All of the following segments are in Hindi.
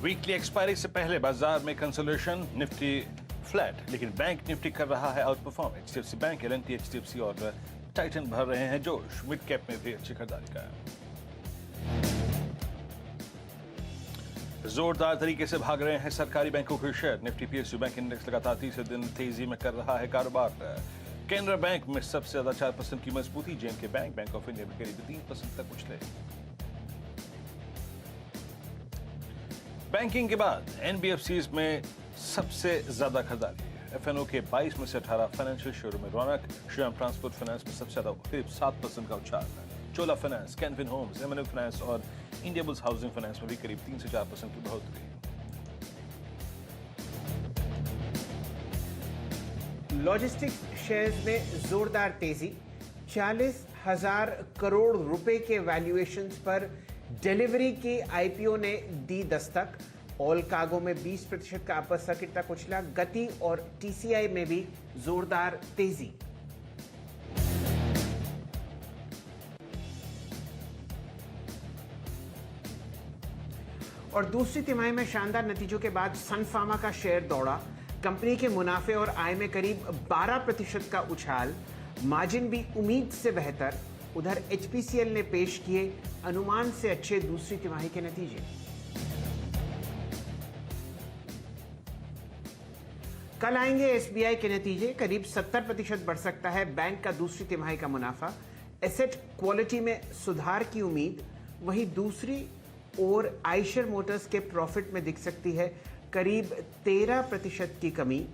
वीकली एक्सपायरी से पहले बाजार में कंसोलिडेशन, निफ्टी फ्लैट, लेकिन बैंक निफ्टी कर रहा है out perform. HDFC bank, L&T, HDFC और टाइटन भर रहे हैं जोश। मिड कैप में भी अच्छी खरीदारी का है। जोरदार तरीके से भाग रहे हैं सरकारी बैंकों के share. Nifty PSU bank index लगातार तीसरे दिन तेजी में कर रहा है कारोबार। केनरा बैंक में सबसे ज्यादा 4% की मजबूती। JNK bank, bank of India में करीब 3% तक उछले। बैंकिंग के बाद एनबीएफसीज में सबसे ज्यादा खरीदारी। एफएनओ के 22 में से 18, फाइनेंशियल शेयरों में रौनक। श्रीराम ट्रांसपोर्ट फाइनेंस में सबसे ज्यादा करीब 7% का उछाल। Chola finance, Can Fin homes, MNF finance और इंडियाबुल्स हाउसिंग फाइनेंस में भी करीब 3 से 4% की बढ़ोतरी। लॉजिस्टिक्स शेयर्स में जोरदार तेजी। 40,000 करोड़ रुपए के वैल्यूएशंस पर डिलीवरी की आईपीओ ने दी दस्तक। ऑल कार्गो में 20% का अपर सर्किट तक उछला। गति और टीसीआई में भी जोरदार तेजी। और दूसरी तिमाही में शानदार नतीजों के बाद सन फार्मा का शेयर दौड़ा। कंपनी के मुनाफे और आय में करीब 12% का उछाल। मार्जिन भी उम्मीद से बेहतर। उधर एचपीसीएल ने पेश किए अनुमान से अच्छे दूसरी तिमाही के नतीजे। कल आएंगे एसबीआई के नतीजे। करीब 70% बढ़ सकता है बैंक का दूसरी तिमाही का मुनाफा। एसेट क्वालिटी में सुधार की उम्मीद। वहीं दूसरी ओर आइशर मोटर्स के प्रॉफिट में दिख सकती है करीब 13% की कमी।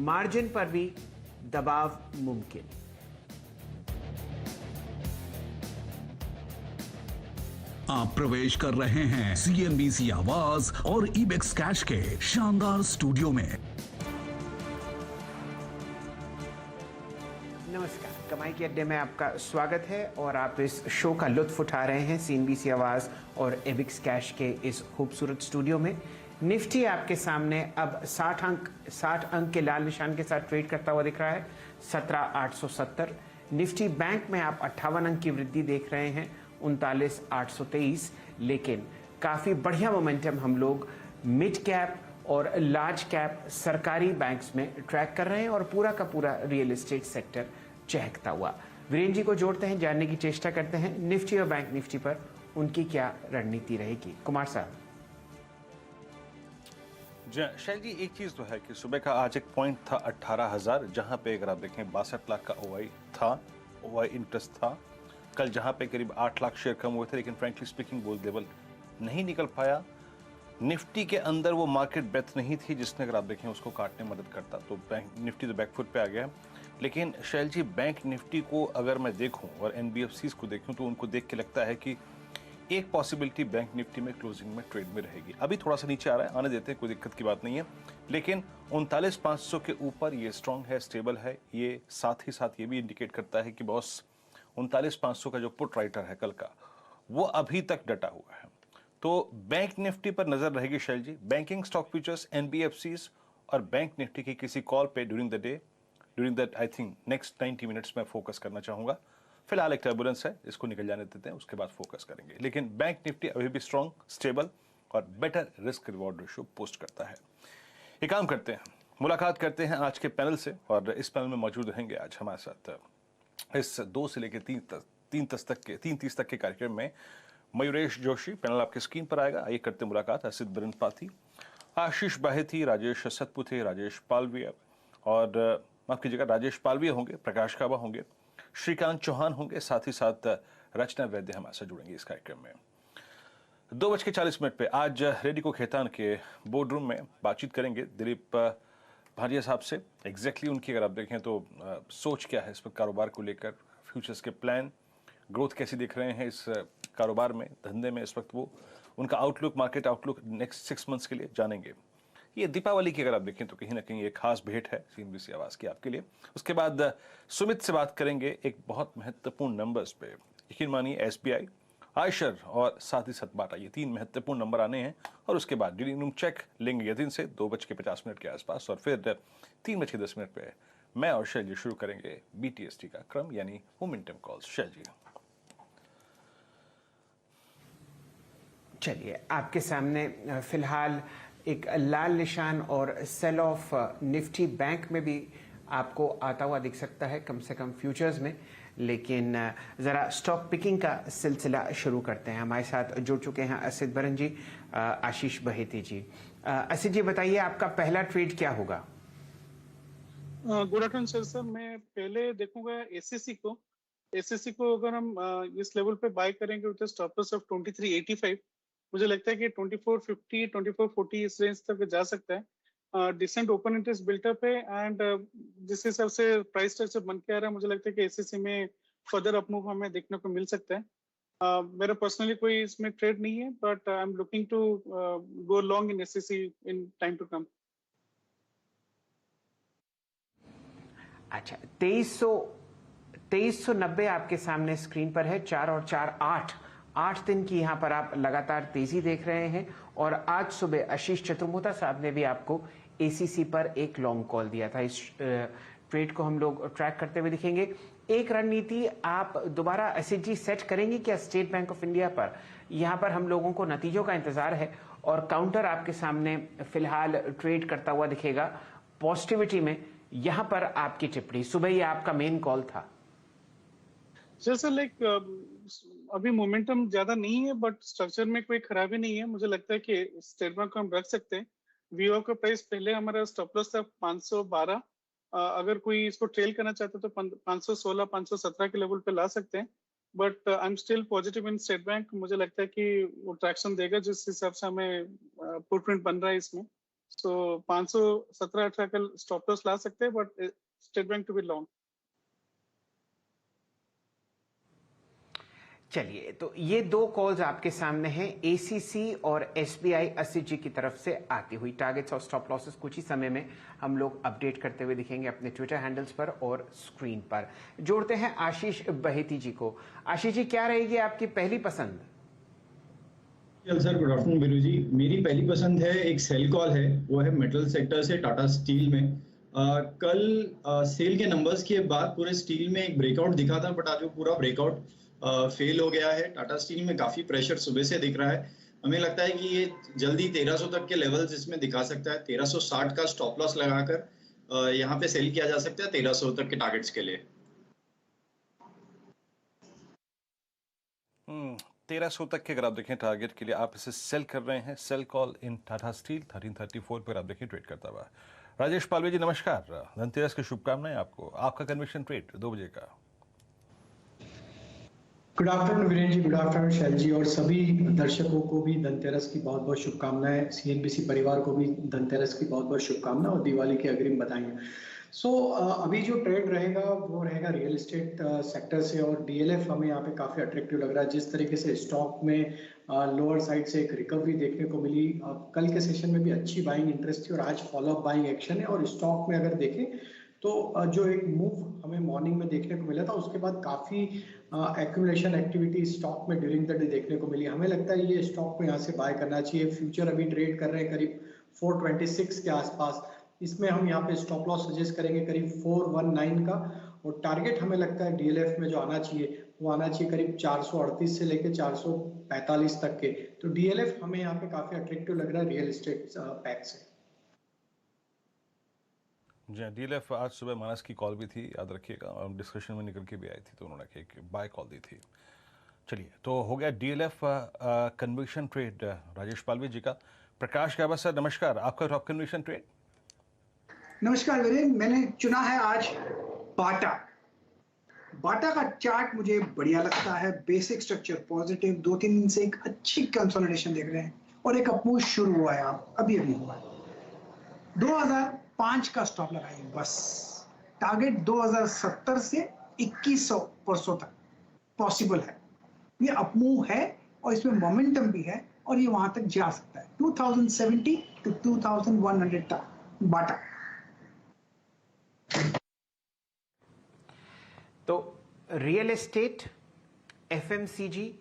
मार्जिन पर भी दबाव मुमकिन। आप प्रवेश कर रहे हैं सीएनबीसी आवाज और इबेक्स कैश के शानदार स्टूडियो में। नमस्कार, कमाई के अड्डे में आपका स्वागत है और आप इस शो का लुत्फ उठा रहे हैं सीएनबीसी आवाज और इबेक्स कैश के इस खूबसूरत स्टूडियो में। निफ्टी आपके सामने अब 60 अंक के लाल निशान के साथ ट्रेड करता हुआ दिख रहा है, 17,870। निफ्टी बैंक में आप 58 अंक की वृद्धि देख रहे हैं, 39,823। लेकिन काफ़ी बढ़िया मोमेंटम हम लोग मिड कैप और लार्ज कैप सरकारी बैंक्स में ट्रैक कर रहे हैं और पूरा का पूरा रियल एस्टेट सेक्टर चहकता हुआ। वीरेंद्र जी को जोड़ते हैं, जानने की चेष्टा करते हैं निफ्टी और बैंक निफ्टी पर उनकी क्या रणनीति रहेगी। कुमार साहब। शैल जी, एक चीज तो है कि सुबह का आज एक पॉइंट था 18,000, जहां पे अगर आप देखें 62 लाख का ओआई था, ओआई इंटरेस्ट था। कल जहां पे करीब 8 लाख शेयर कम हुए थे, लेकिन फ्रैंकली स्पीकिंग वो लेवल नहीं निकल पाया। निफ्टी के अंदर वो मार्केट ब्रेथ नहीं थी जिसने अगर आप देखें उसको काटने में मदद करता, तो बैंक निफ्टी तो बैकफुट पे आ गया। लेकिन शैल जी, बैंक निफ्टी को अगर मैं देखूं और एनबीएफसीज को देखूं तो उनको देख के लगता है कि एक पॉसिबिलिटी बैंक निफ्टी में क्लोजिंग में ट्रेड में रहेगी। अभी थोड़ा सा नीचे आ रहा है, आने देते हैं, कोई दिक्कत की बात नहीं है। लेकिन 39,500 के ऊपर ये स्ट्रांग है, स्टेबल है। ये साथ ही साथ ये भी इंडिकेट करता है कि बॉस 39,500 का जो पुट राइटर है कल का, वो अभी तक डटा हुआ है। तो बैंक निफ्टी पर नजर रहेगी शैल जी। बैंकिंग स्टॉक फ्यूचर्स, एनबीएफसीज और बैंक निफ्टी की किसी कॉल पे during the day, during that I think next 90 minutes में फोकस करना चाहूंगा। फिलहाल एक टर्बुलेंस है, इसको निकल जाने देते हैं, उसके बाद फोकस करेंगे। लेकिन बैंक निफ्टी अभी भी स्ट्रांग, स्टेबल और better risk reward ratio post करता है। एक काम करते हैं, मुलाकात करते हैं आज के पैनल से, और इस पैनल में मौजूद रहेंगे आज हमारे साथ इस 2 से लेकर 3:30 तक के कार्यक्रम में मयूरेश जोशी। पैनल आपके स्क्रीन पर आएगा। आइए करते मुलाकात। असित बरनपाथी, आशीष बाहेती, राजेश सतपुथे, राजेश पालविया और माफ कीजिएगा राजेश पालविया होंगे, प्रकाश काबा होंगे, श्रीकांत चौहान होंगे, साथ ही साथ रचना वैद्य हमारे साथ जुड़ेंगे इस कार्यक्रम में। 2:40 पे आज रेडिको खेतान के बोर्ड रूम में बातचीत करेंगे दिलीप भाटिया साहब से। एग्जैक्टली उनकी अगर आप देखें तो सोच क्या है इस वक्त कारोबार को लेकर, फ्यूचर्स के प्लान, ग्रोथ कैसी देख रहे हैं इस कारोबार में, धंधे में इस वक्त, वो उनका outlook, market outlook next 6 months के लिए जानेंगे। ये दीपावली की अगर आप देखें तो कहीं ना कहीं एक खास भेंट है सीएनबीसी आवाज की आपके लिए। उसके बाद सुमित से बात करेंगे एक बहुत महत्वपूर्ण नंबर्स पे। यकीन मानिए एसबीआई, आयशर और साथ ही साथ बाटा, ये 3 महत्वपूर्ण नंबर आने हैं। और उसके बाद डीलिंग रूम चेक लेंगे यतीन से 2:50 के आसपास, और फिर 3:10 पे मैं और शैल जी शुरू करेंगे बीटीएसटी का क्रम, यानी मोमेंटम कॉल्स। शैल जी। चलिए, आपके सामने फिलहाल एक लाल निशान और सेल ऑफ निफ्टी बैंक में भी आपको आता हुआ दिख सकता है, कम से कम फ्यूचर्स में। लेकिन ज़रा स्टॉक पिकिंग का सिलसिला शुरू करते हैं। हमारे साथ जुड़ चुके हैं असित बरन जी, आशीष बहेती जी। असित जी, बताइए आपका पहला ट्रेड क्या होगा? Good afternoon sir. मैं पहले देखूंगा एसएससी को अगर हम इस लेवल पे बाय करेंगे विद स्टॉप लॉस ऑफ 2385, मुझे लगता है कि 2450 2440 इस रेंज तक जा सकता है। डिसेंट ओपन इंटरेस्ट बिल्टअप है एंड जिस हिसाब से प्राइस स्ट्रक्चर बन के आ रहा है, मुझे लगता है कि एसएससी में फर्दर अपमूव हमें देखने को मिल सकता है। मेरा पर्सनली कोई इसमें ट्रेड नहीं है, but I am looking to go long in SSC in time to come. अच्छा, 2390 आपके सामने स्क्रीन पर है। 4 और 4 8 दिन की यहाँ पर आप लगातार तेजी देख रहे हैं। और आज सुबह आशीष चतुर्मोता साहब ने भी आपको एसीसी पर एक लॉन्ग कॉल दिया था। इस ट्रेड को हम लोग ट्रैक करते हुए दिखेंगे। एक रणनीति आप दोबारा असित जी सेट करेंगे क्या स्टेट बैंक ऑफ इंडिया पर? यहाँ पर हम लोगों को नतीजों का इंतजार है और काउंटर आपके सामने फिलहाल ट्रेड करता हुआ दिखेगा पॉजिटिविटी में। यहाँ पर आपकी टिप्पणी, सुबह ही आपका मेन कॉल था। जैसा लाइक अभी मोमेंटम ज्यादा नहीं है, बट स्ट्रक्चर में कोई खराबी नहीं है। मुझे लगता है कि स्टेट बैंक को हम रख सकते हैं। वीओ का प्राइस पहले हमारा स्टॉप लॉस था 512। अगर कोई इसको ट्रेल करना चाहता है तो 516 517 के लेवल पे ला सकते हैं। But I am still positive in state bank. मुझे लगता है कि वो ट्रैक्शन देगा जिस हिसाब से हमें फुटप्रिंट बन रहा है इसमें। सो 517-18 का स्टॉप लॉस ला सकते हैं, but State Bank to be long. चलिए, तो ये दो कॉल्स आपके सामने हैं, एसीसी और एसबीआई असित जी की तरफ से आती हुई। टारगेट्स और स्टॉप लॉसेस कुछ ही समय में हम लोग अपडेट करते हुए दिखेंगे अपने ट्विटर हैंडल्स पर और स्क्रीन पर। जोड़ते हैं आशीष बहेती जी को। आशीष जी, क्या रहेगी आपकी पहली पसंद? सर गुड आफ्टरनून वीरू जी। मेरी पहली पसंद है, एक सेल कॉल है, वो है मेटल सेक्टर से टाटा स्टील में। कल सेल के नंबर्स के बाद पूरे स्टील में एक ब्रेकआउट दिखा था, बट आज वो पूरा ब्रेकआउट फेल हो गया है। टाटा स्टील में काफी प्रेशर सुबह से दिख रहा है। हमें लगता है कि ये जल्दी 1300 तक के लेवल्स इसमें दिखा सकता है। 1360 का स्टॉप लॉस लगाकर यहाँ पे सेल किया जा सकता है 1300 तक के टारगेट्स के लिए। 1300 तक के अगर आप देखें टारगेट के लिए, आप इसे सेल कर रहे हैं। Sell call in Tata Steel 1334 पर आप देखें ट्रेड करता हुआ। राजेश पालवे जी नमस्कार, धनतेरस की शुभकामनाएं आपको। आपका कन्विक्शन ट्रेड 2 बजे का। Good afternoon Virendra ji, good afternoon शैल जी, और सभी दर्शकों को भी धनतेरस की बहुत बहुत शुभकामनाएं। सीएनबीसी परिवार को भी धनतेरस की बहुत बहुत शुभकामनाएं और दिवाली की अग्रिम बधाइयां। अभी जो ट्रेड रहेगा वो रहेगा रियल एस्टेट सेक्टर से, और डीएलएफ हमें यहाँ पे काफी अट्रैक्टिव लग रहा है। जिस तरीके से स्टॉक में लोअर साइड से एक रिकवरी देखने को मिली, कल के सेशन में भी अच्छी बाइंग इंटरेस्ट थी और आज फॉलोअप बाइंग एक्शन है। और स्टॉक में अगर देखें तो जो एक मूव हमें मॉर्निंग में देखने को मिला था, उसके बाद काफी एक्यूमुलेशन एक्टिविटी स्टॉक में ड्यूरिंग द डे देखने को मिली। हमें लगता है ये स्टॉक को यहाँ से बाय करना चाहिए। फ्यूचर अभी ट्रेड कर रहे हैं करीब 426 के आसपास। इसमें हम यहाँ पे स्टॉप लॉस सजेस्ट करेंगे करीब 419 का, और टारगेट हमें लगता है डीएलएफ में जो आना चाहिए वो आना चाहिए करीब 438 से लेकर 445 तक के। तो डीएलएफ हमें यहाँ पे काफी अट्रैक्टिव लग रहा है रियल एस्टेट पैक से। जी, डीएलएफ आज सुबह मानस की कॉल भी थी, याद रखिएगा, और डिस्कशन में निकल के भी आई थी, तो उन्होंने एक बाय कॉल दी थी। चलिए, तो हो गया डीएलएफ कन्विक्शन ट्रेड राजेश पालवी जी का। प्रकाश गाबा सर नमस्कार, आपका टॉप कन्विक्शन ट्रेड। नमस्कार वीरेंद्र, मैंने चुना है आज बाटा का चार्ट मुझे बढ़िया लगता है। बेसिक स्ट्रक्चर पॉजिटिव, 2-3 दिन से एक अच्छी कंसोलिडेशन देख रहे हैं और एक अपमूव शुरू हुआ है, अभी हुआ है। 2005 का स्टॉप लगाइए बस। टारगेट 2070 से 2100 परसों तक पॉसिबल है। ये अपमूव है और इसमें मोमेंटम भी है और ये वहां तक जा सकता है 2070 to 2100 तक बाटा। तो रियल एस्टेट, एफएमसीजी,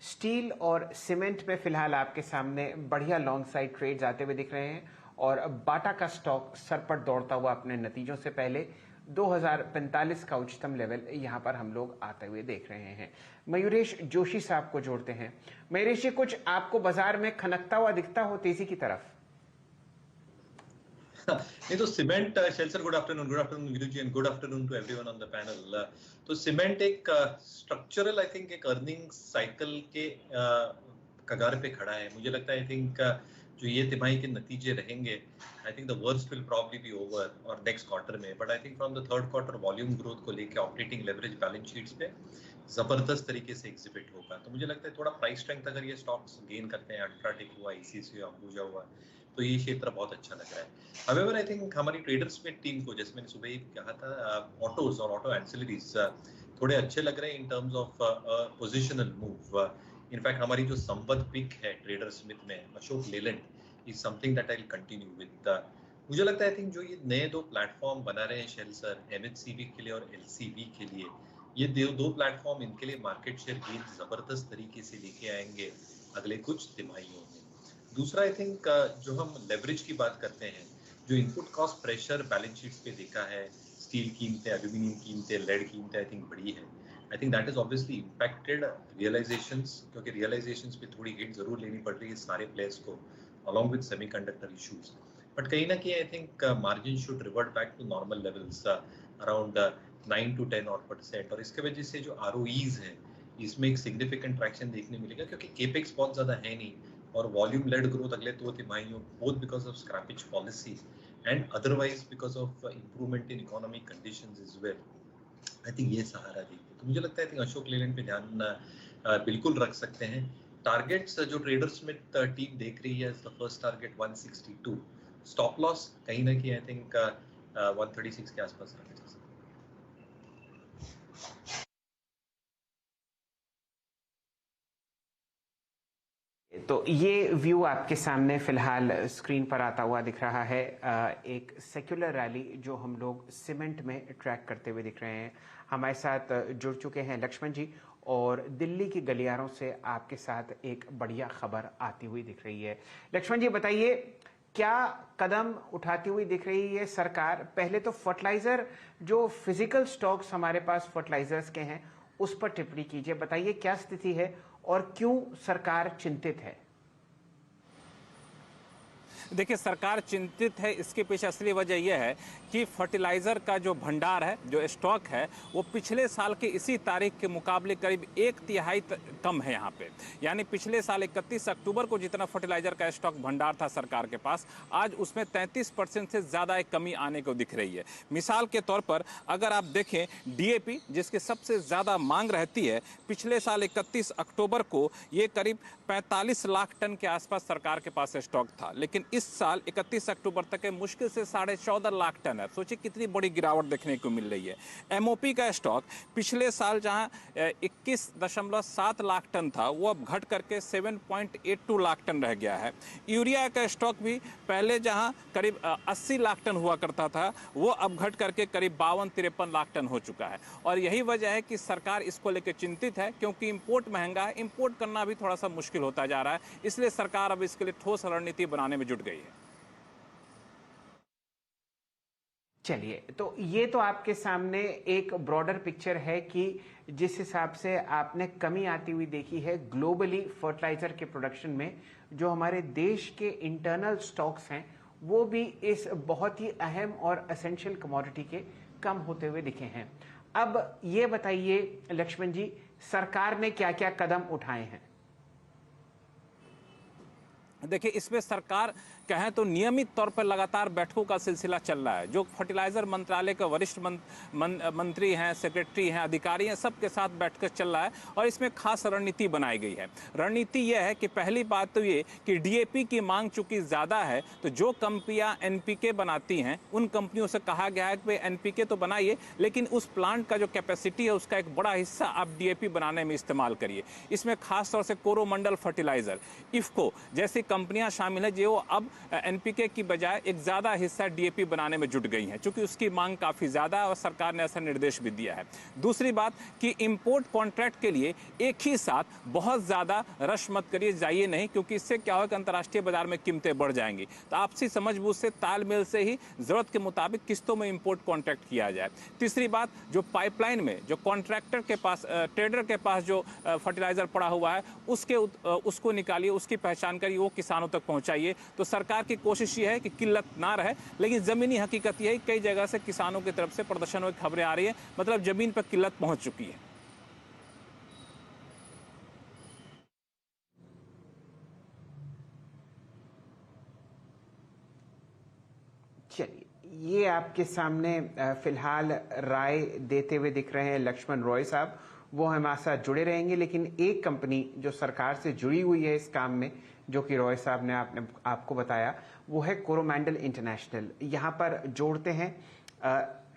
स्टील और सीमेंट में फिलहाल आपके सामने बढ़िया लॉन्ग साइड ट्रेड्स आते हुए दिख रहे हैं। और बाटा का स्टॉक सर पर दौड़ता हुआ अपने नतीजों से पहले 2045 का उच्चतम लेवल यहां पर हम लोग आते हुए देख रहे हैं। मयूरेश जोशी साहब को जोड़ते हैं। मयूरेश जी, कुछ आपको बाजार में खनकता हुआ दिखता हो तेजी की तरफ? नहीं तो cement, Shail sir good afternoon Viru ji, and good afternoon to everyone on the panel. तो सीमेंट एक स्ट्रक्चरल आई थिंक एक अर्निंग साइकिल के कगार पे खड़ा है। मुझे लगता है आई थिंक जो ये तिमाही के नतीजे रहेंगे, I think the worst will probably be over और नेक्स्ट क्वार्टर में, but I think from the third quarter volume growth को लेके ऑपरेटिंग लेवरेज बैलेंस शीट्स पे जबरदस्त तरीके से एग्जिबिट होगा। तो मुझे लगता है थोड़ा प्राइस स्ट्रेंथ अगर ये स्टॉक्स गेन करते हैं, अल्ट्राटेक हुआ, ईसीसी हुआ, अंबुजा हुआ, तो ये क्षेत्र बहुत अच्छा लग रहा है। हाउएवर आई थिंक हमारी ट्रेडर्स में टीम को, जैसे मैंने सुबह ही कहा था, ऑटोज और ऑटो एंसिलरीज थोड़े अच्छे लग रहे हैं in terms of positional move. In fact हमारी जो संपद पिक है ट्रेडर स्मिथ में, Ashok Leyland, is something that I will continue with. मुझे लगता है आई थिंक जो ये नए दो प्लेटफॉर्म बना रहे हैं शेल सर, एमएचसीवी के लिए और एलसीवी के लिए, ये दो प्लेटफॉर्म इनके लिए मार्केट शेयर गेन जबरदस्त तरीके से लेके आएंगे अगले कुछ तिमाहियों में। दूसरा आई थिंक जो हम लेवरेज की बात करते हैं, जो input cost pressure balance sheets पे देखा है, स्टील कीमतें, एल्यूमिनियम कीमतें, लेड कीमतें आई थिंक बढ़ी है। I think that is obviously impacted realisations, क्योंकि रियलाइजेशंस पे थोड़ी हिट जरूर लेनी पड़ रही है सारे प्लेयर्स को along with semiconductor issues, but कहीं ना कहीं I think margin should revert back to normal levels around 9 to 10% और इसके वजह से जो ROEs है इसमें एक significant traction देखने मिलेगा, क्योंकि capex बहुत ज़्यादा है नहीं और volume led growth अगले 2 तिमाहियों both because of scrappage policy and otherwise because of improvement in economic conditions as well, I think ये सहारा देंगे। तो मुझे लगता है I think अशोक लेलैंड पे ध्यान बिल्कुल रख सकते हैं। टारगेट्स जो ट्रेडर्स में टीम देख रही है, the first target 162, stop loss कहीं ना कहीं आई थिंक 136 के आसपास रखा जा सकता है। तो ये व्यू आपके सामने फिलहाल स्क्रीन पर आता हुआ दिख रहा है, एक सेक्युलर रैली जो हम लोग सीमेंट में ट्रैक करते हुए दिख रहे हैं। हमारे साथ जुड़ चुके हैं लक्ष्मण जी, और दिल्ली की गलियारों से आपके साथ एक बढ़िया खबर आती हुई दिख रही है। लक्ष्मण जी बताइए, क्या कदम उठाती हुई दिख रही है सरकार? पहले तो फर्टिलाइजर, जो फिजिकल स्टॉक्स हमारे पास फर्टिलाइजर्स के हैं, उस पर टिप्पणी कीजिए। बताइए क्या स्थिति है और क्यों सरकार चिंतित है? देखिए, सरकार चिंतित है, इसके पीछे असली वजह यह है कि फर्टिलाइज़र का जो भंडार है, जो स्टॉक है, वो पिछले साल के इसी तारीख के मुकाबले करीब 1/3 कम है यहाँ पे। यानी पिछले साल 31 अक्टूबर को जितना फर्टिलाइज़र का स्टॉक भंडार था सरकार के पास, आज उसमें 33% से ज़्यादा एक कमी आने को दिख रही है। मिसाल के तौर पर अगर आप देखें, डीएपी जिसकी सबसे ज़्यादा मांग रहती है, पिछले साल 31 अक्टूबर को ये करीब 45 लाख टन के आसपास सरकार के पास स्टॉक था, लेकिन इस साल 31 अक्टूबर तक मुश्किल से 14.5 लाख टन है। सोचिए कितनी बड़ी गिरावट देखने को मिल रही है। एमओपी का स्टॉक पिछले साल जहां 21.7 लाख टन था, वो अब घट करके 7.82 लाख टन रह गया है। यूरिया का स्टॉक भी पहले जहां करीब 80 लाख टन हुआ करता था, वो अब घट करके करीब 52-53 लाख टन हो चुका है। और यही वजह है कि सरकार इसको लेकर चिंतित है, क्योंकि इंपोर्ट महंगा है, इंपोर्ट करना भी थोड़ा सा मुश्किल होता जा रहा है। इसलिए सरकार अब इसके लिए ठोस रणनीति बनाने में जुट गई है। चलिए, तो ये तो आपके सामने एक ब्रॉडर पिक्चर है कि जिस हिसाब से आपने कमी आती हुई देखी है ग्लोबली फर्टिलाइजर के प्रोडक्शन में, जो हमारे देश के इंटरनल स्टॉक्स हैं वो भी इस बहुत ही अहम और एसेंशियल कमोडिटी के कम होते हुए दिखे हैं। अब ये बताइए लक्ष्मण जी, सरकार ने क्या क्या कदम उठाए हैं? देखिए, इसमें सरकार कहें तो नियमित तौर पर लगातार बैठकों का सिलसिला चल रहा है। जो फर्टिलाइजर मंत्रालय के वरिष्ठ मंत्री हैं, सेक्रेटरी हैं, अधिकारी हैं, सबके साथ बैठकर चल रहा है और इसमें खास रणनीति बनाई गई है। रणनीति यह है कि पहली बात तो ये कि डीएपी की मांग चूंकि ज़्यादा है, तो जो कंपनियां एनपीके बनाती हैं उन कंपनियों से कहा गया है कि भाई एनपीके तो बनाइए, लेकिन उस प्लांट का जो कैपेसिटी है उसका एक बड़ा हिस्सा आप डीएपी बनाने में इस्तेमाल करिए। इसमें खास तौर से कोरोमंडल फर्टिलाइजर, इफ्को जैसी कंपनियां शामिल है जो अब एनपीके की बजाय एक ज़्यादा हिस्सा डीएपी बनाने में जुट गई हैं, चूंकि उसकी मांग काफ़ी ज़्यादा है और सरकार ने ऐसा निर्देश भी दिया है। दूसरी बात कि इंपोर्ट कॉन्ट्रैक्ट के लिए एक ही साथ बहुत ज़्यादा रश मत करिए, जाइए नहीं, क्योंकि इससे क्या होगा कि अंतर्राष्ट्रीय बाजार में कीमतें बढ़ जाएंगी। तो आपसी समझबूझ से, तालमेल से ही ज़रूरत के मुताबिक किस्तों में इंपोर्ट कॉन्ट्रैक्ट किया जाए। तीसरी बात, जो पाइपलाइन में जो कॉन्ट्रैक्टर के पास, ट्रेडर के पास जो फर्टिलाइजर पड़ा हुआ है उसको निकालिए, उसकी पहचान करिए, वो किसानों तक पहुंचाइए। तो सरकार की कोशिश ये है कि किल्लत ना रहे, लेकिन ज़मीनी हकीकत यह है कई जगह से किसानों की तरफ से प्रदर्शनों की खबरें आ रही है, मतलब ज़मीन पर किल्लत पहुंच चुकी है। चलिए, ये आपके सामने फिलहाल राय देते हुए दिख रहे हैं लक्ष्मण रॉय साहब। वो हमारे साथ जुड़े रहेंगे, लेकिन एक कंपनी जो सरकार से जुड़ी हुई है इस काम में, जो कि रॉय साहब ने आपको बताया, वो है कोरोमंडल इंटरनेशनल। यहाँ पर जोड़ते हैं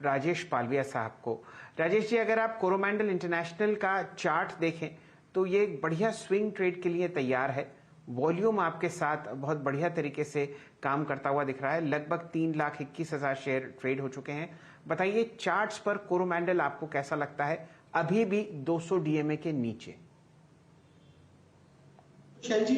राजेश पालविया साहब को। राजेश जी, अगर आप कोरोमंडल इंटरनेशनल का चार्ट देखें तो ये एक बढ़िया स्विंग ट्रेड के लिए तैयार है। वॉल्यूम आपके साथ बहुत बढ़िया तरीके से काम करता हुआ दिख रहा है। लगभग 3,21,000 शेयर ट्रेड हो चुके हैं। बताइए, चार्ट्स पर कोरोमंडल आपको कैसा लगता है, अभी भी 200 डीएमए के नीचे? शैल जी,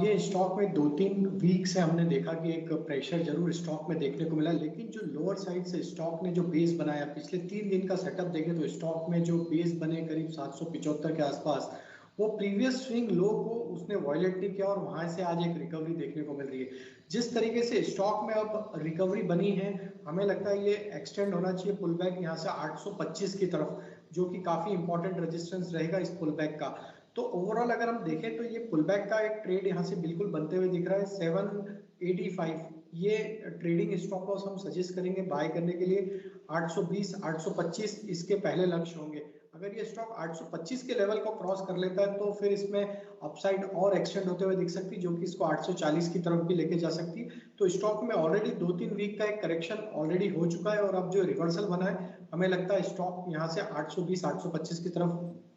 ये स्टॉक में 2-3 वीक से हमने देखा कि एक प्रेशर जरूर स्टॉक में देखने को मिला, लेकिन जो लोअर साइड से स्टॉक ने जो बेस बनाया, पिछले 3 दिन का सेटअप देखें तो स्टॉक में जो बेस बने करीब 775 के आसपास, वो प्रीवियस स्विंग लो को उसने वायलेट नहीं किया और वहां से आज एक रिकवरी देखने को मिल रही है। जिस तरीके से स्टॉक में अब रिकवरी बनी है, हमें लगता है ये एक्सटेंड होना चाहिए पुल बैक यहाँ से 825 की तरफ, जो कि काफी इंपॉर्टेंट रेजिस्टेंस रहेगा इस पुल बैक का। तो ओवरऑल अगर हम देखें तो ये पुल बैक का एक ट्रेड यहाँ से बिल्कुल बनते हुए दिख रहा है। 785 ये ट्रेडिंग स्टॉप लॉस हम सजेस्ट करेंगे बाय करने के लिए। 820 825 इसके पहले लक्ष्य होंगे। अगर ये स्टॉक 825 के लेवल को क्रॉस कर लेता है तो फिर इसमें अपसाइड और एक्सटेंड होते हुए दिख सकती है, जो कि इसको 840 की तरफ भी लेके जा सकती है। तो स्टॉक में ऑलरेडी 2-3 वीक का एक करेक्शन ऑलरेडी हो चुका है और अब जो रिवर्सल बना है, हमें लगता है स्टॉक यहाँ से 820 825 की तरफ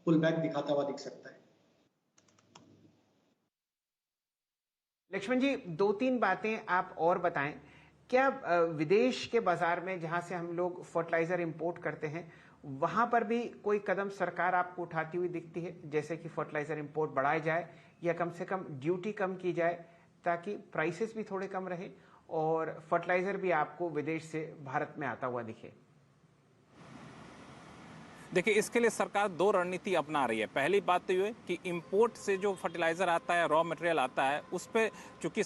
पुल बैक दिखाता हुआ दिख सकता है। लक्ष्मण जी, 2-3 बातें आप और बताएं। क्या विदेश के बाजार में जहां से हम लोग फर्टिलाइजर इंपोर्ट करते हैं, वहां पर भी कोई कदम सरकार आपको उठाती हुई दिखती है, जैसे कि फर्टिलाइजर इंपोर्ट बढ़ाया जाए या कम से कम ड्यूटी कम की जाए, ताकि प्राइसेस भी थोड़े कम रहे और फर्टिलाइजर भी आपको विदेश से भारत में आता हुआ दिखे? देखिए, इसके लिए सरकार 2 रणनीति अपना रही है। पहली बात तो ये है कि इंपोर्ट से जो फर्टिलाइज़र आता है, रॉ मटेरियल आता है, उस पर चूँकि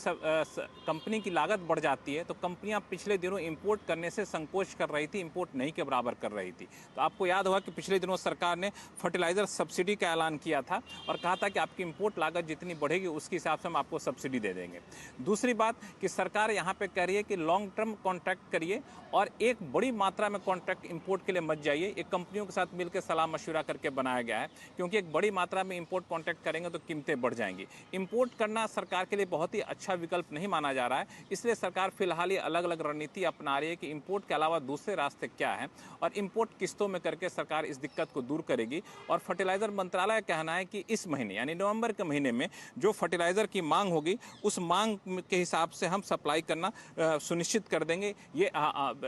कंपनी की लागत बढ़ जाती है, तो कंपनियां पिछले दिनों इंपोर्ट करने से संकोच कर रही थी, इंपोर्ट नहीं के बराबर कर रही थी। तो आपको याद होगा कि पिछले दिनों सरकार ने फर्टिलाइज़र सब्सिडी का ऐलान किया था और कहा था कि आपकी इंपोर्ट लागत जितनी बढ़ेगी उसके हिसाब से हम आपको सब्सिडी दे देंगे। दूसरी बात कि सरकार यहाँ पर कह रही है कि लॉन्ग टर्म कॉन्ट्रैक्ट करिए और एक बड़ी मात्रा में कॉन्ट्रैक्ट इंपोर्ट के लिए मत जाइए। एक कंपनियों के साथ मिलकर सलाह मशवरा करके बनाया गया है, क्योंकि एक बड़ी मात्रा में इंपोर्ट कॉन्ट्रैक्ट करेंगे तो कीमतें बढ़ जाएंगी। इंपोर्ट करना सरकार के लिए बहुत ही अच्छा विकल्प नहीं माना जा रहा है, इसलिए सरकार फिलहाल ये अलग अलग रणनीति अपना रही है कि इंपोर्ट के अलावा दूसरे रास्ते क्या हैं और इंपोर्ट किस्तों में करके सरकार इस दिक्कत को दूर करेगी। और फर्टिलाइजर मंत्रालय का कहना है कि इस महीने यानी नवंबर के महीने में जो फर्टिलाइजर की मांग होगी, उस मांग के हिसाब से हम सप्लाई करना सुनिश्चित कर देंगे। ये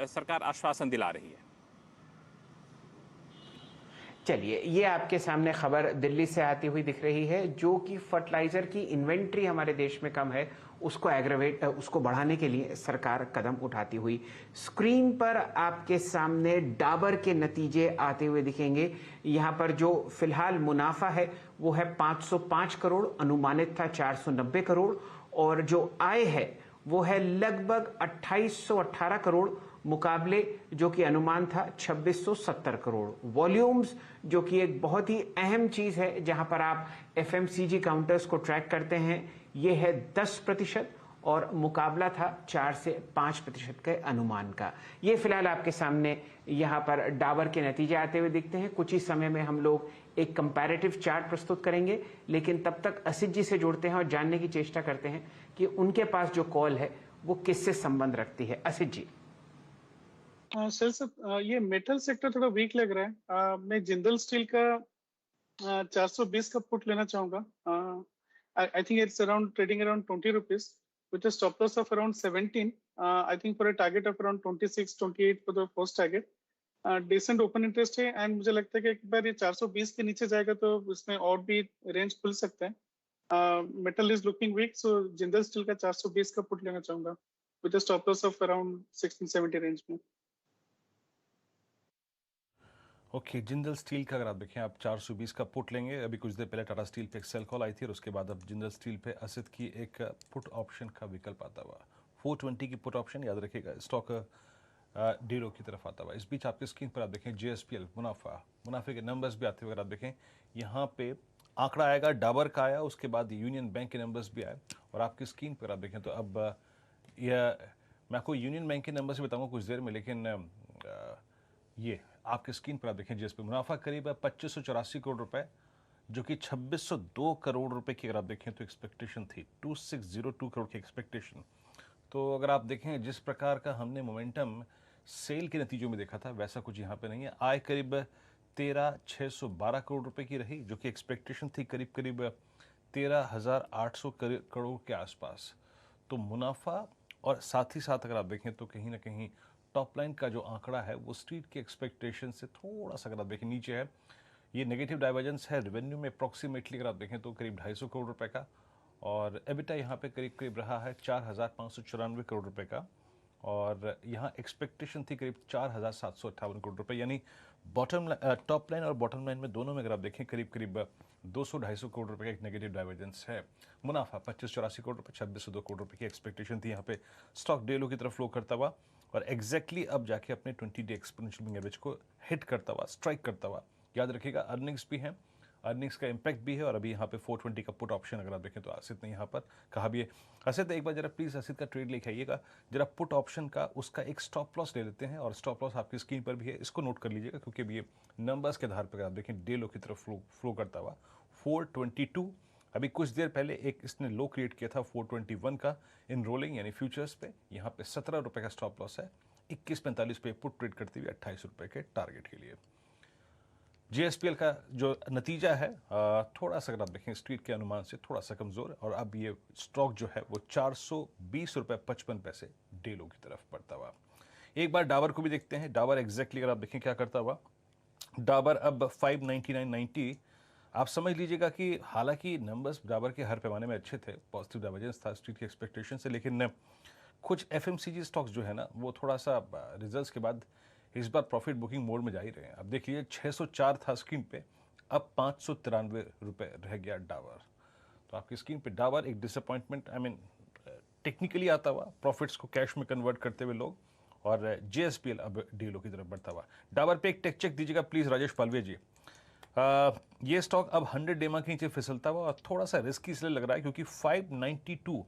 सरकार आश्वासन दिला रही है। चलिए, ये आपके सामने खबर दिल्ली से आती हुई दिख रही है, जो कि फर्टिलाइजर की इन्वेंट्री हमारे देश में कम है, उसको बढ़ाने के लिए सरकार कदम उठाती हुई। स्क्रीन पर आपके सामने डाबर के नतीजे आते हुए दिखेंगे। यहाँ पर जो फिलहाल मुनाफा है वो है 505 करोड़, अनुमानित था 490 करोड़, और जो आय है वो है लगभग 2818 करोड़, मुकाबले जो कि अनुमान था 2670 करोड़। वॉल्यूम्स, जो कि एक बहुत ही अहम चीज है जहां पर आप एफएमसीजी काउंटर्स को ट्रैक करते हैं, ये है 10% और मुकाबला था 4 से 5% के अनुमान का। ये फिलहाल आपके सामने यहाँ पर डाबर के नतीजे आते हुए दिखते हैं। कुछ ही समय में हम लोग एक कंपैरेटिव चार्ट प्रस्तुत करेंगे, लेकिन तब तक असित जी से जुड़ते हैं और जानने की चेष्टा करते हैं कि उनके पास जो कॉल है वो किससे संबंध रखती है। असित जी। सर सर, ये मेटल सेक्टर थोड़ा वीक लग रहा है। मैं जिंदल स्टील का 420 का पुट लेना चाहूंगा। I think it's around trading around 20 rupees. with a stop loss of around 17. I think for a target of around 26, 28 for the first target. Decent open interest है and मुझे लगता है कि एक बार ये 420 के नीचे जाएगा तो इसमें और भी रेंज खुल सकता है. Metal is looking weak, so Jindal steel का 420 का पुट लेना चाहूंगा with a stop loss of around 1670 range में. ओके, जिंदल स्टील का अगर आप देखें आप 420 का पुट लेंगे. अभी कुछ देर पहले टाटा स्टील पे एक सेल कॉल आई थी और उसके बाद अब जिंदल स्टील पे असित की एक पुट ऑप्शन का विकल्प आता हुआ 420 की पुट ऑप्शन. याद रखिएगा स्टॉक डीलो की तरफ आता हुआ. इस बीच आपकी स्क्रीन पर आप देखें JSPL मुनाफे के नंबर्स भी आते हुए अगर आप देखें यहाँ पे आंकड़ा आएगा डाबर का आया, उसके बाद यूनियन बैंक के नंबर्स भी आए और आपकी स्क्रीन पर आप देखें तो अब यह मैं आपको यूनियन बैंक के नंबर्स भी बताऊंगा कुछ देर में, लेकिन ये आपके स्क्रीन पर आप देखें JSPL मुनाफा करीब 2584 करोड़ रुपए जो कि 2602 करोड़ रुपए की अगर आप देखें तो एक्सपेक्टेशन थी 2602 करोड़ की एक्सपेक्टेशन. तो अगर आप देखें जिस प्रकार का हमने मोमेंटम सेल के नतीजों में देखा था वैसा कुछ यहाँ पे नहीं है. आय करीब 13,612 करोड़ रुपए की रही जो कि एक्सपेक्टेशन थी करीब 13,800 करोड़ के आसपास. तो मुनाफा और साथ ही साथ अगर आप देखें तो कहीं ना कहीं टॉप लाइन का जो आंकड़ा है वो स्ट्रीट के एक्सपेक्टेशन से थोड़ा सा अगर आप देखें नीचे है. ये नेगेटिव डाइवर्जेंस है रेवेन्यू में अप्रॉक्सीमेटली अगर आप देखें तो करीब 250 करोड़ रुपए का और एबिटा यहाँ पे करीब करीब रहा है 4,594 करोड़ रुपए का और यहाँ एक्सपेक्टेशन थी करीब 4,758 करोड़ रुपए. यानी टॉप लाइन और बॉटम लाइन में दोनों में अगर आप देखें करीब करीब 200-250 करोड़ रुपए का एक नेगेटिव डाइवर्जेंस है. मुनाफा 2584 करोड़ रुपए 2602 करोड़ रुपए की एक्सपेक्टेशन थी. यहाँ पे स्टॉक डेलो की तरफ फ्लो करता हुआ और एग्जैक्टली अब जाके अपने 20-डे एक्सपोनेंशियल मूविंग एवरेज को हिट करता हुआ स्ट्राइक करता हुआ. याद रखिएगा अर्निंग्स भी हैं, अर्निंग्स का इम्पैक्ट भी है और अभी यहाँ पे 420 का पुट ऑप्शन अगर आप देखें तो आसित ने यहाँ पर कहा भी है. आसित एक बार जरा प्लीज़ आसित का ट्रेड लेके आइएगा जरा पुट ऑप्शन का उसका एक स्टॉप लॉस ले लेते हैं और स्टॉप लॉस आपकी स्क्रीन पर भी है, इसको नोट कर लीजिएगा क्योंकि अभी ये नंबर्स के आधार पर अगर आप देखें डेलो की तरफ फ्लो करता हुआ 422. अभी कुछ देर पहले एक इसने लो क्रिएट किया था 421 का इन रोलिंग यानी फ्यूचर्स पे. यहाँ पे 17 रुपये का स्टॉप लॉस है. 21.45 पे पुट ट्रेड करते हुए 28 रुपये के टारगेट के लिए. JSPL का जो नतीजा है थोड़ा सा अगर आप देखें स्ट्रीट के अनुमान से थोड़ा सा कमज़ोर है और अब ये स्टॉक जो है वो 420 रुपये 55 पैसे डेलो की तरफ बढ़ता हुआ. एक बार डाबर को भी देखते हैं. डाबर एग्जैक्टली अगर आप देखें क्या करता हुआ. डाबर अब 599.90. आप समझ लीजिएगा कि हालांकि नंबर्स डाबर के हर पैमाने में अच्छे थे, पॉजिटिव डाइवर्जेंस था स्ट्रीट की एक्सपेक्टेशन से, लेकिन कुछ FMCG स्टॉक्स जो है ना वो थोड़ा सा रिजल्ट्स के बाद इस बार प्रॉफिट बुकिंग मोड में जा ही रहे हैं. अब देख लीजिए 604 था स्क्रीन पे, अब 593 रुपये रह गया डाबर. तो आपकी स्क्रीन पे डाबर एक डिसअपॉइंटमेंट टेक्निकली आता हुआ प्रॉफिट्स को कैश में कन्वर्ट करते हुए लोग और JSPL अब डीलो की तरफ बढ़ता हुआ. डाबर पे एक टेक चेक दीजिएगा प्लीज़ राजेश पालवे जी. ये स्टॉक अब 100 डेमा के नीचे फिसलता हुआ और थोड़ा सा रिस्की इसलिए लग रहा है क्योंकि 592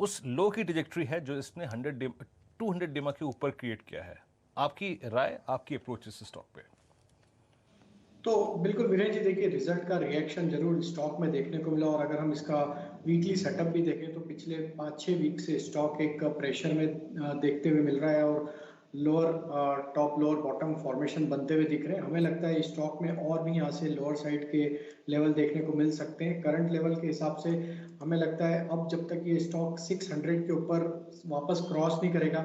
उस लो की ट्रैजेक्टरी है जो इसने 200 डेमा के ऊपर क्रिएट किया है. आपकी राय, आपकी अप्रोच इस स्टॉक पे? तो बिल्कुल वीरेन जी देखिए रिजल्ट का रिएक्शन जरूर स्टॉक में देखने को मिला और अगर हम इसका वीकली सेटअप भी देखें तो पिछले 5-6 वीक से स्टॉक एक प्रेशर में देखते हुए मिल रहा है और lower top lower bottom formation बनते हुए दिख रहे हैं. हमें लगता है स्टॉक में और भी यहाँ से लोअर साइड के लेवल देखने को मिल सकते हैं. करंट लेवल के हिसाब से हमें लगता है अब जब तक ये स्टॉक 600 के ऊपर वापस क्रॉस नहीं करेगा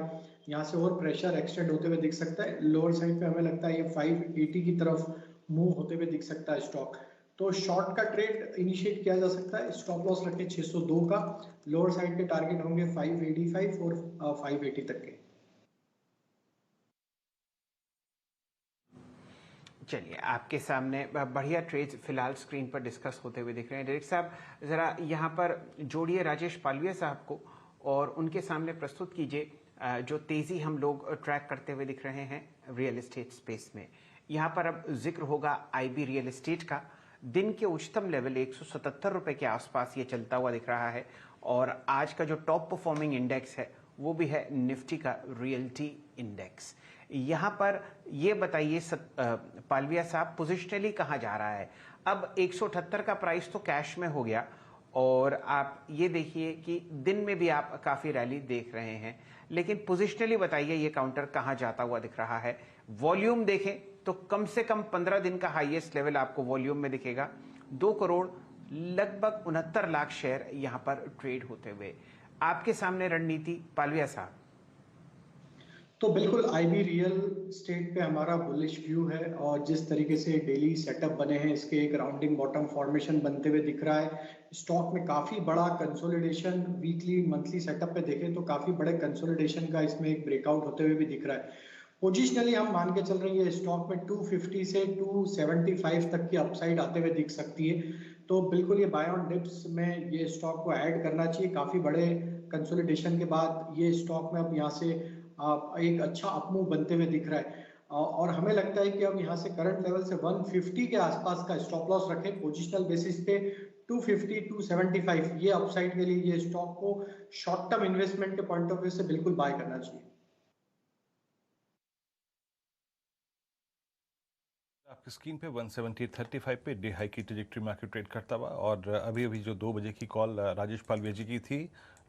यहाँ से और प्रेशर एक्सटेंड होते हुए दिख सकता है. लोअर साइड पे हमें लगता है ये 580 की तरफ मूव होते हुए दिख सकता है स्टॉक. तो शॉर्ट का ट्रेड इनिशिएट किया जा सकता है. स्टॉप लॉस रखें 602 का. लोअर साइड के टारगेट होंगे 585 और 580 तक के. चलिए आपके सामने बढ़िया ट्रेड्स फिलहाल स्क्रीन पर डिस्कस होते हुए दिख रहे हैं. डायरेक्टर साहब जरा यहाँ पर जोड़िए राजेश पालविया साहब को और उनके सामने प्रस्तुत कीजिए जो तेजी हम लोग ट्रैक करते हुए दिख रहे हैं रियल एस्टेट स्पेस में. यहाँ पर अब जिक्र होगा IB रियल एस्टेट का. दिन के उच्चतम लेवल 177 रुपए के आसपास ये चलता हुआ दिख रहा है और आज का जो टॉप परफॉर्मिंग इंडेक्स है वो भी है निफ्टी का रियल्टी इंडेक्स. यहाँ पर ये बताइए पालविया साहब पोजिशनली कहाँ जा रहा है. अब 178 का प्राइस तो कैश में हो गया और आप ये देखिए कि दिन में भी आप काफ़ी रैली देख रहे हैं, लेकिन पोजिशनली बताइए ये काउंटर कहाँ जाता हुआ दिख रहा है. वॉल्यूम देखें तो कम से कम 15 दिन का हाईएस्ट लेवल आपको वॉल्यूम में दिखेगा. 2 करोड़ लगभग 69 लाख शेयर यहाँ पर ट्रेड होते हुए. आपके सामने रणनीति पालविया साहब। तो बिल्कुल आईबी रियल स्टेट पे हमारा बुलिश व्यू है और जिस तरीके से डेली सेटअप बने हैं इसके एक राउंडिंग बॉटम फॉर्मेशन बनते हुए दिख रहा है। स्टॉक में काफी बड़ा कंसोलिडेशन वीकली मंथली सेटअप पे देखें तो काफी बड़े कंसोलिडेशन का इसमें एक ब्रेकआउट होते हुए भी दिख रहा है। पोजिशनली हम मान के चल रहे हैं ये स्टॉक में 250 से 275 तक की अपसाइड आते हुए दिख सकती है। तो बिल्कुल ये बाय ऑन डिप्स में ये स्टॉक को ऐड करना चाहिए। काफी बड़े कंसोलिडेशन के बाद ये स्टॉक में अब यहाँ से एक अच्छा अपमूव बनते हुए दिख रहा है और हमें लगता है कि अब यहाँ से करंट लेवल से 150 के आसपास का स्टॉप लॉस रखें। पोजिशनल बेसिस पे 250 275 ये अपसाइड के लिए ये स्टॉक को शॉर्ट टर्म इन्वेस्टमेंट के पॉइंट ऑफ व्यू से बिल्कुल बाय करना चाहिए। आपकी स्क्रीन पे 170.35 पे डे हाई की ट्रेजेक्ट्री में आके ट्रेड करता हुआ और अभी अभी जो 2 बजे की कॉल राजेश पालवे जी की थी,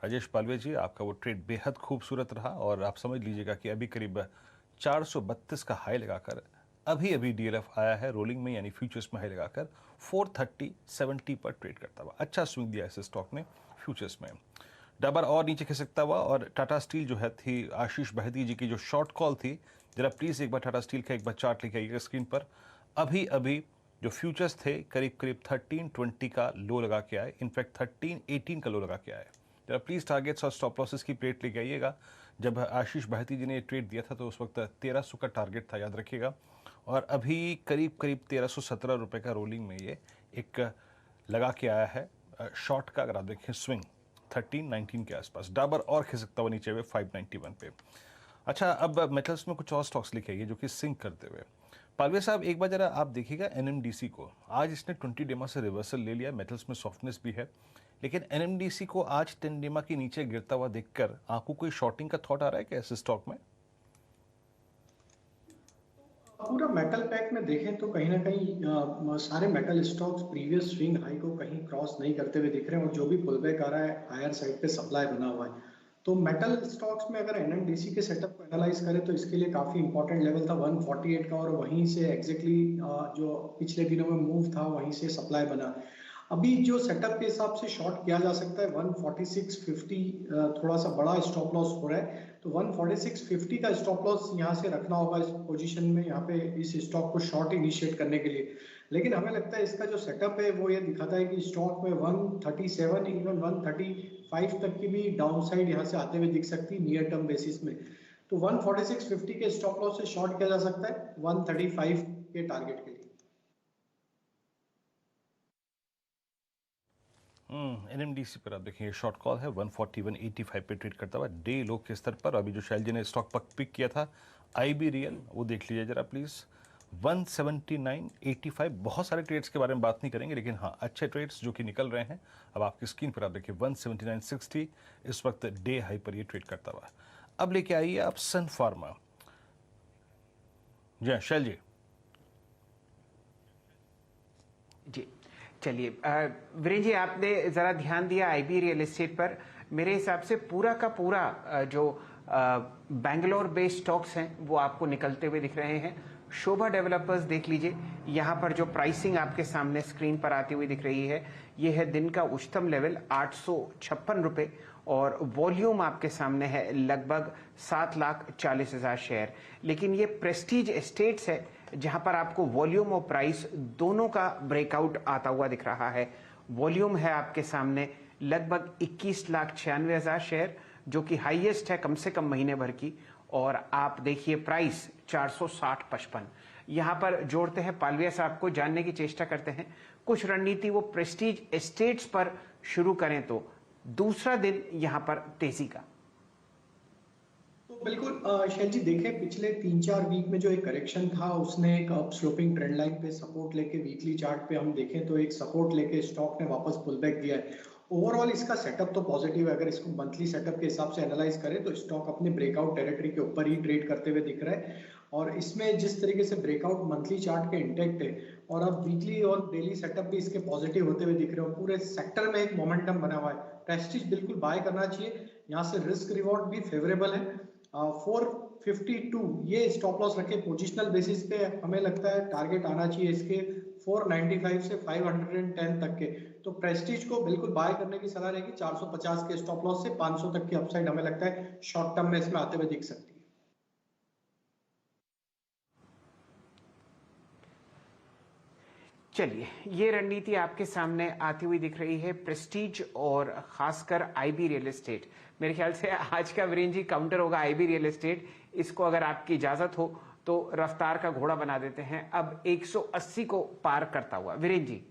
राजेश पालवे जी आपका वो ट्रेड बेहद खूबसूरत रहा और आप समझ लीजिएगा कि अभी करीब 432 का हाई लगाकर अभी अभी डीएलएफ आया है रोलिंग में, यानी फ्यूचर्स में हाई लगाकर 430.70 पर ट्रेड करता हुआ अच्छा स्विंग दिया इस स्टॉक ने फ्यूचर्स में। डबर और नीचे खिसकता हुआ और टाटा स्टील जो है थी आशीष बहती जी की जो शॉर्ट कॉल थी, जरा प्लीज एक बार टाटा स्टील का एक बार चार्ट लेके आइएगा स्क्रीन पर। अभी अभी जो फ्यूचर्स थे करीब करीब 1320 का लो लगा के आए, इनफैक्ट 1318 का लो लगा के आए। जरा प्लीज टारगेट्स और स्टॉप लॉसेस की प्लेट लेके आइएगा। जब आशीष बहती जी ने ट्रेड दिया था तो उस वक्त 1300 का टारगेट था, याद रखिएगा, और अभी करीब करीब 1317 रुपये का रोलिंग में ये एक लगा के आया है शॉर्ट का। अगर आप देखें स्विंग 1319 के आसपास, डाबर और खिसकता हुआ नीचे हुए 591 पे। अच्छा, अब मेटल्स में कुछ और स्टॉक्स लिखे आइए जो कि सिंक करते हुए। पालवे साहब एक बार जरा आप देखिएगा एनएमडीसी को, आज इसने 20 डेमा से रिवर्सल ले लिया, मेटल्स में सॉफ्टनेस भी है, लेकिन एनएमडीसी को आज 10 डेमा के नीचे गिरता हुआ देखकर आपको कोई शॉर्टिंग का थॉट आ रहा है क्या ऐसे स्टॉक में? पूरा मेटल पैक में देखें तो कहीं ना कहीं सारे metal stocks previous swing high को कहीं क्रॉस नहीं करते हुए दिख रहे हैं और जो भी पुलबैक आ रहा है हायर साइड पे सप्लाई बना हुआ है। तो मेटल स्टॉक्स में अगर एनएमडीसी के सेटअप को एनालाइज करें तो इसके लिए काफी इंपॉर्टेंट लेवल था 148 का और वहीं से एग्जैक्टली जो पिछले दिनों में मूव था वहीं से सप्लाई बना। अभी जो सेटअप के हिसाब से शॉर्ट किया जा सकता है 146.50 थोड़ा सा बड़ा स्टॉप लॉस हो रहा है, तो 146.50 का स्टॉप लॉस यहाँ से रखना होगा इस पोजीशन में, यहाँ पे इस स्टॉक को शॉर्ट इनिशिएट करने के लिए। लेकिन हमें लगता है इसका जो सेटअप है वो ये दिखाता है कि स्टॉक में 137 इवन 135 तक की भी डाउन साइड यहाँ से आते हुए दिख सकती है नियर टर्म बेसिस में। तो 146.50 के स्टॉप लॉस से शॉर्ट किया जा सकता है 135 के टारगेट के लिए। एनएमडीसी पर आप देखेंगे शॉर्ट कॉल है 141.85 पे ट्रेड करता हुआ डे लो के स्तर पर। अभी जो शैल जी ने स्टॉक पिक किया था आईबी रियल, वो देख लीजिए जरा प्लीज 179.85। बहुत सारे ट्रेड्स के बारे में बात नहीं करेंगे, लेकिन हाँ अच्छे ट्रेड्स जो कि निकल रहे हैं। अब आपकी स्क्रीन पर आप देखिए 179.60 इस वक्त डे हाई पर ये ट्रेड करता हुआ। अब लेके आइए आप सन फार्मा। जी शैल जी। जी चलिए, वीरेंद्र जी आपने ज़रा ध्यान दिया आईबी रियल एस्टेट पर। मेरे हिसाब से पूरा का पूरा जो बैंगलोर बेस्ड स्टॉक्स हैं वो आपको निकलते हुए दिख रहे हैं। शोभा डेवलपर्स देख लीजिए, यहाँ पर जो प्राइसिंग आपके सामने स्क्रीन पर आती हुई दिख रही है ये है दिन का उच्चतम लेवल 856 रुपये और वॉल्यूम आपके सामने है लगभग 7,40,000 शेयर। लेकिन ये प्रेस्टीज एस्टेट्स है जहां पर आपको वॉल्यूम और प्राइस दोनों का ब्रेकआउट आता हुआ दिख रहा है। वॉल्यूम है आपके सामने लगभग 21,96,000 शेयर जो कि हाईएस्ट है कम से कम महीने भर की, और आप देखिए प्राइस 460.55। यहाँ पर जोड़ते हैं पालविया साहब को, जानने की चेष्टा करते हैं कुछ रणनीति वो प्रेस्टीज एस्टेट्स पर शुरू करें तो दूसरा दिन यहाँ पर तेजी का। तो बिल्कुल शैल जी देखें पिछले 3-4 वीक में जो एक करेक्शन था उसने एक अप स्लोपिंग ट्रेंड लाइन पे सपोर्ट लेके वीकली चार्ट पे हम देखें तो एक सपोर्ट लेके स्टॉक ने वापस पुल बैक दिया है। ओवरऑल इसका सेटअप तो पॉजिटिव है। अगर इसको मंथली सेटअप के हिसाब से एनालाइज करें तो स्टॉक अपने ब्रेकआउट टेरिटरी के ऊपर ही ट्रेड करते हुए दिख रहा है और इसमें जिस तरीके से ब्रेकआउट मंथली चार्ट के इंटेक्ट है और अब वीकली और डेली सेटअप भी इसके पॉजिटिव होते हुए दिख रहे हो, पूरे सेक्टर में एक मोमेंटम बना हुआ है। प्रेस्टीज बिल्कुल बाय करना चाहिए, यहाँ से रिस्क रिवॉर्ड भी फेवरेबल है। 452 ये स्टॉप लॉस रखे पोजिशनल बेसिस पे, हमें लगता है टारगेट आना चाहिए इसके 495 से 510 तक के। तो प्रेस्टीज को बिल्कुल बाय करने की सलाह रहेगी। 450 के स्टॉप लॉस से 500 तक की अपसाइड हमें लगता है शॉर्ट टर्म में इसमें आते हुए दिख सकती है। चलिए, ये रणनीति आपके सामने आती हुई दिख रही है, प्रेस्टीज और खासकर आईबी रियल एस्टेट। मेरे ख्याल से आज का वीरेन जी काउंटर होगा आईबी रियल एस्टेट। इसको अगर आपकी इजाजत हो तो रफ्तार का घोड़ा बना देते हैं अब 180 को पार करता हुआ। वीरेन जी।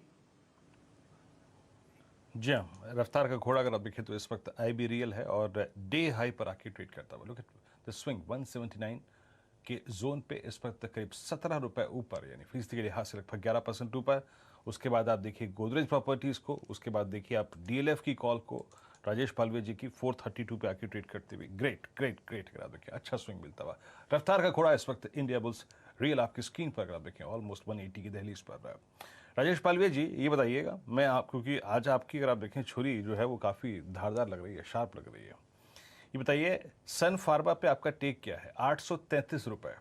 जी हाँ, रफ्तार का घोड़ा अगर आप देखें तो इस वक्त आईबी रियल है और डे हाई पर आके ट्रेड करता हुआ। लुक एट द स्विंग 179 के जोन पे इस वक्त करीब 17 रुपए ऊपर, यानी फीसदी के लिहाज से लगभग 11% ऊपर। उसके बाद आप देखिए गोदरेज प्रॉपर्टीज को, उसके बाद देखिए आप डीएलएफ की कॉल को, राजेश पालवे जी की 432 पे आके ट्रेड करते हुए। ग्रेट ग्रेट ग्रेट अगर आप देखिए अच्छा स्विंग मिलता हुआ। रफ्तार का घोड़ा इस वक्त इंडिया बुल्स रियल आपकी स्क्रीन पर अगर आप देखें ऑलमोस्ट 180 की दहलीज पर। राजेश पालवे जी ये बताइएगा, मैं आप क्योंकि आज आपकी अगर आप देखें छुरी जो है वो काफ़ी धारदार लग रही है, शार्प लग रही है। ये बताइए सन फार्मा पे आपका टेक क्या है? 833 रुपए।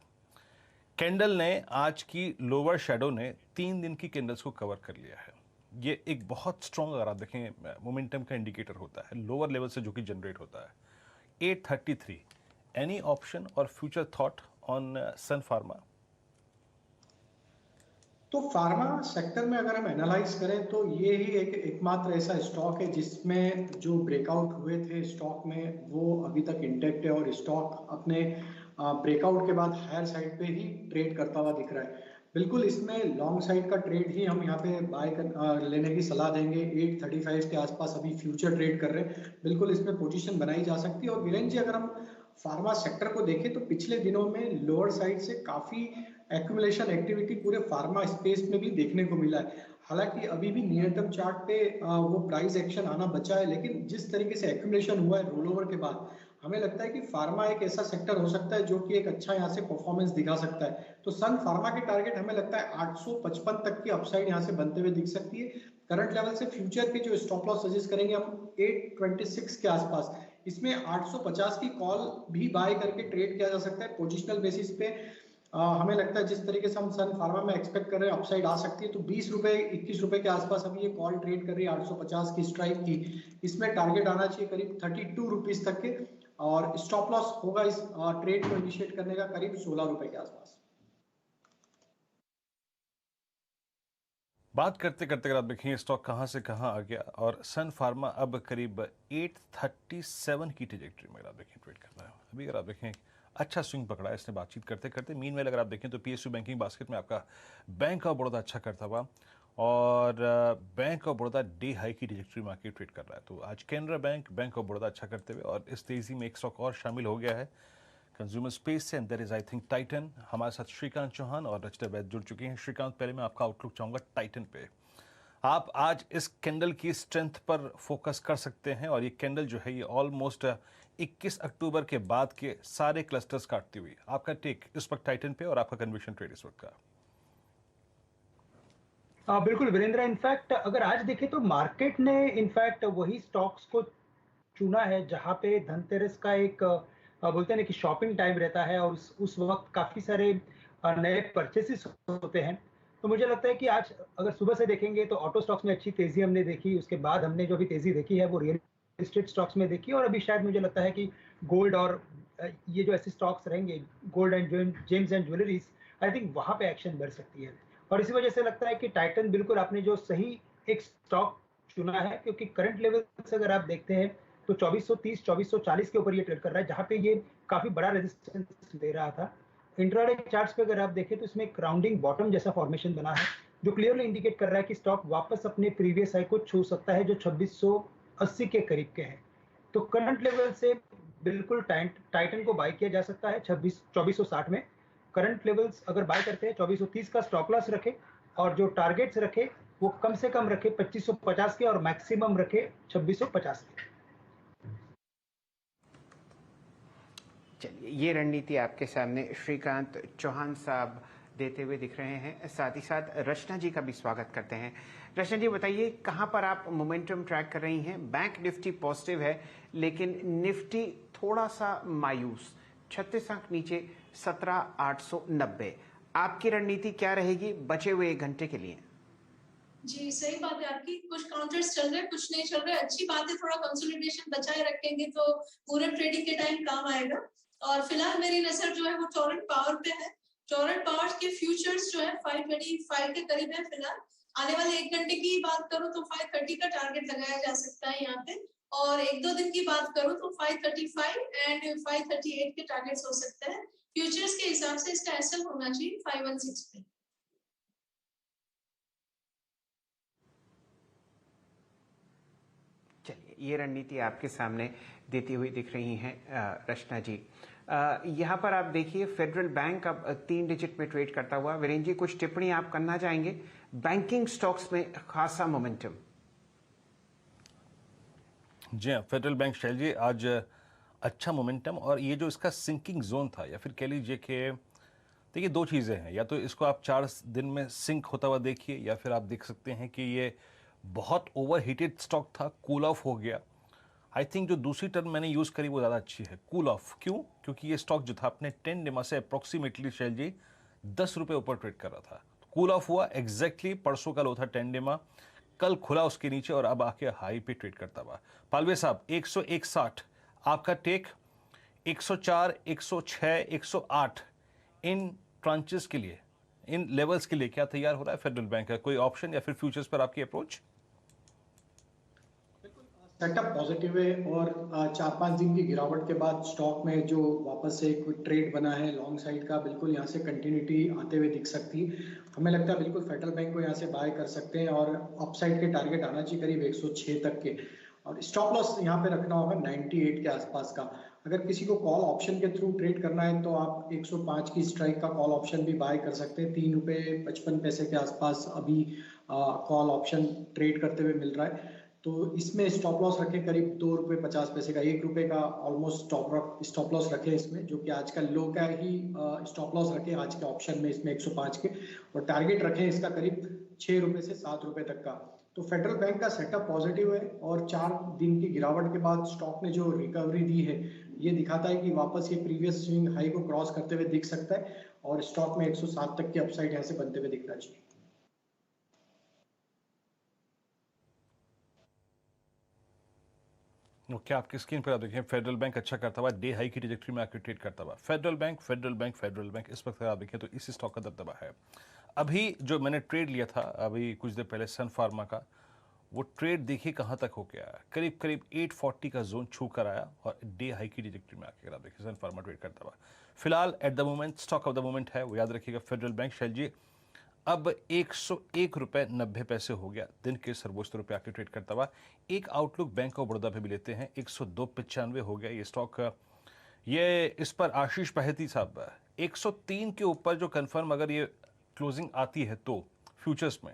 कैंडल ने आज की लोअर शेडो ने 3 दिन की कैंडल्स को कवर कर लिया है। ये एक बहुत स्ट्रॉन्ग अगर आप देखें मोमेंटम का इंडिकेटर होता है लोअर लेवल से जो कि जनरेट होता है। 833 एनी ऑप्शन और future thought on Sun Pharma? तो फार्मा सेक्टर में अगर हम एनालाइज करें तो ये ही एक एकमात्र ऐसा स्टॉक है जिसमें जो ब्रेकआउट हुए थे स्टॉक में वो अभी तक इंटैक्ट है और स्टॉक अपने ब्रेकआउट के बाद हायर साइड पे ही ट्रेड करता हुआ दिख रहा है। बिल्कुल इसमें लॉन्ग साइड का ट्रेड ही हम यहाँ पे लेने की सलाह देंगे। 835 के आसपास अभी फ्यूचर ट्रेड कर रहे हैं, बिल्कुल इसमें पोजीशन बनाई जा सकती है। और वीरेन जी अगर हम फार्मा सेक्टर को देखें तो पिछले दिनों में लोअर साइड से काफी एक्यूमुलेशन एक्टिविटी पूरे फार्मा स्पेस में भी देखने को मिला है। हालांकि अभी भी नियर टर्म चार्ट पे वो प्राइस एक्शन आना बचा है, लेकिन जिस तरीके से एक्यूमुलेशन हुआ है रोल ओवर के बाद हमें लगता है कि फार्मा एक ऐसा सेक्टर हो सकता है जो कि एक अच्छा यहाँ से परफॉर्मेंस दिखा सकता है। तो सन फार्मा के टारगेट हमें लगता है 855 तक की अपसाइड यहाँ से बनते हुए दिख सकती है। करंट लेवल से फ्यूचर के जो स्टॉप लॉस सजेस्ट करेंगे हम 826 के आसपास। इसमें 850 की कॉल भी बाय करके ट्रेड किया जा सकता है पोजिशनल बेसिस पे। हमें लगता है जिस तरीके से हम सन फार्मा में एक्सपेक्ट कर रहे हैं अपसाइड आ सकती है, तो 20 रुपए 21 रुपए के आसपास अभी ये कॉल ट्रेड कर रही है 850 की स्ट्राइक की। इसमें टारगेट आना चाहिए करीब 32 रुपीज तक के और स्टॉप लॉस होगा इस ट्रेड को इनिशिएट करने का करीब 16 रुपए के आसपास। बात करते करते अगर आप देखें स्टॉक कहां से कहां आ गया और सन फार्मा अब करीब 837 की ट्रेजेक्टरी में अगर आप देखें ट्रेड कर रहा है। अभी अगर आप देखें अच्छा स्विंग पकड़ा है इसने बातचीत करते करते। मीनवेल अगर आप देखें तो पीएसयू बैंकिंग बास्केट में आपका बैंक ऑफ बड़ौदा अच्छा करता हुआ और bank of Baroda day high की ट्रेजेक्टरी में आके ट्रेड कर रहा है। तो आज Canara bank, bank of Baroda अच्छा करते हुए और इस तेजी में एक स्टॉक और शामिल हो गया है कंज्यूमर स्पेस से, and there is I think Titan. हमारे साथ श्रीकांत चौहान और रचिता वैद जुड़ चुके हैं। श्रीकांत, पहले मैं आपका आउटलुक चाहूंगा टाइटन पे। आप आज इस कैंडल की स्ट्रेंथ पर फोकस कर सकते हैं और ये कैंडल जो है ये ऑलमोस्ट 21 अक्टूबर के बाद के सारे क्लस्टर्स काटती हुई। आपका टेक इस वक्त टाइटन पे और आपका कन्विक्शन ट्रेड इस वक्त का? बिल्कुल वीरेंद्र, इनफैक्ट अगर आज देखें तो मार्केट ने इनफैक्ट वही स्टॉक्स को चुना है जहां पे धनतेरस का एक बोलते हैं ना कि शॉपिंग टाइम रहता है और उस वक्त काफी सारे नए परचेसेस होते हैं। तो मुझे लगता है कि आज अगर सुबह से देखेंगे तो ऑटो स्टॉक्स में अच्छी तेजी हमने देखी, उसके बाद हमने जो भी तेजी देखी है वो रियल एस्टेट स्टॉक्स में देखी और अभी शायद मुझे लगता है कि गोल्ड और ये जो ऐसे स्टॉक्स रहेंगे gold and James and jewelleries, I think वहां पे एक्शन बढ़ सकती है। और इसी वजह से लगता है कि टाइटन बिल्कुल आपने जो सही एक स्टॉक चुना है, क्योंकि करंट लेवल से अगर आप देखते हैं तो 2430 2440 के ऊपर ये ट्रेड कर रहा है जहां पे ये काफी बड़ा रेजिस्टेंस दे रहा था। इंट्राडे चार्ट्स पे अगर आप देखें तो इसमें एक राउंडिंग बॉटम जैसा फॉर्मेशन बना है जो क्लियरली इंडिकेट कर रहा है कि स्टॉक वापस अपने प्रीवियस हाई को छू सकता है जो 2680 के करीब के हैं। तो करंट लेवल से बिल्कुल टाइटन को बाय किया जा सकता है 2460 में। करंट लेवल्स अगर बाय करते हैं 2430 का स्टॉप लॉस रखे और जो टारगेट्स रखे वो कम से कम रखे 2550 के और मैक्सिमम रखे 2650 के। चलिए, ये रणनीति आपके सामने श्रीकांत चौहान साहब देते हुए दिख रहे हैं। साथ ही साथ रचना जी का भी स्वागत करते हैं। रचना जी बताइए कहां पर आप मोमेंटम ट्रैक कर रही हैं? बैंक निफ्टी पॉजिटिव है लेकिन निफ्टी थोड़ा सा मायूस, 36 अंक नीचे 17890। आपकी रणनीति क्या रहेगी बचे हुए 1 घंटे के लिए? जी सही बात है आपकी, कुछ काउंटर्स चल रहे हैं, कुछ नहीं चल रहे। अच्छी बात है, थोड़ा कंसोलिडेशन बचाए रखेंगे तो पूरे ट्रेडिंग के टाइम काम आएगा। और फिलहाल मेरी नजर जो है वो टोरेंट पावर पे है। टोरेंट पावर के फ्यूचर्स जो है 525 के करीब है फिलहाल। आने वाले 1 घंटे की बात करूं तो 530 का टारगेट लगाया जा सकता है यहाँ पे, और 1-2 दिन की बात करूं तो 535 एंड 538 के टारगेट्स हो सकते हैं। फ्यूचर्स के हिसाब से इसका एसएल होना चाहिए 516 पे। चलिए, ये रणनीति आपके सामने देती हुई दिख रही हैं रचना जी। यहाँ पर आप देखिए फेडरल बैंक अब 3 डिजिट में ट्रेड करता हुआ। वीरेंद्र जी, कुछ टिप्पणी आप करना चाहेंगे? बैंकिंग स्टॉक्स में खासा मोमेंटम। जी हाँ, फेडरल बैंक शैल जी आज अच्छा मोमेंटम, और ये जो इसका सिंकिंग जोन था, या फिर कह लीजिए कि देखिए 2 चीज़ें हैं, या तो इसको आप 4 दिन में सिंक होता हुआ देखिए, या फिर आप देख सकते हैं कि ये बहुत ओवर हीटेड स्टॉक था, कूल ऑफ हो गया। आई थिंक जो दूसरी टर्म मैंने यूज़ करी वो ज़्यादा अच्छी है, कूल ऑफ। क्यों? क्योंकि ये स्टॉक जो था अपने 10 डिमा से अप्रॉक्सीमेटली शैल जी 10 रुपये ऊपर ट्रेड कर रहा था। कूल ऑफ हुआ एग्जैक्टली परसों का लो था 10 डिमा, कल खुला उसके नीचे और अब आके हाई पे ट्रेड करता हुआ। पालवे साहब 101.60 आपका टेक, 104, 106, 108 इन ट्रांचेस के लिए, इन लेवल्स के लिए क्या तैयार हो रहा है फेडरल बैंक का? कोई ऑप्शन या फिर फ्यूचर्स पर आपकी अप्रोच? सेटअप पॉजिटिव है और 4-5 दिन की गिरावट के बाद स्टॉक में जो वापस से एक ट्रेड बना है लॉन्ग साइड का, बिल्कुल यहाँ से कंटिन्यूटी आते हुए दिख सकती है। हमें लगता है बिल्कुल फेडरल बैंक को यहाँ से बाय कर सकते हैं और अपसाइड के टारगेट आना चाहिए करीब 106 तक के, और स्टॉप लॉस यहाँ पे रखना होगा 98 के आसपास का। अगर किसी को कॉल ऑप्शन के थ्रू ट्रेड करना है तो आप 105 की स्ट्राइक का कॉल ऑप्शन भी बाय कर सकते हैं। 3.55 के आसपास अभी कॉल ऑप्शन ट्रेड करते हुए मिल रहा है, तो इसमें स्टॉप लॉस रखें करीब 2 रुपये 50 पैसे का, 1 रुपये का ऑलमोस्ट स्टॉप लॉस रखें इसमें, जो कि आज का लो का ही स्टॉप लॉस रखें आज के ऑप्शन में इसमें 105 के, और टारगेट रखें इसका करीब 6 रुपये से 7 रुपये तक का। तो फेडरल बैंक का सेटअप पॉजिटिव है और 4 दिन की गिरावट के बाद स्टॉक ने जो रिकवरी दी है ये दिखाता है कि वापस ये प्रीवियस स्विंग हाई को क्रॉस करते हुए दिख सकता है, और स्टॉक में 107 तक की अपसाइड यहाँ से बनते हुए दिखना चाहिए। क्या आपकी स्क्रीन पर आप देखें फेडरल बैंक अच्छा करता हुआ, डे हाई की ट्रेजेक्टरी में आकर ट्रेड करता हुआ। Federal bank, federal bank, federal bank, इस वक्त आप देखें तो इसी स्टॉक का दबदबा है। अभी जो मैंने ट्रेड लिया था अभी कुछ देर पहले सन फार्मा का, वो ट्रेड देखिए कहाँ तक हो गया, करीब करीब 840 का जोन छू कर आया और डे हाई की ट्रेजेक्टरी में आकर आप देखिए सन फार्मा ट्रेड करता हुआ। फिलहाल at the moment stock of the moment है वो याद रखिएगा फेडरल बैंक शैल जी। अब 101 रुपये 90 पैसे हो गया, दिन के सर्वोच्च रुपये आके ट्रेड करता हुआ। एक आउटलुक बैंक ऑफ बड़ौदा पे भी लेते हैं, 102.95 हो गया ये स्टॉक। ये इस पर आशीष बहेती साहब 103 के ऊपर जो कंफर्म अगर ये क्लोजिंग आती है तो फ्यूचर्स में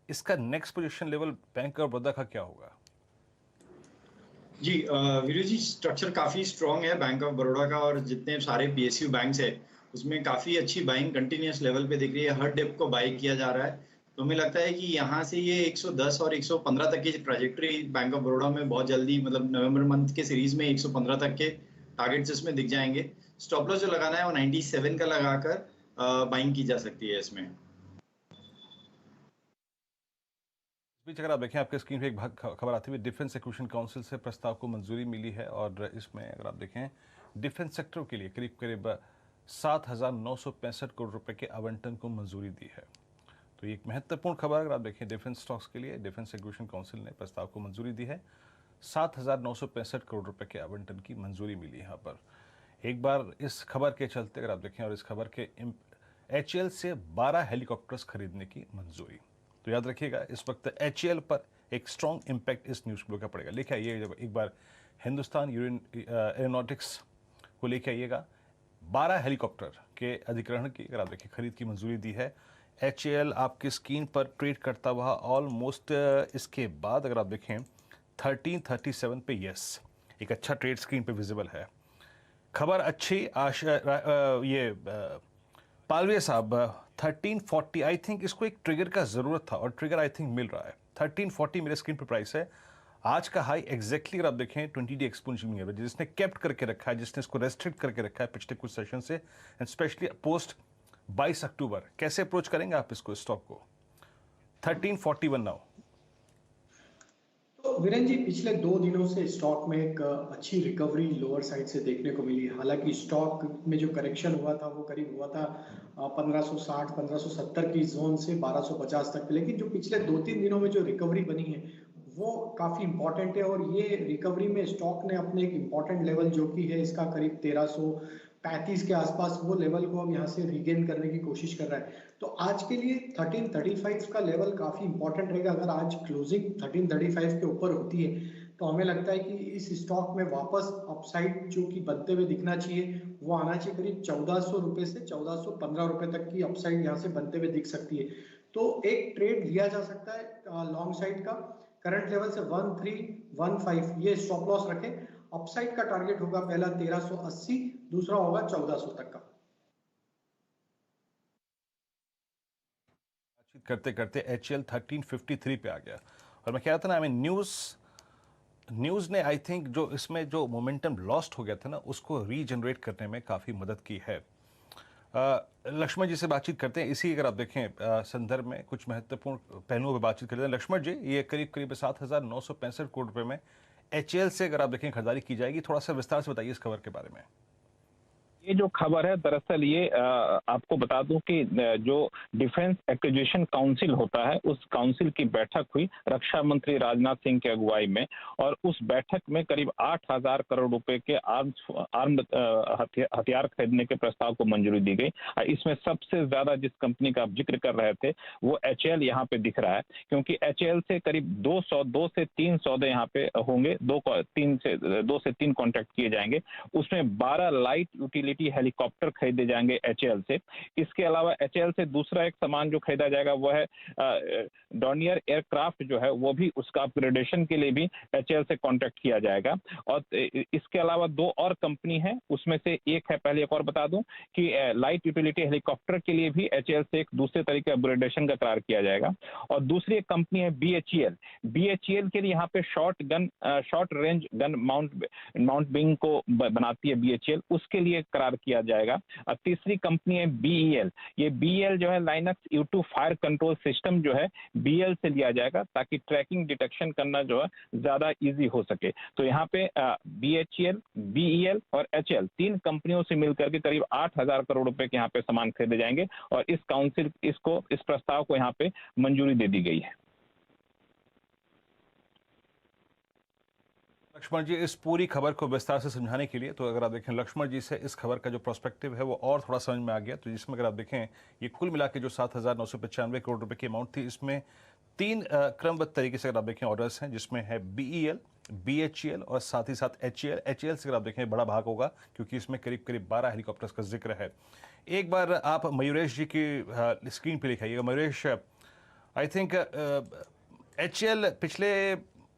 इसका next position level bank of Baroda का क्या होगा? जी वीरू जी, स्ट्रक्चर काफी स्ट्रॉन्ग है बैंक ऑफ बड़ौदा का, और जितने सारे पीएसयू बैंक्स है उसमें काफी अच्छी बाइंग कंटिन्यूस लेवल पे दिख रही है, हर डिप को बाई किया जा रहा है। तो हमें लगता है कि यहाँ से ये 110 और 115 तक की ट्रैजेक्टरी बैंक ऑफ बड़ौदा में बहुत जल्दी, मतलब नवंबर मंथ के सीरीज में 115 तक के टारगेट्स इसमें दिख जाएंगे। स्टॉप लॉस जो लगाना है वो 97 का लगाकर बाइंग की जा सकती है इसमें। इस बीच अगर आप देखें आपके स्क्रीन पे एक खबर आती हुई, डिफेंस एक्विजिशन काउंसिल से प्रस्ताव को मंजूरी मिली है, और इसमें अगर आप देखें डिफेंस सेक्टर के लिए करीब करीब 7,965 करोड़ रुपए के आवंटन को मंजूरी दी है। तो ये एक महत्वपूर्ण खबर अगर आप देखें डिफेंस स्टॉक्स के लिए, डिफेंस एक्विजिशन काउंसिल ने प्रस्ताव को मंजूरी दी है, 7,965 करोड़ रुपए के आवंटन की मंजूरी मिली यहाँ पर। एक बार इस खबर के चलते अगर आप देखें, और इस खबर के HAL से 12 हेलीकॉप्टर्स खरीदने की मंजूरी। तो याद रखिएगा इस वक्त HAL पर एक स्ट्रॉन्ग इम्पैक्ट इस न्यूज़ फ्लो का पड़ेगा। लेके आइए जब एक बार हिंदुस्तान एरोनॉटिक्स को लेके आइएगा, 12 हेलीकॉप्टर के अधिग्रहण की अगर आप देखें खरीद की मंजूरी दी है। HAL आपकी स्क्रीन पर ट्रेड करता हुआ ऑलमोस्ट इसके बाद अगर आप देखें 1337 पे यस, एक अच्छा ट्रेड स्क्रीन पे विजिबल है। खबर अच्छी ये पालवे साहब 1340, आई थिंक इसको एक ट्रिगर का ज़रूरत था और ट्रिगर आई थिंक मिल रहा है। 1340 मेरे स्क्रीन पर प्राइस है। आज का हाई एग्जैक्टली अगर आप देखें 20 डे एक्सपोनेंशियल एवरेज जिसने केप्ट करके रखा है, जिसने इसको रेस्ट्रिक्ट करके रखा है पिछले कुछ सेशन से, एंड स्पेशली पोस्ट 22 अक्टूबर। कैसे अप्रोच करेंगे आप इसको स्टॉक को? 1341 नाउ। तो वीरेन जी, पिछले 2 दिनों से स्टॉक में एक अच्छी रिकवरी लोअर साइड से देखने को मिली। हालांकि स्टॉक में जो करेक्शन हुआ था वो करीब हुआ था 1560 1570 की जोन से 1250 तक, लेकिन जो पिछले 2-3 दिनों में जो रिकवरी बनी है वो काफी इंपॉर्टेंट है। और ये रिकवरी में स्टॉक ने अपने एक इंपॉर्टेंट लेवल जो कि है इसका करीब 1335 के आसपास, वो लेवल को अब यहाँ से रीगेन करने की कोशिश कर रहा है। तो आज के लिए 1335 का लेवल काफी इंपॉर्टेंट रहेगा। अगर आज क्लोजिंग 1335 के ऊपर होती है तो हमें लगता है कि इस स्टॉक में वापस अपसाइड जो कि बनते हुए दिखना चाहिए वो आना चाहिए। करीब 1400 रुपए से 1415 रुपए तक की अपसाइड यहाँ से बनते हुए दिख सकती है। तो एक ट्रेड लिया जा सकता है लॉन्ग साइड का। करंट लेवल से 1315 ये स्टॉप लॉस रखें। अपसाइड का टारगेट होगा पहला 1380, दूसरा होगा 1400 तक का। बातचीत करते करते HL 1353 पे आ गया और मैं कह रहा था ना, आई मीन न्यूज़ ने आई थिंक जो इसमें जो मोमेंटम लॉस्ट हो गया था ना उसको रीजनरेट करने में काफ़ी मदद की है। लक्ष्मण जी से बातचीत करते हैं। इसी अगर आप देखें संदर्भ में कुछ महत्वपूर्ण पहलुओं पर बातचीत करते हैं। लक्ष्मण जी, ये करीब 7,965 करोड़ रुपए में HL से अगर आप देखें खरीदारी की जाएगी, थोड़ा सा विस्तार से बताइए इस खबर के बारे में। ये जो खबर है दरअसल ये आपको बता दूं कि जो डिफेंस एक्विजिशन काउंसिल होता है उस काउंसिल की बैठक हुई रक्षा मंत्री राजनाथ सिंह की अगुवाई में, और उस बैठक में करीब 8,000 करोड़ रुपए के आर्म्ड हथियार खरीदने के प्रस्ताव को मंजूरी दी गई। इसमें सबसे ज्यादा जिस कंपनी का आप जिक्र कर रहे थे वो HL यहाँ पे दिख रहा है, क्योंकि HL से करीब 2 से 3 सौदे यहाँ पे होंगे, 2 से 3 कॉन्ट्रैक्ट किए जाएंगे। उसमें 12 लाइट यूटिलिटी हेलीकॉप्टर खरीदे जाएंगे HL से। इसके अलावा HL से दूसरा एक सामान जो खरीदा जाएगा वो है डॉर्नियर एयरक्राफ्ट जो है, वो भी उसका अपग्रेडेशन के लिए भी HL से कॉन्ट्रैक्ट किया जाएगा। और इसके अलावा 2 और कंपनी है, उसमें से एक है, पहले एक और बता दूं कि लाइट यूटिलिटी हेलीकॉप्टर के लिए भी HL से एक दूसरे तरीके अपग्रेडेशन का करार किया जाएगा। और दूसरी एक कंपनी है BHEL के लिए यहाँ पे शॉर्ट रेंज गन माउंट बिंग को बनाती है BHEL, उसके लिए करार किया जाएगा। और तीसरी कंपनी है BEL। ये BEL जो है Linux U2 fire control system जो है BEL से लिया जाएगा ताकि ट्रैकिंग डिटेक्शन करना जो है ज्यादा इजी हो सके। तो यहाँ पे BHEL, BEL और HL 3 कंपनियों से मिलकर के करीब 8,000 करोड़ रुपए के यहाँ पे सामान खरीदे जाएंगे और इस काउंसिल इस प्रस्ताव को यहाँ पे मंजूरी दे दी गई है। लक्ष्मण जी, इस पूरी खबर को विस्तार से समझाने के लिए, तो अगर आप देखें लक्ष्मण जी से इस खबर का जो पर्सपेक्टिव है वो और थोड़ा समझ में आ गया। तो जिसमें अगर आप देखें ये कुल मिला के जो 7,995 करोड़ रुपए की अमाउंट थी, इसमें 3 क्रमबद्ध तरीके से अगर आप देखें ऑर्डर्स हैं, जिसमें है BEL, BHEL और साथ ही साथ HAL। HAL से अगर आप देखें बड़ा भाग होगा क्योंकि इसमें करीब 12 हेलीकॉप्टर्स का जिक्र है। एक बार आप मयूरेश जी की स्क्रीन पर लिखाइएगा। मयूरेश, आई थिंक HAL पिछले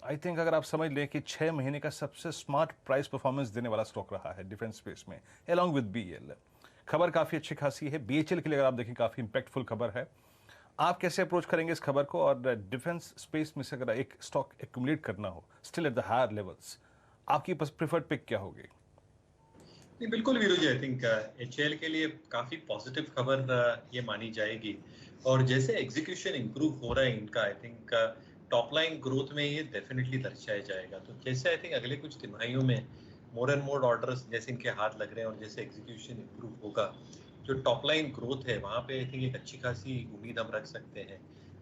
अगर आप समझ लें कि 6 महीने का सबसे स्मार्ट प्राइस परफॉर्मेंस देने वाला स्टॉक रहा है डिफेंस स्पेस में, अलॉन्ग विद BEL। खबर काफ़ी अच्छी खासी है। BHEL के लिए अगर आप देखें काफ़ी इंपैक्टफुल खबर है। आप कैसे अप्रोच करेंगे इस खबर को, और डिफेंस स्पेस में से अगर एक स्टॉक एक्यूमुलेट करना हो still at the higher levels, आपकी प्रेफर्ड पिक क्या होगी? नहीं, बिल्कुल Viru ji, I think HAL के लिए काफी पॉजिटिव खबर ये मानी जाएगी। और जैसे एग्जीक्यूशन इंप्रूव हो रहा है इनका, I think top line growth में ये डेफिनेटली दर्शाया जाएगा। तो जैसे आई थिंक अगले कुछ तिमाहियों में मोर एंड मोर ऑर्डर्स जैसे इनके हाथ लग रहे हैं और जैसे एग्जीक्यूशन इंप्रूव होगा, जो टॉप लाइन ग्रोथ है वहाँ पे आई थिंक एक अच्छी खासी उम्मीद हम रख सकते हैं।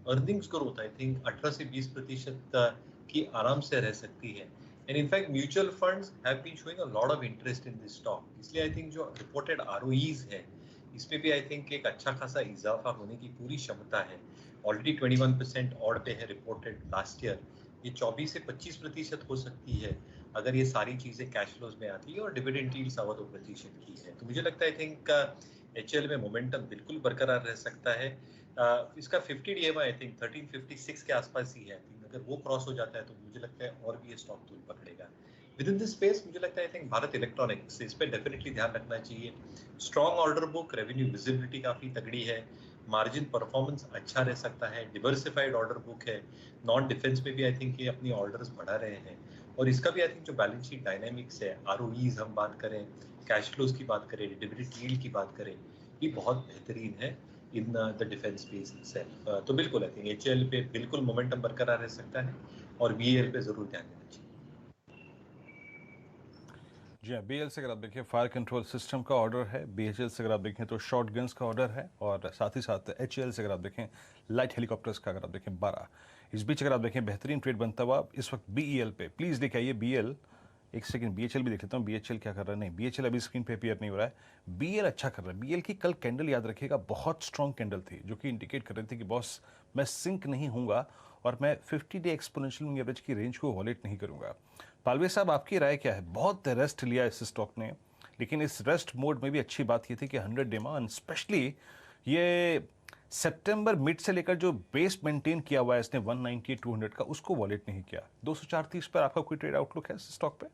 अर्निंग्स ग्रोथ आई थिंक 18 से 20% की आराम से रह सकती है। And in fact mutual funds have been showing a lot of interest in this stock, इसलिए आई थिंक जो रिपोर्टेड ROEs है इसमें भी आई थिंक एक अच्छा खासा इजाफा होने की पूरी क्षमता है। ऑलरेडी 21% ऑड पे है रिपोर्टेड लास्ट ईयर, ये 24 से 25% हो सकती है अगर ये सारी चीजें कैश फ्लोज में आती है और डिविडेंड यील्ड 2.25% की है। तो मुझे लगता है आई थिंक HAL में मोमेंटम बिल्कुल बरकरार रह सकता है। इसका 50 DMI आई थिंक 1356 के आसपास ही है। अगर वो क्रॉस हो जाता है तो मुझे लगता है और भी ये स्टॉक तूल पकड़ेगा। विद इन दिस स्पेस मुझे लगता है आई थिंक भारत इलेक्ट्रॉनिक्स, इस पे डेफिनेटली ध्यान रखना चाहिए। Strong order book, revenue visibility काफी तगड़ी है, मार्जिन परफॉर्मेंस अच्छा रह सकता है, डिवर्सिफाइड ऑर्डर बुक है, नॉन डिफेंस में भी आई थिंक ये अपनी ऑर्डर्स बढ़ा रहे हैं। और इसका भी आई थिंक जो बैलेंस शीट डायनामिक्स है, ROEs हम बात करें, कैश फ्लोज की बात करें, डिविडेंड यील्ड की बात करें, ये बहुत बेहतरीन है। in the defense space itself. तो बिल्कुल I think HAL पे बिल्कुल मोमेंटम बरकरार रह सकता है और BEL पे जरूर ध्यान देना चाहिए। जी हाँ, BEL से अगर आप देखें फायर कंट्रोल सिस्टम का ऑर्डर है, BHEL से अगर आप देखें तो शॉर्ट गन्स का ऑर्डर है और साथ ही साथ HAL से अगर आप देखें लाइट हेलीकॉप्टर्स का अगर आप देखें 12। इस बीच अगर आप देखें बेहतरीन ट्रेड बनता हुआ इस वक्त BEL पे, प्लीज़ लेके आइए BEL। एक सेकंड BHEL भी देख लेता हूँ, BHEL क्या कर रहा है। नहीं, BHEL अभी स्क्रीन पे अपीयर नहीं हो रहा है। BEL अच्छा कर रहा है। BEL की कल कैंडल याद रखिएगा बहुत स्ट्रॉन्ग कैंडल थी जो कि इंडिकेट कर रही थी कि बॉस मैं सिंक नहीं हूँगा और मैं 50 डे एक्सपोनेंशियल मूविंग एवरेज की रेंज को वॉलेट नहीं करूँगा। पालवे साहब आपकी राय क्या है? बहुत रेस्ट लिया इस स्टॉक ने, लेकिन इस रेस्ट मोड में भी अच्छी बात ये थी कि 100 डिमांड स्पेशली ये सितंबर मिड से लेकर जो बेस मेंटेन किया हुआ है इसने 198-200 का, उसको वॉलेट नहीं किया। 204-30 पर आपका कोई ट्रेड आउटलुक है इस स्टॉक पे?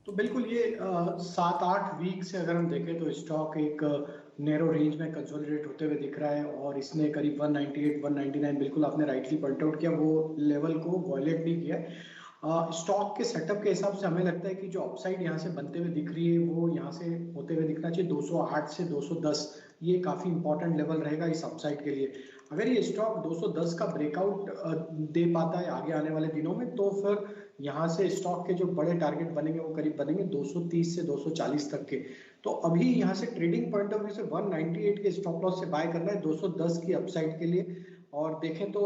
तो बिल्कुल ये 7-8 वीक से अगर हम देखें तो स्टॉक एक नैरो रेंज में कंसोलिडेट होते हुए दिख रहा है और इसने करीब 198-199 बिल्कुल आपने राइटली पॉइंट आउट किया, वो लेवल को वॉलेट नहीं किया। स्टॉक के सेटअप के हिसाब से हमें लगता है कि जो अपसाइड यहाँ से बनते हुए दिख रही है वो यहाँ से होते हुए दिखना चाहिए 208 से 210, ये काफी इंपॉर्टेंट लेवल रहेगा इस अपसाइड के लिए। अगर ये स्टॉक 210 का ब्रेकआउट दे पाता है आगे आने वाले दिनों में तो फिर यहाँ से स्टॉक के जो बड़े टारगेट बनेंगे वो करीब बनेंगे 230 से 240 तक के। तो अभी यहाँ से ट्रेडिंग पॉइंट ऑफ व्यू से 198 के स्टॉप लॉस से बाय करना है 210 की अपसाइड के लिए। और देखें तो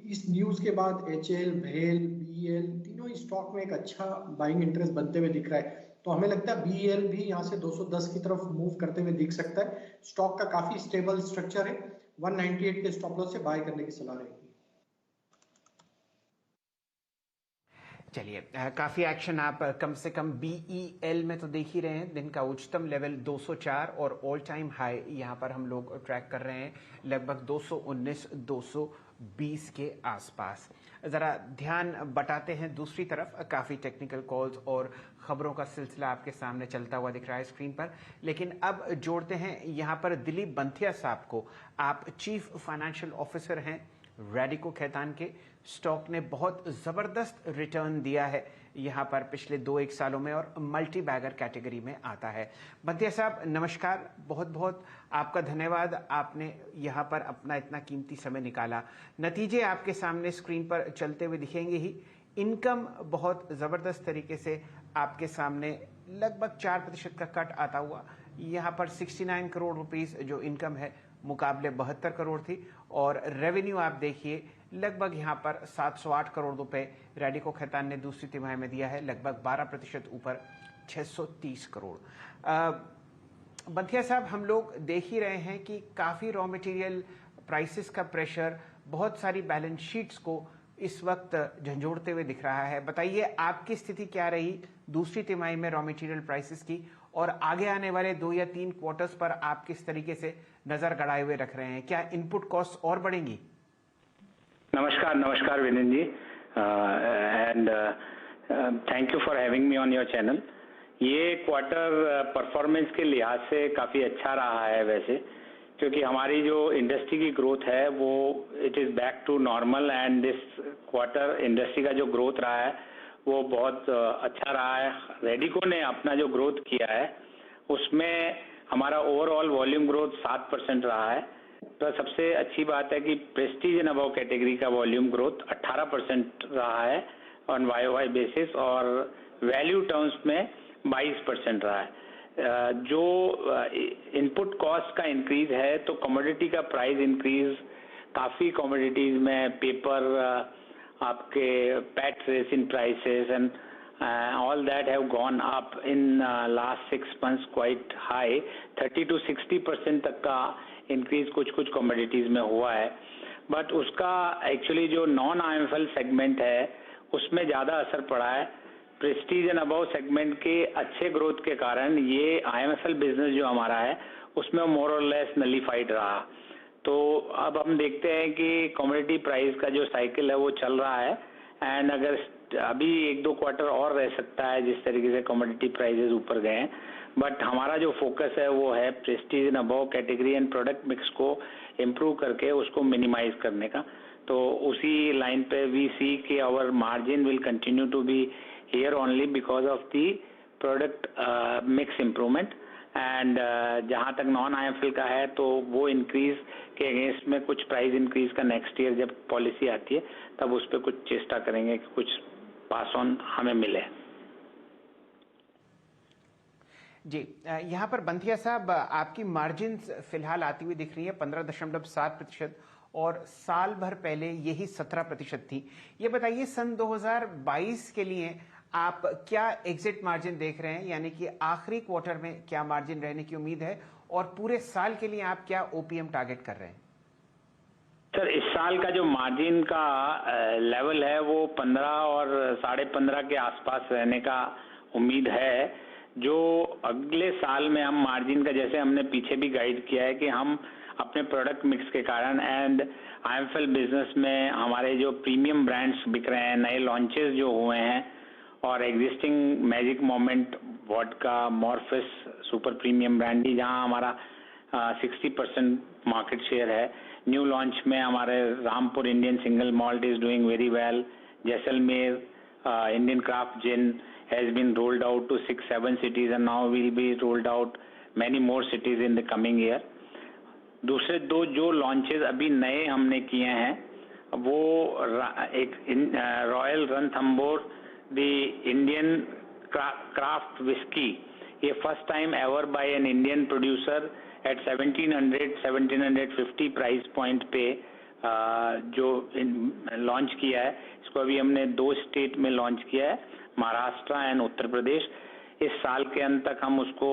इस न्यूज के बाद HAL, BHEL, BEL तीनों स्टॉक में एक अच्छा बाइंग इंटरेस्ट बनते हुए दिख रहा है। तो हमें लगता है BEL भी यहाँ से 210 की तरफ मूव करते हुए दिख सकता है। स्टॉक का काफी स्टेबल स्ट्रक्चर है, 198 के स्टॉप लॉस से बाय करने की सलाह रहेगी। चलिए, काफ़ी एक्शन आप कम से कम BEL में तो देख ही रहे हैं। दिन का उच्चतम लेवल 204 और ऑल टाइम हाई यहाँ पर हम लोग ट्रैक कर रहे हैं लगभग 219-220 के आसपास। ज़रा ध्यान बटाते हैं दूसरी तरफ, काफ़ी टेक्निकल कॉल्स और ख़बरों का सिलसिला आपके सामने चलता हुआ दिख रहा है स्क्रीन पर। लेकिन अब जोड़ते हैं यहाँ पर दिलीप बंथिया साहब को। आप चीफ फाइनेंशियल ऑफिसर हैं रैडिको खैतान के। स्टॉक ने बहुत ज़बरदस्त रिटर्न दिया है यहाँ पर पिछले 2-1 सालों में और मल्टी बैगर कैटेगरी में आता है। बंथिया साहब नमस्कार, बहुत बहुत आपका धन्यवाद, आपने यहाँ पर अपना इतना कीमती समय निकाला। नतीजे आपके सामने स्क्रीन पर चलते हुए दिखेंगे ही। इनकम बहुत ज़बरदस्त तरीके से आपके सामने लगभग 4% का कट आता हुआ यहाँ पर 69 करोड़ रुपीस जो इनकम है मुकाबले 72 करोड़ थी। और रेवेन्यू आप देखिए लगभग यहाँ पर 708 करोड़ रुपए रैडिको खैतान ने दूसरी तिमाही में दिया है, लगभग 12% ऊपर 630 करोड़। बंथिया साहब, हम लोग देख ही रहे हैं कि काफ़ी रॉ मटेरियल प्राइसेस का प्रेशर बहुत सारी बैलेंस शीट्स को इस वक्त झंझोड़ते हुए दिख रहा है। बताइए आपकी स्थिति क्या रही दूसरी तिमाही में रॉ मटेरियल प्राइसेस की, और आगे आने वाले 2 या 3 क्वार्टर्स पर आप किस तरीके से नजर गड़ाए हुए रख रहे हैं? क्या इनपुट कॉस्ट और बढ़ेंगी? नमस्कार Vineet ji, and thank you for having me on your channel. ये क्वार्टर परफॉर्मेंस के लिहाज से काफ़ी अच्छा रहा है वैसे, क्योंकि हमारी जो इंडस्ट्री की ग्रोथ है वो it is back to normal, and this quarter industry का जो ग्रोथ रहा है वो बहुत अच्छा रहा है। रेडिको ने अपना जो ग्रोथ किया है उसमें हमारा ओवरऑल वॉल्यूम ग्रोथ 7% रहा है। तो सबसे अच्छी बात है कि प्रेस्टीज एंड अबव कैटेगरी का वॉल्यूम ग्रोथ 18% रहा है ऑन YOY बेसिस, और वैल्यू टर्म्स में 22% रहा है। जो इनपुट कॉस्ट का इंक्रीज है तो कमोडिटी का प्राइस इंक्रीज काफ़ी कमोडिटीज में, पेपर, आपके PET resin prices and all that have gone up in last 6 months quite high, 30 to 60% तक का इंक्रीज कुछ कमोडिटीज में हुआ है। बट उसका एक्चुअली जो नॉन IMFL सेगमेंट है उसमें ज़्यादा असर पड़ा है। प्रेस्टीज एंड अबव सेगमेंट के अच्छे ग्रोथ के कारण ये IMFL बिजनेस जो हमारा है उसमें मोर और लेस नलीफाइड रहा। तो अब हम देखते हैं कि कमोडिटी प्राइस का जो साइकिल है वो चल रहा है, एंड अगर अभी 1-2 क्वार्टर और रह सकता है जिस तरीके से कमोडिटी प्राइसेस ऊपर गए हैं। बट हमारा जो फोकस है वो है Prestige and above category and product mix को इम्प्रूव करके उसको मिनिमाइज करने का। तो उसी लाइन पे वी सी कि our margin will continue to be here only because of the product mix improvement, and जहां तक नॉन IMFL का है तो वो इंक्रीज के अगेंस्ट में कुछ प्राइस इंक्रीज का नेक्स्ट ईयर जब पॉलिसी आती है तब उस पर कुछ चेष्टा करेंगे कि कुछ पास ऑन हमें मिले। जी, यहाँ पर बंथिया साहब आपकी मार्जिन फिलहाल आती हुई दिख रही है 15.7% और साल भर पहले यही 17% थी। ये बताइए सन 2022 के लिए आप क्या एग्जिट मार्जिन देख रहे हैं, यानी कि आखिरी क्वार्टर में क्या मार्जिन रहने की उम्मीद है और पूरे साल के लिए आप क्या OPM टारगेट कर रहे हैं? सर इस साल का जो मार्जिन का लेवल है वो 15 और 15.5 के आसपास रहने का उम्मीद है। जो अगले साल में हम मार्जिन का, जैसे हमने पीछे भी गाइड किया है कि हम अपने प्रोडक्ट मिक्स के कारण एंड IMFL बिजनेस में हमारे जो प्रीमियम ब्रांड्स बिक रहे हैं, नए लॉन्चेस जो हुए हैं और existing Magic Moment, vodka, Morpheus super premium brandy जहां हमारा 60% मार्केट शेयर है। न्यू लॉन्च में हमारे Rampur Indian single malt is doing very well. Jaisalmer Indian craft gin has been rolled out to 6-7 cities and now will be rolled out many more cities in the coming year. दूसरे दो जो लॉन्चेस अभी नए हमने किए हैं वो एक royal Ranthambore the Indian craft whisky, ये first time ever by an Indian producer at 1700-1750 price point पे जो लॉन्च किया है। इसको अभी हमने 2 स्टेट में लॉन्च किया है, महाराष्ट्र एंड उत्तर प्रदेश। इस साल के अंत तक हम उसको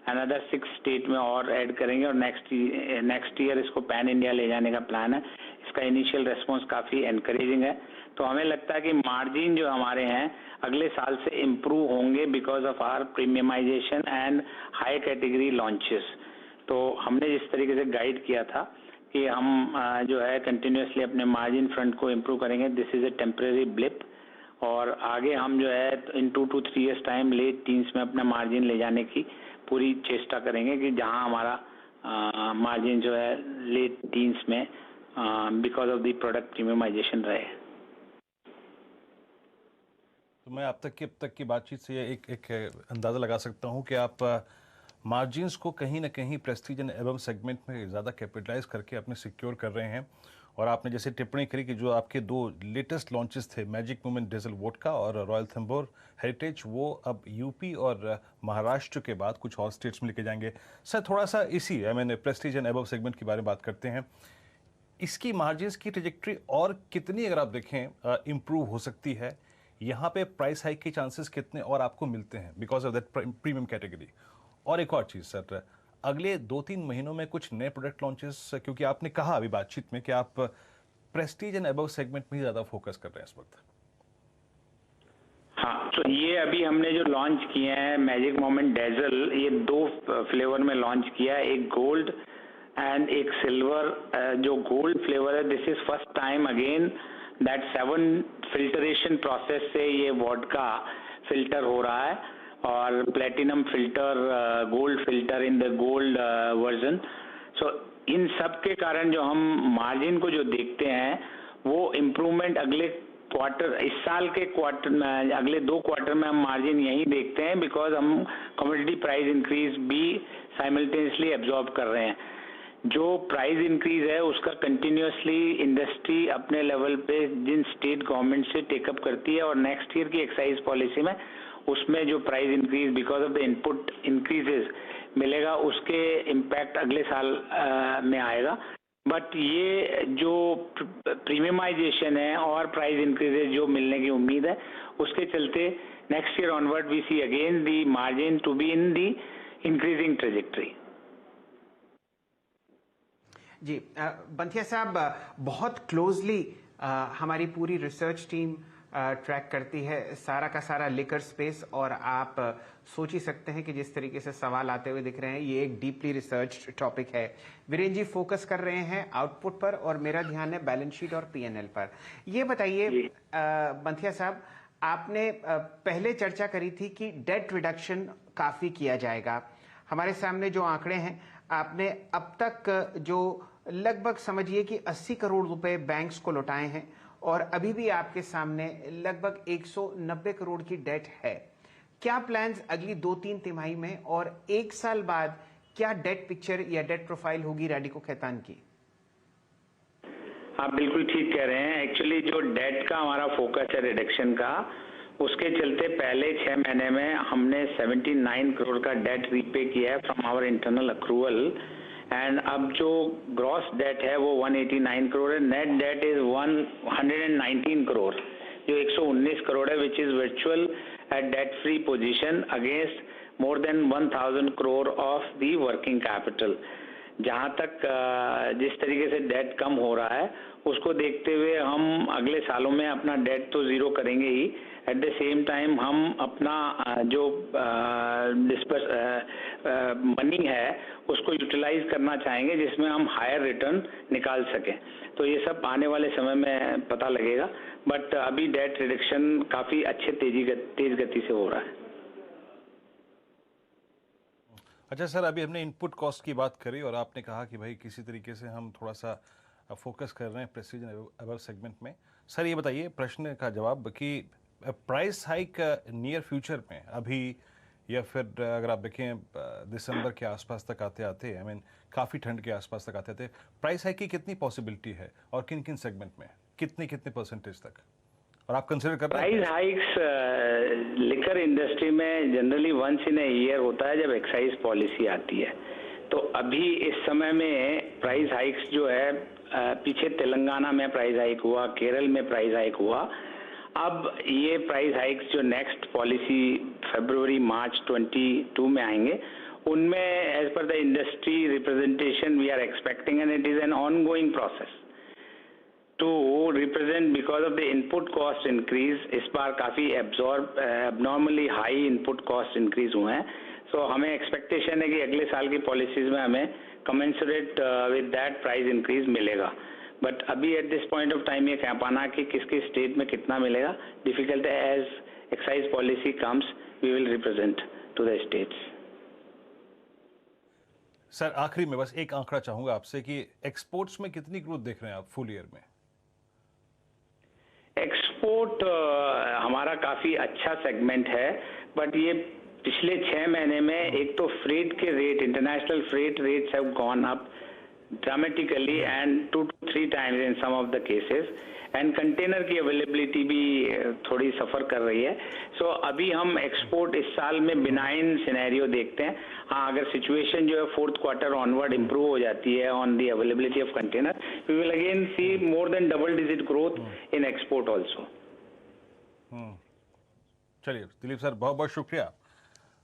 अनदर 6 स्टेट में और ऐड करेंगे और नेक्स्ट ईयर इसको पैन इंडिया ले जाने का प्लान है। इसका इनिशियल रेस्पॉन्स काफ़ी एनकरेजिंग है, तो हमें लगता है कि मार्जिन जो हमारे हैं अगले साल से इम्प्रूव होंगे because of our premiumisation and high category launches. तो हमने जिस तरीके से गाइड किया था कि हम जो है कंटिन्यूसली अपने मार्जिन फ्रंट को इम्प्रूव करेंगे, this is a temporary blip और आगे हम जो है इन 2 to 3 years time late teens में अपना मार्जिन ले जाने की पूरी चेष्टा करेंगे कि जहां हमारा मार्जिन जो है लेट टीन्स में because of the product premiumisation रहे। तो मैं अब तक की बातचीत से एक अंदाज़ा लगा सकता हूं कि आप मार्जिन्स को कहीं ना कहीं प्रेस्टीज एंड एबव सेगमेंट में ज़्यादा कैपिटलाइज करके अपने सिक्योर कर रहे हैं। और आपने जैसे टिप्पणी करी कि जो आपके 2 लेटेस्ट लॉन्चेस थे, मैजिक मोमेंट डीजल वोडका और रॉयल थंबोर हेरिटेज, वो अब यूपी और महाराष्ट्र के बाद कुछ और स्टेट्स में लेके जाएंगे। सर थोड़ा सा इसी प्रेस्टीज एंड एबव सेगमेंट के बारे में बात करते हैं। इसकी मार्जिन्स की ट्रेजेक्ट्री और कितनी, अगर आप देखें, इम्प्रूव हो सकती है? यहाँ पे प्राइस हाइक के चांसेस कितने और आपको मिलते हैं because of that premium category? और एक और चीज़ सर, अगले 2-3 महीनों में कुछ नए प्रोडक्ट लॉन्चेस, क्योंकि आपने कहा अभी बातचीत में कि आप प्रेस्टीज एंड अबव सेगमेंट में ही ज़्यादा फोकस कर रहे हैं इस वक्त। हाँ, तो ये अभी हमने जो लॉन्च किए हैं मैजिक मोमेंट डेजल, ये 2 फ्लेवर में लॉन्च किया है, एक गोल्ड एंड एक सिल्वर। जो गोल्ड फ्लेवर है, this is first time again that 7 filtration process से ये वोडका फिल्टर हो रहा है और platinum filter, gold filter in the gold version. So इन सब के कारण जो हम मार्जिन को जो देखते हैं वो इम्प्रूवमेंट अगले क्वार्टर, इस साल के क्वार्टर में, अगले 2 क्वार्टर में हम मार्जिन यही देखते हैं बिकॉज हम कमोडिटी प्राइस इंक्रीज भी साइमल्टेनियसली एब्जॉर्ब कर रहे हैं। जो प्राइस इंक्रीज है उसका कंटिन्यूसली इंडस्ट्री अपने लेवल पे जिन स्टेट गवर्नमेंट से टेकअप करती है और नेक्स्ट ईयर की एक्साइज पॉलिसी में उसमें जो price increase because of the input increases मिलेगा, उसके इम्पैक्ट अगले साल में आएगा। बट ये जो प्रीमियमाइजेशन है और प्राइस इंक्रीजेस जो मिलने की उम्मीद है, उसके चलते next year onward we see again the margin to be in the increasing trajectory. जी, बंथिया साहब, बहुत क्लोजली हमारी पूरी रिसर्च टीम ट्रैक करती है सारा का सारा लिकर स्पेस, और आप सोच ही सकते हैं कि जिस तरीके से सवाल आते हुए दिख रहे हैं, ये एक डीपली रिसर्च टॉपिक है। वीरेंद्र जी फोकस कर रहे हैं आउटपुट पर और मेरा ध्यान है बैलेंस शीट और पीएनएल पर। ये बताइए बंथिया साहब, आपने पहले चर्चा करी थी कि डेट रिडक्शन काफ़ी किया जाएगा। हमारे सामने जो आंकड़े हैं, आपने अब तक जो लगभग समझिए कि 80 करोड़ रुपए बैंक्स को लौटाए हैं और अभी भी आपके सामने लगभग 190 करोड़ की डेट है। क्या प्लान्स अगली 2-3 तिमाही में और 1 साल बाद क्या डेट पिक्चर या डेट प्रोफाइल होगी रैडिको खैतान की? आप बिल्कुल ठीक कह रहे हैं। एक्चुअली जो डेट का हमारा फोकस है रिडक्शन का, उसके चलते पहले 6 महीने में हमने 79 करोड़ का डेट रीपे किया है from our internal accrual, and अब जो ग्रॉस डेट है वो 189 करोड़ है। नेट डेट इज 119 करोड़, जो 119 करोड़ है, which is virtual at debt free position against more than 1000 crore of the working capital. जहां तक जिस तरीके से डेट कम हो रहा है उसको देखते हुए हम अगले सालों में अपना डेट तो जीरो करेंगे ही, एट द सेम टाइम हम अपना जो मनी है उसको यूटिलाइज करना चाहेंगे जिसमें हम हायर रिटर्न निकाल सकें। तो ये सब आने वाले समय में पता लगेगा, बट अभी डेट रिडक्शन काफी अच्छे तेज गति से हो रहा है। अच्छा सर, अभी हमने इनपुट कॉस्ट की बात करी और आपने कहा कि भाई किसी तरीके से हम थोड़ा सा फोकस कर रहे हैं प्रेस्टीज एंड अबव सेगमेंट में। सर ये बताइए प्रश्न का जवाब कि प्राइस हाइक नियर फ्यूचर में अभी या फिर अगर आप देखें दिसंबर के आसपास तक आते आते आई मीन काफ़ी ठंड के आसपास तक आते आते प्राइस हाइक की कितनी पॉसिबिलिटी है और किन किन सेगमेंट में कितने परसेंटेज तक, और आप कंसिडर कर रहे हैं? प्राइस हाइक्स लिकर इंडस्ट्री में generally once in a year होता है जब एक्साइज पॉलिसी आती है। तो अभी इस समय में प्राइस हाइक्स जो है पीछे तेलंगाना में प्राइस हाइक हुआ, केरल में प्राइस हाइक हुआ। अब ये प्राइस हाइक्स जो नेक्स्ट पॉलिसी फरवरी मार्च 22 में आएंगे उनमें as per the industry representation we are expecting, and it is an ongoing process to represent because of the input cost increase। इस बार काफी abnormally high input cost increase हुए हैं, so हमें expectation है कि अगले साल की policies में हमें commensurate with that price increase मिलेगा। but अभी at this point of time ये कह पाना कि किसकी state में कितना मिलेगा difficult है। as excise policy comes we will represent to the states। Sir आखिरी में बस एक आंकड़ा चाहूंगा आपसे कि एक्सपोर्ट्स में कितनी ग्रोथ देख रहे हैं आप फुल ईयर में? एक्सपोर्ट हमारा काफी अच्छा सेगमेंट है, बट ये पिछले 6 महीने में एक तो फ्रेट के rate, international freight rates have gone up dramatically and 2 to 3 times in some of the cases, and container की अवेलेबिलिटी भी थोड़ी सफर कर रही है। सो अभी हम एक्सपोर्ट इस साल में बिनाइन सिनेरियो देखते हैं। हाँ, अगर सिचुएशन जो है 4th क्वार्टर ऑनवर्ड इंप्रूव हो जाती है on the availability of container, we will again see more than double digit growth in export also. चलिए दिलीप सर, बहुत बहुत शुक्रिया,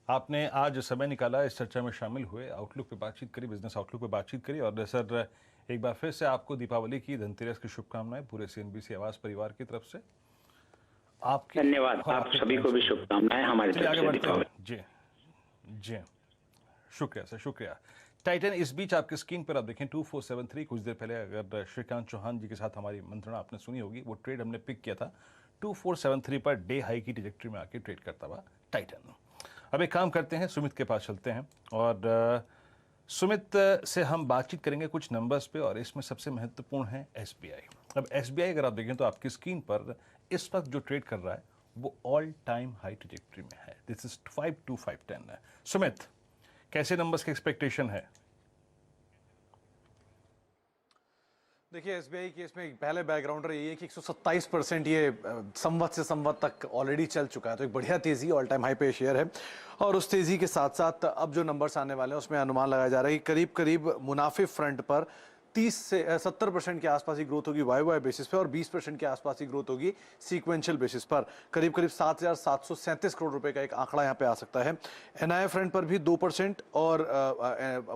आपने आज समय निकाला, इस चर्चा में शामिल हुए, आउटलुक पे बातचीत करी, बिजनेस आउटलुक पे बातचीत करी। और सर एक बार फिर से आपको दीपावली की, धनतेरस की शुभकामनाएं पूरे CNBC आवाज परिवार की तरफ से। आपकी धन्यवाद, आप सभी को भी शुभकामनाएं हमारी तरफ से दीपावली। जी जी, शुक्रिया सर, शुक्रिया। टाइटन इस बीच आपकी स्क्रीन पर आप देखें 2473, कुछ देर पहले अगर श्रीकांत चौहान जी के साथ हमारी मंत्रणा आपने सुनी होगी, वो ट्रेड हमने पिक किया था 2473 पर डे हाई की ट्रैजेक्टरी में आके ट्रेड करता हुआ टाइटन। अब एक काम करते हैं, सुमित के पास चलते हैं और सुमित से हम बातचीत करेंगे कुछ नंबर्स पे, और इसमें सबसे महत्वपूर्ण है SBI। अब SBI अगर आप देखें तो आपकी स्क्रीन पर इस वक्त जो ट्रेड कर रहा है वो ऑल टाइम हाई ट्रैजेक्टरी में है, दिस इज 52510 है। सुमित, कैसे नंबर्स की एक्सपेक्टेशन है? देखिए SBI केस में पहले बैकग्राउंडर ये है कि 127% ये संवत से संवत तक ऑलरेडी चल चुका है, तो एक बढ़िया तेजी, ऑल टाइम हाई पे शेयर है। और उस तेजी के साथ साथ अब जो नंबर्स आने वाले हैं उसमें अनुमान लगाया जा रहा है कि करीब करीब मुनाफे फ्रंट पर 30 से 70% के आसपास ही ग्रोथ होगी YoY बेसिस पे, और 20% के आसपास ही ग्रोथ होगी सीक्वेंशियल बेसिस पर। करीब करीब 7,737 करोड़ रुपए का एक आंकड़ा यहाँ पे आ सकता है। NII फ्रंट पर भी 2% और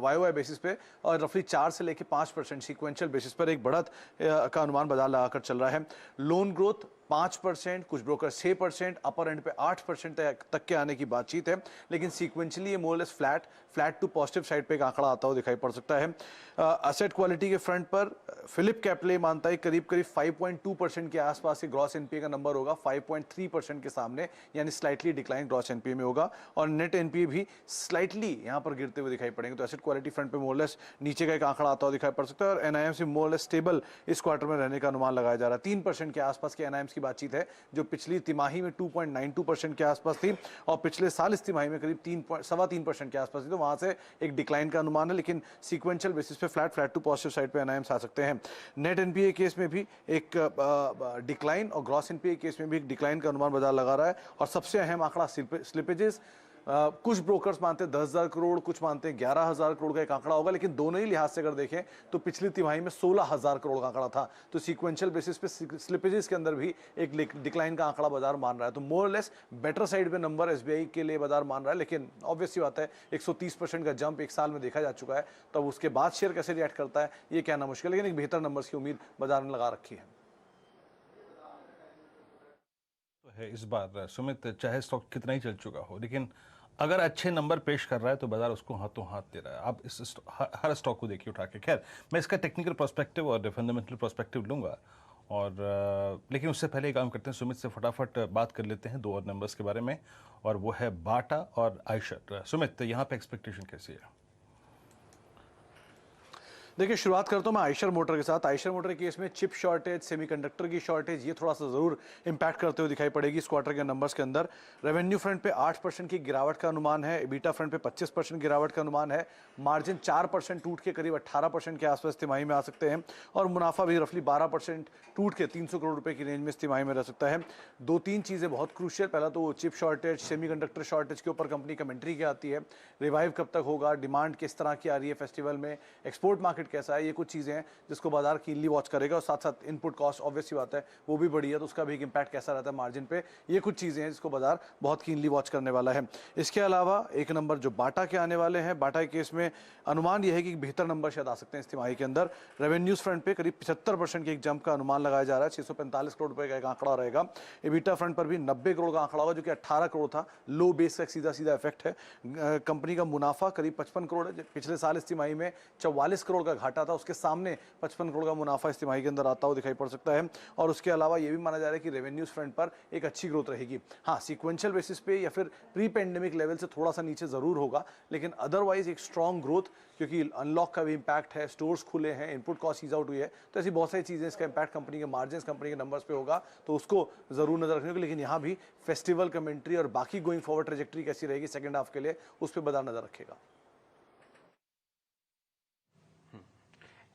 YoY बेसिस पे, और रफली 4 से लेके 5% सीक्वेंशियल बेसिस पर एक बढ़त का अनुमान बाजार लगाकर चल रहा है। लोन ग्रोथ 5%, कुछ ब्रोकर 6%, अपर एंड पे 8% तक के आने की बातचीत है, लेकिन सीक्वेंशियली ये more less flat flat to positive side पे एक आंकड़ा आता हुआ दिखाई पड़ सकता है। असेट क्वालिटी के फ्रंट पर फिलिप कैपिटल मानता है करीब करीब 5.2% के आसपास के ग्रॉस एनपीए का नंबर होगा, 5.3% के सामने, यानी स्लाइटली डिक्लाइन ग्रॉस एनपीए में होगा और नेट एनपीए भी स्लाइटली यहां पर गिरते हुए दिखाई पड़ेंगे। तो एसेट क्वालिटी फ्रंट पे मोरलेस नीचे का एक आंकड़ा आता हुआ दिखाई पड़ सकता है और एनआईएम्स मोरलेस स्टेबल इस क्वार्टर में रहने का अनुमान लगाया जा रहा है। 3% के आसपास के एनआईएम्स की बातचीत है, जो पिछली तिमाही में 2.92% के आसपास थी और पिछले साल इस तिमाही में करीब 3.3% के आसपास थी। तो वहां से एक डिक्लाइन का अनुमान है, लेकिन सीक्वेंशियल बेसिस पे फ्लैट टू पॉजिटिव साइड पे एनआईएम्स आ सकते हैं। नेट एनपीए केस में भी एक डिक्लाइन और ग्रॉस एनपीए केस में भी एक डिक्लाइन का अनुमान बाजार लगा रहा है और सबसे अहम आंकड़ा स्लिपेजेस। कुछ ब्रोकर्स मानते हैं 10,000 करोड़, कुछ मानते हैं 11,000 करोड़ का एक आंकड़ा होगा, लेकिन दोनों ही लिहाज से अगर देखें तो पिछली तिमाही में 16,000 करोड़ का आंकड़ा था। तो सीक्वेंशियल बेसिस पे स्लिपेजेस के अंदर भी एक डिक्लाइन का आंकड़ा बाजार मान रहा है। तो मोर लेस बेटर साइड पे नंबर एसबीआई के लिए बाजार मान रहा है, लेकिन ऑब्वियस सी बात है 130% का जंप एक साल में देखा जा चुका है, तब उसके बाद शेयर कैसे रिएक्ट करता है ये कहना मुश्किल है, लेकिन एक बेहतर नंबर्स की उम्मीद बाजार ने लगा रखी है। तो है इस बार सुमित, चाहे स्टॉक कितना ही चल चुका हो, लेकिन अगर अच्छे नंबर पेश कर रहा है तो बाजार उसको हाथों हाथ दे रहा है। आप इस हर स्टॉक को देखिए उठा के। खैर, मैं इसका टेक्निकल पर्सपेक्टिव और फंडामेंटल पर्सपेक्टिव लूंगा और लेकिन उससे पहले काम करते हैं, सुमित से फटाफट बात कर लेते हैं दो और नंबर्स के बारे में, और वो है बाटा और आयशर। सुमित, यहाँ पे एक्सपेक्टेशन कैसी है? देखिए, शुरुआत करता हूं मैं आयशर मोटर के साथ। आयशर मोटर के केस में चिप शॉर्टेज, सेमीकंडक्टर की शॉर्टेज, ये थोड़ा सा जरूर इंपैक्ट करते हुए दिखाई पड़ेगी इस क्वार्टर के नंबर्स के अंदर। रेवेन्यू फ्रंट पे 8% की गिरावट का अनुमान है, एबिटा फ्रंट पे 25% गिरावट का अनुमान है, मार्जिन 4% टूट के करीब 18% के आसपास तिमाही में आ सकते हैं और मुनाफा भी रफली 12% टूट के 300 करोड़ रुपए की रेंज में तिमाही में रह सकता है। 2-3 चीजें बहुत क्रूशियल, पहला तो चिप शॉर्टेज, सेमीकंडक्टर शॉर्टेज के ऊपर कंपनी कमेंट्री क्या आती है, रिवाइव कब तक होगा, डिमांड किस तरह की आ रही है फेस्टिवल में, एक्सपोर्ट मार्केट कैसा है, ये कुछ चीजें हैं जिसको बाजार कीनली वॉच करेगा। और साथ साथ इनपुट कॉस्ट ऑब्वियस सी बात है वो भी बढ़ी है, तो उसका भी एक इंपैक्ट कैसा रहता है मार्जिन पे, ये कुछ चीजें हैं जिसको बाजार बहुत कीनली वॉच करने वाला है। इसके अलावा एक नंबर जो बाटा के आने वाले हैं, बाटा के केस में अनुमान यह है कि बेहतर नंबर शायद आ सकते हैं इस तिमाही के अंदर। रेवेन्यूज फ्रंट पे करीब 75% की एक जंप का अनुमान लगाया जा रहा है, 645 करोड़ रुपए का एक आंकड़ा रहेगा। एबिटा फ्रंट पर भी 90 करोड़ का आंकड़ा होगा, जो कि 18 करोड़ था, लो बेस का सीधा सीधा इफेक्ट है। कंपनी का मुनाफा करीब 55 करोड़ है, पिछले साल इस तिमाही में 44 करोड़ का घाटा था, उसके सामने 55 करोड़ का मुनाफा इस तिमाही के अंदर आता हुआ दिखाई पड़ सकता है। और उसके अलावा ये भी माना जा रहा है कि रेवेन्यूज फ्रंट पर एक अच्छी ग्रोथ रहेगी। हाँ, सीक्वेंशियल बेसिस पे या फिर प्री पेंडेमिक लेवल से थोड़ा सा नीचे जरूर होगा, लेकिन अदरवाइज एक स्ट्रॉन्ग ग्रोथ, क्योंकि अनलॉक का भी इंपैक्ट है, स्टोर्स खुले हैं, इनपुट कॉस्ट ईज आउट हुई है, तो ऐसी बहुत सारी चीजें, इसका इंपैक्ट कंपनी के मार्जिन, कंपनी के नंबर्स पे होगा, तो उसको जरूर नजर रखने को। लेकिन यहाँ भी फेस्टिवल कमेंट्री और बाकी गोइंग फॉरवर्ड ट्रेजेक्ट्री कैसी रहेगी सेकंड हाफ के लिए, उस पर बाजार नजर रखेगा।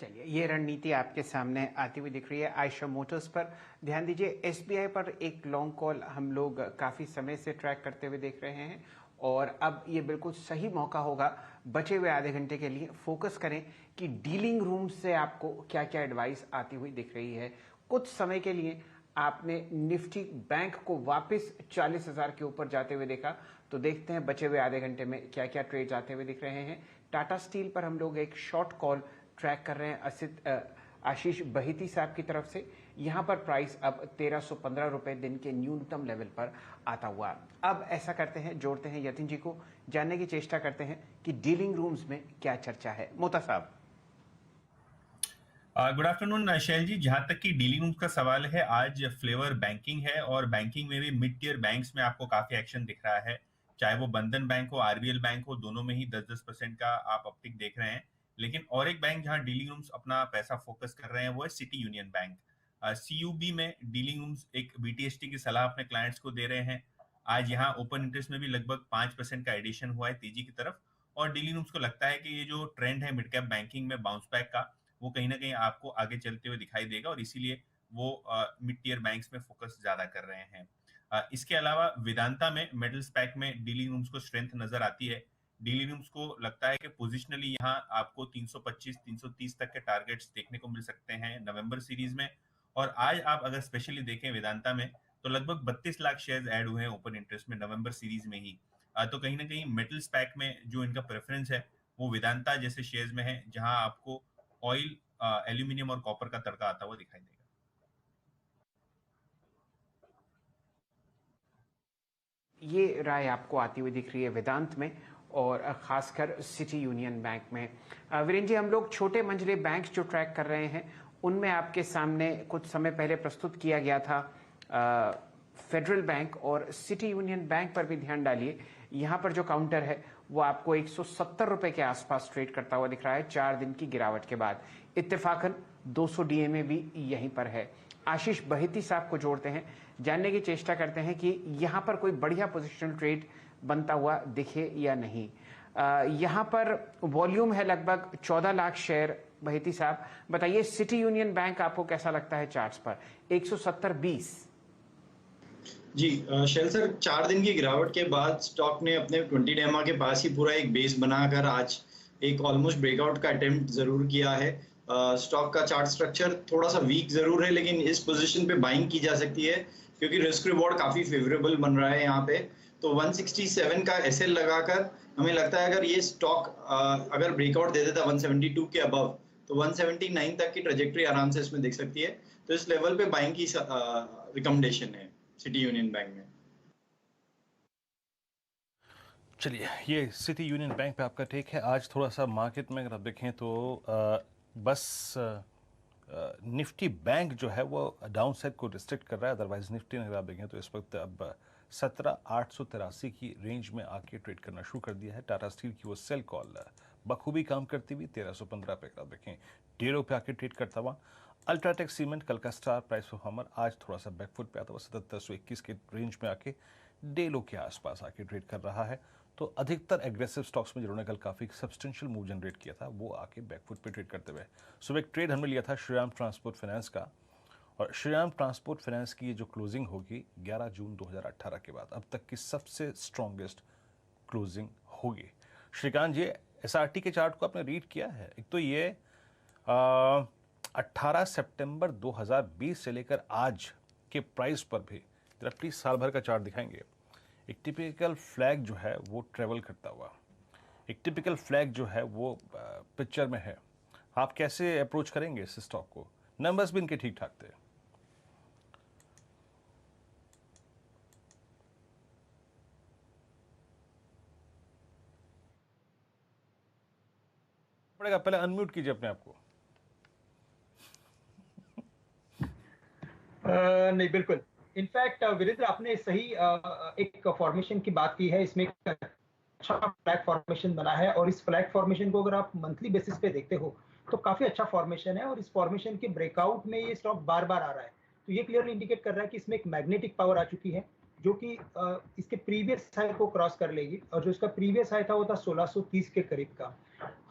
चलिए, ये रणनीति आपके सामने आती हुई दिख रही है आयशर मोटर्स पर। ध्यान दीजिए, एसबीआई पर एक लॉन्ग कॉल हम लोग काफ़ी समय से ट्रैक करते हुए देख रहे हैं और अब ये बिल्कुल सही मौका होगा बचे हुए आधे घंटे के लिए फोकस करें कि डीलिंग रूम से आपको क्या क्या एडवाइस आती हुई दिख रही है। कुछ समय के लिए आपने निफ्टी बैंक को वापस 40,000 के ऊपर जाते हुए देखा, तो देखते हैं बचे हुए आधे घंटे में क्या क्या ट्रेड्स आते हुए दिख रहे हैं। टाटा स्टील पर हम लोग एक शॉर्ट कॉल ट्रैक कर रहे हैं आशीष बहिती साहब की तरफ से। यहां पर प्राइस अब 1315 रुपए दिन के न्यूनतम लेवल पर आता हुआ। अब ऐसा करते हैं, जोड़ते हैं यतिन जी को, जानने की चेष्टा करते हैं कि डीलिंग रूम्स में क्या चर्चा है। मोता साहब। गुड आफ्टरनून शैल जी। जहां तक कि डीलिंग रूम्स का सवाल है, आज फ्लेवर बैंकिंग है और बैंकिंग में भी मिड टियर बैंक्स में आपको काफी एक्शन दिख रहा है, चाहे वो बंधन बैंक हो, आरबीएल बैंक हो, दोनों में ही 10-10% का आप अपटिक देख रहे हैं। लेकिन और एक बैंक जहां डीलिंग रूम्स अपना पैसा फोकस कर रहे हैं वो है सिटी यूनियन बैंक। सीयूबी में डीलिंग रूम्स एक बीटीएसटी की सलाह अपने क्लाइंट्स को दे रहे हैं। आज यहाँ ओपन इंटरेस्ट में भी लगभग 5% का एडिशन हुआ है तेजी की तरफ, और डीलिंग रूम्स को लगता है कि ये जो ट्रेंड है मिड कैप बैंकिंग में बाउंस बैक का, वो कहीं ना कहीं आपको आगे चलते हुए दिखाई देगा और इसीलिए वो मिड टियर बैंक्स में फोकस ज्यादा कर रहे हैं। इसके अलावा वेदांता में मेटल्स पैक में डीलिंग रूम्स को स्ट्रेंथ नजर आती है। डीलिंग रूम्स को लगता है कि पोजिशनली यहाँ आपको 325-330 तक के टारगेट्स देखने को मिल सकते हैं नवंबर सीरीज में। और आज आप अगर स्पेशली देखें वेदांता में, तो लगभग 32 लाख शेयर्स ऐड हुए हैं ओपन इंटरेस्ट में नवंबर सीरीज में ही। तो कहीं ना कहीं मेटल्स पैक में जो इनका प्रेफरेंस है वो वेदांता जैसे शेयर्स में है, जहां आपको ऑयल, एल्यूमिनियम और कॉपर का तड़का आता हुआ दिखाई देगा। ये राय आपको आती हुई दिख रही है वेदांत में। और ख़ासकर सिटी यूनियन बैंक में। वीरेंद्र जी, हम लोग छोटे मंझले बैंक जो ट्रैक कर रहे हैं उनमें आपके सामने कुछ समय पहले प्रस्तुत किया गया था फेडरल बैंक और सिटी यूनियन बैंक पर भी ध्यान डालिए। यहाँ पर जो काउंटर है वो आपको 170 रुपए के आसपास ट्रेड करता हुआ दिख रहा है 4 दिन की गिरावट के बाद। इत्तेफाकन 200 डीएमए भी यहीं पर है। आशीष बहेती साहब को जोड़ते हैं, जानने की चेष्टा करते हैं कि यहाँ पर कोई बढ़िया पोजिशनल ट्रेड बनता हुआ दिखे या नहीं। यहाँ पर वॉल्यूम है लगभग 14 लाख शेयर। बहेती साहब बताइए, सिटी यूनियन बैंक आपको कैसा लगता है चार्ट्स पर 170.20? जी शैल सर, 4 दिन की गिरावट के बाद स्टॉक ने अपने 20 डेमा के पास ही पूरा एक बेस बनाकर आज एक ऑलमोस्ट ब्रेकआउट का अटेम्प्ट जरूर किया है। स्टॉक का चार्ट स्ट्रक्चर थोड़ा सा वीक जरूर है, लेकिन इस पोजीशन पे बाइंग की जा सकती है क्योंकि रिस्क रिवॉर्ड काफी फेवरेबल बन रहा है यहाँ पे। तो 167 का एसएल लगाकर हमें लगता है अगर ये स्टॉक अगर ब्रेकआउट दे देता 172 के अबव तो 179 तक की ट्रेजेक्टरी आराम से इसमें दिख सकती है। तो इस लेवल पे बाइंग की रिकमेंडेशन है सिटी यूनियन बैंक में। चलिए, ये सिटी यूनियन बैंक पे आपका टेक है। आज थोड़ा सा मार्केट में अगर आप देखें तो बस निफ्टी बैंक जो है वो डाउन साइड को रिस्ट्रिक्ट कर रहा है। अदरवाइज निफ्टी अगर आप देखें तो इस वक्त अब 17,883 की रेंज में आके ट्रेड करना शुरू कर दिया है। टाटा स्टील की वो सेल कॉल बखूबी काम करती हुई 1315 पे आप देखें डेढ़ पे आके ट्रेड करता हुआ। अल्ट्राटेक सीमेंट कल का स्टार प्राइस परफॉर्मर आज थोड़ा सा बैकफुट पे आता हुआ 7721 के रेंज में आके डेलो के आसपास आके ट्रेड कर रहा है। तो अधिकतर एग्रेसिव स्टॉक्स में जिन्होंने कल काफ़ी सब्सटेंशियल मूव जनरेट किया था वो आके बैकफुट पे ट्रेड करते हुए। सुबह एक ट्रेड हमने लिया था श्रीराम ट्रांसपोर्ट फाइनेंस का, और श्रीराम ट्रांसपोर्ट फाइनेंस की ये जो क्लोजिंग होगी 11 जून 2018 के बाद अब तक की सबसे स्ट्रॉन्गेस्ट क्लोजिंग होगी। श्रीकांत जी, एसआरटी के चार्ट को आपने रीड किया है? एक तो ये 18 सितंबर 2020 से लेकर आज के प्राइस पर भी जरा प्लीज साल भर का चार्ट दिखाएंगे। एक टिपिकल फ्लैग जो है वो ट्रेवल करता हुआ, एक टिपिकल फ्लैग जो है वो पिक्चर में है। आप कैसे अप्रोच करेंगे इस स्टॉक को? नंबर्स भी इनके ठीक ठाक थे। पड़ेगा, पहले अनम्यूट कीजिए अपने आप को। नहीं, बिल्कुल। इनफैक्ट वीरेंद्र, आपने सही एक फॉर्मेशन की बात की है। इसमें एक अच्छा फ्लैग फॉर्मेशन बना है और इस फ्लैग फॉर्मेशन को अगर आप मंथली बेसिस पे देखते हो तो काफी अच्छा फॉर्मेशन है और इस फॉर्मेशन के ब्रेकआउट में ये स्टॉक बार बार आ रहा है। तो ये क्लियरली इंडिकेट कर रहा है कि इसमें एक मैग्नेटिक पावर आ चुकी है जो कि इसके प्रीवियस हाई को क्रॉस कर लेगी, और जो इसका प्रीवियस हाई था वो था 1630 के करीब का।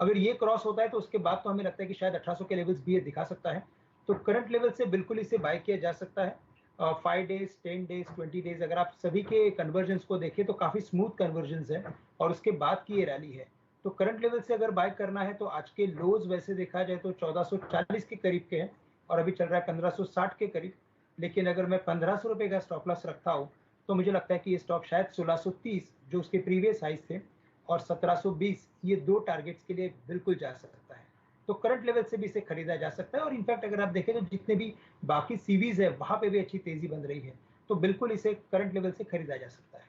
अगर ये क्रॉस होता है तो उसके बाद तो हमें लगता है कि शायद 1800 के लेवल्स भी ये दिखा सकता है। तो करंट लेवल से बिल्कुल इसे बाय किया जा सकता है। 5 डेज, 10 डेज, 20 डेज अगर आप सभी के कन्वर्जन्स को देखें तो काफी स्मूथ कन्वर्जन्स है और उसके बाद की ये रैली है। तो करंट लेवल से अगर बाय करना है तो आज के लोज वैसे देखा जाए तो 1440 के करीब के हैं और अभी चल रहा है 1560 के करीब। लेकिन अगर मैं 1500 रुपए का स्टॉप लॉस रखता हूँ तो मुझे लगता है कि ये स्टॉक शायद 1630 जो उसके प्रीवियस हाइज थे और 1720 ये दो टारगेट्स के लिए बिल्कुल जा सकता है। तो करंट लेवल से भी इसे खरीदा जा सकता है और इनफैक्ट अगर आप देखें तो जितने भी बाकी सीवीज है वहां पे भी अच्छी तेजी बन रही है, तो बिल्कुल इसे करंट लेवल से खरीदा जा सकता है।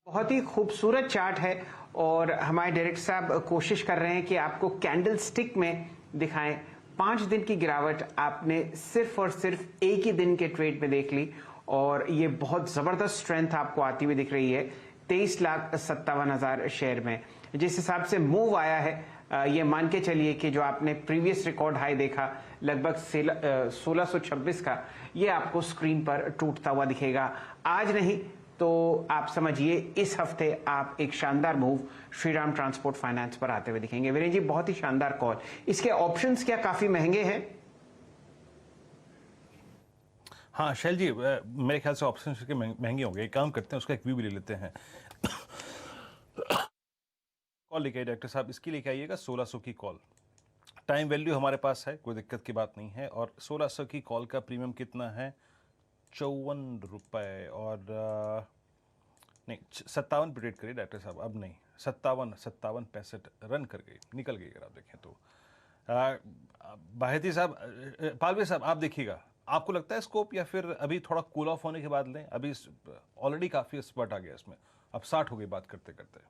बहुत ही खूबसूरत चार्ट है और हमारे डायरेक्टर साहब कोशिश कर रहे हैं कि आपको कैंडल स्टिक में दिखाएं। 5 दिन की गिरावट आपने सिर्फ और सिर्फ एक ही दिन के ट्रेड में देख ली और ये बहुत जबरदस्त स्ट्रेंथ आपको आती हुई दिख रही है 23,57,000 शेयर में। जिस हिसाब से मूव आया है ये मान के चलिए कि जो आपने प्रीवियस रिकॉर्ड हाई देखा लगभग 1626 का, ये आपको स्क्रीन पर टूटता हुआ दिखेगा। आज नहीं तो आप समझिए इस हफ्ते आप एक शानदार मूव श्रीराम ट्रांसपोर्ट फाइनेंस पर आते हुए दिखेंगे। वीरेंद्र जी, बहुत ही शानदार कॉल। इसके ऑप्शंस क्या काफी महंगे हैं? हाँ शैल जी, मेरे ख्याल से ऑप्शन के महंगे होंगे। एक काम करते हैं, उसका एक व्यू भी ले लेते हैं। कॉल लेके आइए डॉक्टर साहब, इसकी लेके आइएगा 1600 की कॉल। टाइम वैल्यू हमारे पास है, कोई दिक्कत की बात नहीं है। और 1600 की कॉल का प्रीमियम कितना है? 54 रुपये और नहीं 57 पे ट्रेड करिए डॉक्टर साहब। अब नहीं, 57 रन कर गई, निकल गई। अगर आप देखें तो बाहेती साहब, पालवी साहब आप देखिएगा, आपको लगता है स्कोप, या फिर अभी थोड़ा कूल ऑफ होने के बाद लें? अभी ऑलरेडी काफी स्पॉट आ गया इसमें, अब 60 हो गई बात करते करते।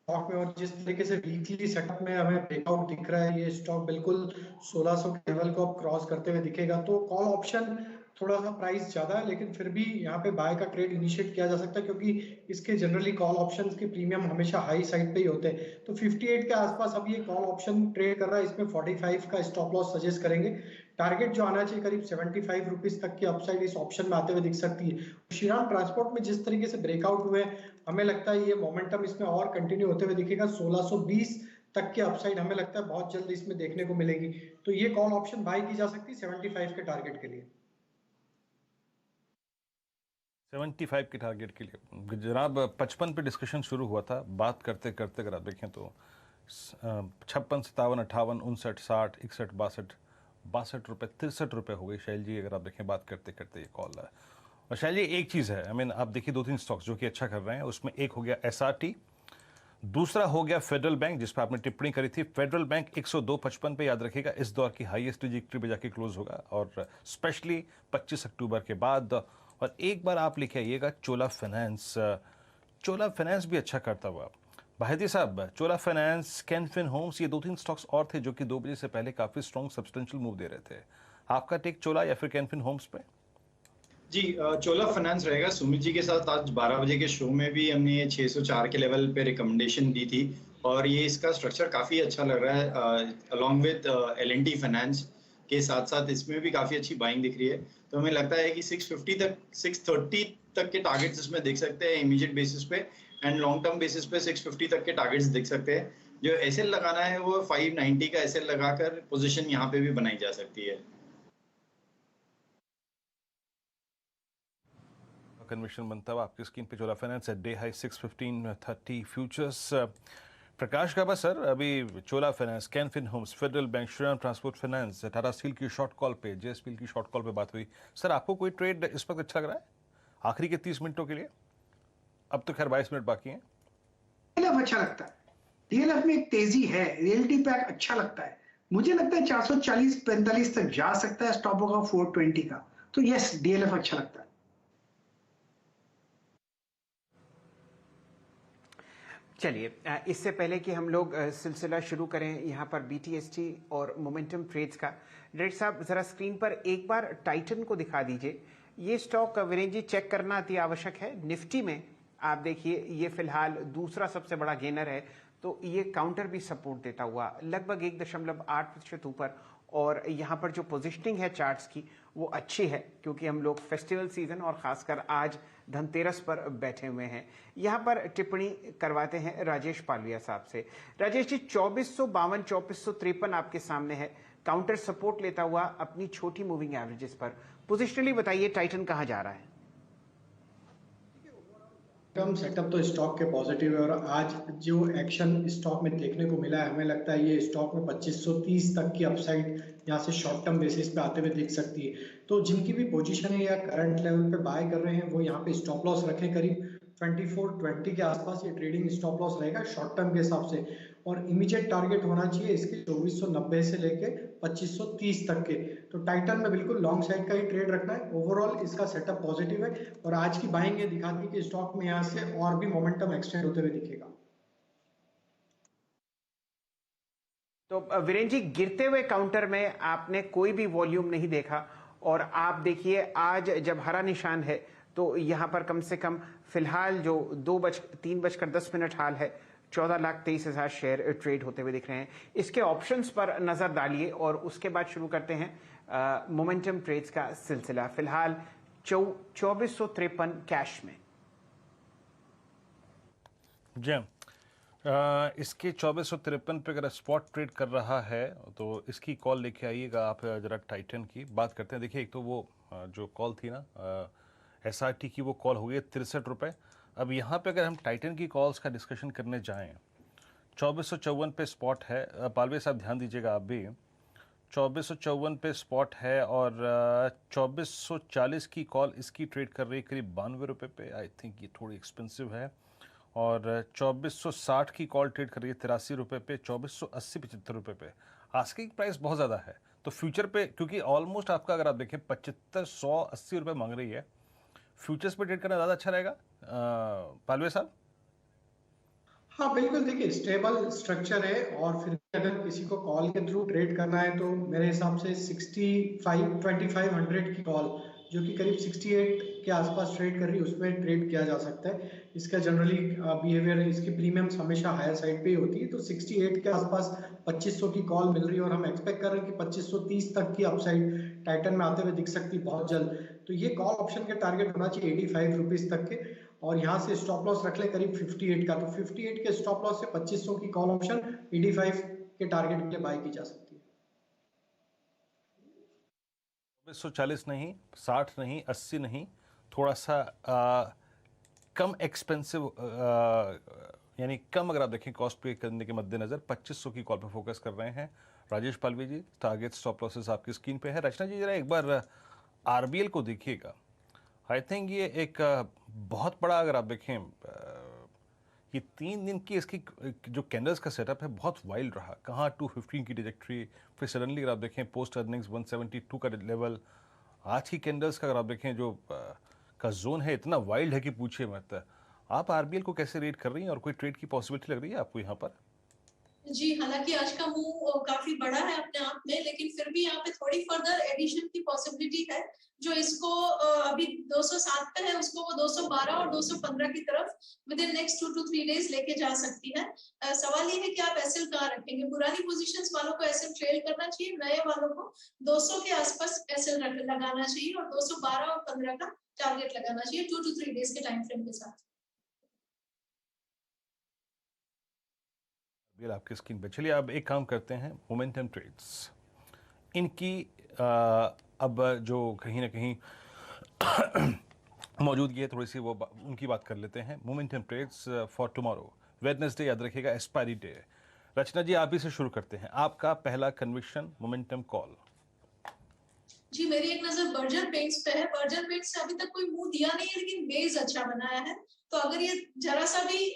स्टॉक में और जिस तरीके से वीकली सेटअप में हमें ब्रेकआउट दिख रहा है, ये स्टॉक बिल्कुल 1600 के लेवल को अब क्रॉस करते हुए दिखेगा। तो कॉल ऑप्शन थोड़ा सा प्राइस ज्यादा है, लेकिन फिर भी यहाँ पे बाय का ट्रेड इनिशिएट किया जा सकता है, क्योंकि इसके जनरली कॉल ऑप्शंस के प्रीमियम हमेशा हाई साइड पे ही होते हैं। तो 58 के आसपास अब ये कॉल ऑप्शन ट्रेड कर रहा है, इसमें 45 का स्टॉप लॉस सजेस्ट करेंगे। टारगेट जो आना चाहिए करीब 75 रुपीज तक की अपसाइड इस ऑप्शन में आते हुए दिख सकती है। श्रीराम ट्रांसपोर्ट में जिस तरीके से ब्रेकआउट हुए, हमें लगता है ये मोमेंटम इसमें और कंटिन्यू होते हुए दिखेगा। 1620 तक की अपसाइड हमें लगता है बहुत जल्द इसमें देखने को मिलेगी। तो ये कॉल ऑप्शन बाय की जा सकती है 75 के टारगेट के लिए। 75 के टारगेट के लिए जनाब 55 पे डिस्कशन शुरू हुआ था, बात करते करते अगर आप देखें तो 56, 57, 58, 59, 60, 61, 62, 62 रुपये, 63 रुपये हो गई शैल जी, अगर आप देखें बात करते करते ये कॉल है। और शैल जी एक चीज़ है, आई मीन आप देखिए 2-3 स्टॉक्स जो कि अच्छा कर रहे हैं, उसमें एक हो गया SRT, दूसरा हो गया फेडरल बैंक जिस पर आपने टिप्पणी करी थी। फेडरल बैंक 102.55 पे याद रखिएगा इस दौर की हाईएस्ट ट्रैजेक्टरी पे जाके क्लोज होगा, और स्पेशली 25 अक्टूबर के बाद। और एक बार आप लिखे आइएगा चोला फाइनेंस, चोला फाइनेंस भी अच्छा करता हुआ। भाईदी साहब, चोला फाइनेंस, कैनफिन होम्स, ये 2-3 स्टॉक्स और थे जो कि 2 बजे से पहले काफी स्ट्रॉन्ग सब्सटेंशियल मूव दे रहे थे। आपका टेक चोला या फिर कैनफिन होम्स पे? जी, चोला फाइनेंस रहेगा। सुमित जी के साथ आज 12 बजे के शो में भी हमने ये 604 के लेवल पे रिकमेंडेशन दी थी, और ये इसका स्ट्रक्चर काफी अच्छा लग रहा है। अलॉन्ग विद L&T फाइनेंस के साथ साथ इसमें भी काफी अच्छी बाइंग दिख रही है। तो हमें लगता है कि 650 तक, 630 तक के टारगेट्स इसमें देख सकते हैं इमीडिएट बेसिस पे, एंड लॉन्ग टर्म बेसिस पे 650 तक के टारगेट्स दिख सकते हैं। जो एसएल लगाना है वो 590 का एसएल लगाकर पोजीशन यहाँ पे भी बनाई जा सकती है। कन्वेंशन बनता हुआ आपकी स्क्रीन पे चोला फाइनेंस है, day high 615.30 futures. Prakash Gaba sir, अभी Chola finance, Can Fin homes, federal bank, Shriram transport finance, Tata steel की शॉर्ट कॉल पे, जेएसपीएल की शॉर्ट कॉल पे बात हुई। सर आपको कोई ट्रेड इस वक्त अच्छा लग रहा है आखिरी के 30 मिनटों के लिए? अब तो खैर 22 मिनट बाकी हैं। डीएलएफ अच्छा लगता है, डीएलएफ में एक तेजी है, रियलिटी पैक अच्छा लगता है। मुझे लगता है 440-45 तक जा सकता है, स्टॉप होगा 420 का। तो यस, डीएलएफ अच्छा लगता है। चलिए, इससे पहले कि हम लोग सिलसिला शुरू करें यहाँ पर BTST और मोमेंटम ट्रेड्स का, डायरेक्टर साहब जरा स्क्रीन पर एक बार टाइटन को दिखा दीजिए। ये स्टॉक वीरेंद्र जी चेक करना अति आवश्यक है। निफ्टी में आप देखिए ये फिलहाल दूसरा सबसे बड़ा गेनर है, तो ये काउंटर भी सपोर्ट देता हुआ लगभग 1.8% ऊपर। और यहाँ पर जो पोजिशनिंग है चार्ट्स की वो अच्छी है, क्योंकि हम लोग फेस्टिवल सीजन और खासकर आज धनतेरस पर बैठे हुए हैं। यहाँ पर टिप्पणी करवाते हैं राजेश पालविया साहब से। राजेश जी, 2452, 2453 आपके सामने है, काउंटर सपोर्ट लेता हुआ अपनी छोटी मूविंग एवरेजेस पर। पोजिशनली बताइए टाइटन कहाँ जा रहा है? टर्म सेटअप तो स्टॉक के पॉजिटिव है, और आज जो एक्शन स्टॉक में देखने को मिला है, हमें लगता है ये स्टॉक में 2530 तक की अपसाइड यहाँ से शॉर्ट टर्म बेसिस पे आते हुए दिख सकती है। तो जिनकी भी पोजीशन है या करंट लेवल पे बाय कर रहे हैं, वो यहाँ पे स्टॉप लॉस रखें करीब 2420 के आसपास। ये ट्रेडिंग स्टॉप लॉस रहेगा शॉर्ट टर्म के हिसाब से, और इमीडिएट टारगेट होना चाहिए इसके 2490 से लेके 2530 तक के। तो टाइटन में बिल्कुल लॉन्ग साइड का ही ट्रेड रखना है। ओवरऑल इसका सेटअप पॉजिटिव है, और आज की बाइंग ये दिखाती है कि स्टॉक में यहाँ से और भी मोमेंटम एक्सटेंड होते हुए दिखेगा। तो वीरेंद्र जी, गिरते हुए काउंटर में आपने कोई भी वॉल्यूम नहीं देखा, और आप देखिए आज जब हरा निशान है तो यहाँ पर कम से कम फिलहाल जो 3:10 हाल है, 14,23,000 शेयर ट्रेड होते हुए दिख रहे हैं। इसके ऑप्शंस पर नजर डालिए और उसके बाद शुरू करते हैं मोमेंटम ट्रेड्स का सिलसिला। फिलहाल 2453 कैश में। जी, इसके 2453 पे अगर स्पॉट ट्रेड कर रहा है तो इसकी कॉल लेके आइएगा आप जरा। टाइटन की बात करते हैं। देखिए, एक तो वो जो कॉल थी ना SRT की, वो कॉल हो गई 63 रुपये। अब यहाँ पे अगर हम टाइटन की कॉल्स का डिस्कशन करने जाएं, 2454 पे स्पॉट है। पालवे साहब ध्यान दीजिएगा आप भी, 2454 पे स्पॉट है, और 2440 की कॉल इसकी ट्रेड कर रही है करीब 92 रुपये पे। आई थिंक ये थोड़ी एक्सपेंसिव है। और 2460 की कॉल ट्रेड कर रही है 83 रुपये पे, 2480 75 रुपये पे। आस्किंग प्राइस बहुत ज़्यादा है, तो फ्यूचर पे क्योंकि ऑलमोस्ट आपका अगर आप देखें 75-180 रुपये मांग रही है, फ्यूचर्स पे ट्रेड करना ज़्यादा अच्छा रहेगा पालवे साहब? हाँ बिल्कुल, देखिए स्टेबल स्ट्रक्चर है और फिर अगर किसी को कॉल के थ्रू ट्रेड करना है तो मेरे हिसाब से 2500 की कॉल जो कि करीब 68 के आसपास ट्रेड कर रही है उसमें ट्रेड किया जा सकता है। इसका जनरली बिहेवियर, इसकी प्रीमियम्स हमेशा हायर साइड पे ही होती है, तो 68 के आसपास 2500 की कॉल मिल रही है और हम एक्सपेक्ट कर रहे हैं कि 2530 तक की अपसाइड टाइटन में आते हुए दिख सकती है बहुत जल्द। तो ये कॉल ऑप्शन के टारगेट होना चाहिए 85 रुपीज तक के, और यहाँ से स्टॉप लॉस रख ले करीब 58 का, तो 58 के स्टॉप लॉस से 2500 की कॉल ऑप्शन 85 के टारगेट के लिए बाय की जा सकती है। 140 नहीं, 60 नहीं, 80 नहीं, थोड़ा सा कम एक्सपेंसिव, यानी कम अगर आप देखें कॉस्ट पे करने के मद्देनजर 2500 की कॉल पे फोकस कर रहे हैं राजेश पालवी जी। टारगेट स्टॉप लॉसेस आपकी स्क्रीन पे है। रचना जी जरा एक बार आरबीएल को देखिएगा। आई थिंक ये एक बहुत बड़ा, अगर आप देखें ये 3 दिन की इसकी जो कैंडल्स का सेटअप है बहुत वाइल्ड रहा। कहाँ 215 की डिजेक्ट्री, फिर सडनली अगर आप देखें पोस्ट अर्निंग्स 172 का लेवल। आज की कैंडल्स का अगर आप देखें जो का जोन है इतना वाइल्ड है कि पूछिए मत। आप आरबीएल को कैसे रेट कर रही हैं और कोई ट्रेड की पॉसिबिलिटी लग रही है आपको यहाँ पर? जी, हालांकि आज का मूव काफी बड़ा है अपने आप में, लेकिन फिर भी यहाँ पे थोड़ी फर्दर एडिशन की पॉसिबिलिटी है जो इसको अभी 207 पे है उसको वो 212 और 215 की तरफ with in next 2 to 3 days लेके जा सकती है। सवाल ये है कि आप एसएल कहाँ रखेंगे। पुरानी पोजीशंस वालों को एसएल ट्रेल करना चाहिए, नए वालों को 200 के आसपास एसएल लगाना चाहिए और 212 और 15 का टारगेट लगाना चाहिए 2 to 3 डेज के टाइम फ्रेम के साथ। आपकी स्क्रीन पे चलिए अब एक काम करते हैं, मोमेंटम ट्रेड्स इनकी अब जो कहीं ना कहीं मौजूदगी है थोड़ी सी वो उनकी बात कर लेते हैं। Momentum trades for tomorrow Wednesday, याद रखिएगा एक्सपायरी डे। रचना जी आप ही से शुरू करते हैं, आपका पहला कन्विक्शन मोमेंटम कॉल। जी, मेरी एक नजर बर्जर पेंट्स पे है। बर्जर पेंट्स से अभी तक कोई मुंह दिया नहीं है लेकिन बेस अच्छा बनाया है, तो अगर ये जरा सा भी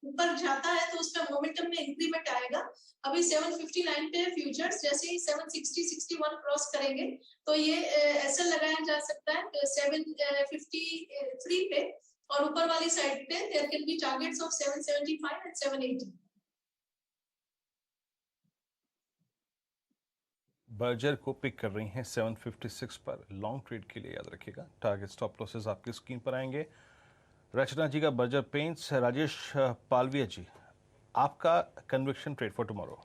ऊपर जाता है तो उसमें मोमेंटम में इंक्रीमेंट आएगा। अभी 759 पे फ्यूचर्स, जैसे ही 760-61 क्रॉस करेंगे तो ये एसएल लगाया जा सकता है 753 पे, और ऊपर वाली साइड पे there can be targets of 775 and 780। Berger को पिक कर रही हैं 756 पर लॉन्ग ट्रेड के लिए, याद रखिएगा। टारगेट स्टॉप लॉसेस आपकी स्क्रीन पर आएंगे। रचना जी का बर्जर पेंट्स। राजेश पालविया जी आपका conviction trade for tomorrow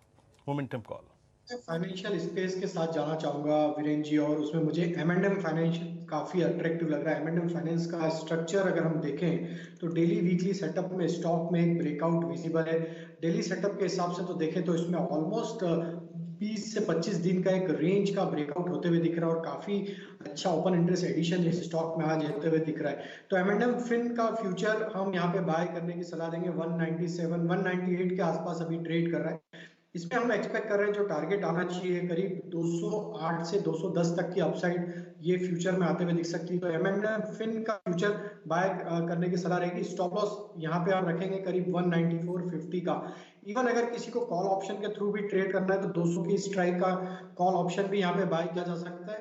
momentum call. Financial space के साथ जाना चाहूंगा वीरेंद्र जी, और उसमें मुझे M&M फाइनेंस काफी अट्रैक्टिव लग रहा है। M&M फाइनेंस का स्ट्रक्चर अगर हम देखें तो डेली वीकली सेटअप में स्टॉक में एक ब्रेकआउट विजिबल है। डेली सेटअप के हिसाब से तो देखें तो इसमें ऑलमोस्ट 20 से 25 दिन का एक रेंज का ब्रेकआउट होते हुए दिख रहा है और काफी अच्छा ओपन इंटरेस्ट एडिशन इस स्टॉक में आज होते हुए दिख रहा है। तो M&M फिन का फ्यूचर हम यहाँ पे बाय करने की सलाह देंगे। 197 198 के आसपास अभी ट्रेड कर रहा है। इसमें हम एक्सपेक्ट कर रहे हैं जो टारगेट आना चाहिए करीब 208 से 210 तक की अपसाइड ये फ्यूचर में आते हुए दिख सकती है। तो M&M फिन का फ्यूचर बाय करने की सलाह रहेगी। स्टॉप लॉस यहाँ पे हम रखेंगे करीब 194.50 का। इवन अगर किसी को कॉल ऑप्शन के थ्रू भी ट्रेड करना है तो 200 की स्ट्राइक का कॉल ऑप्शन भी यहाँ पे बाय किया जा सकता है,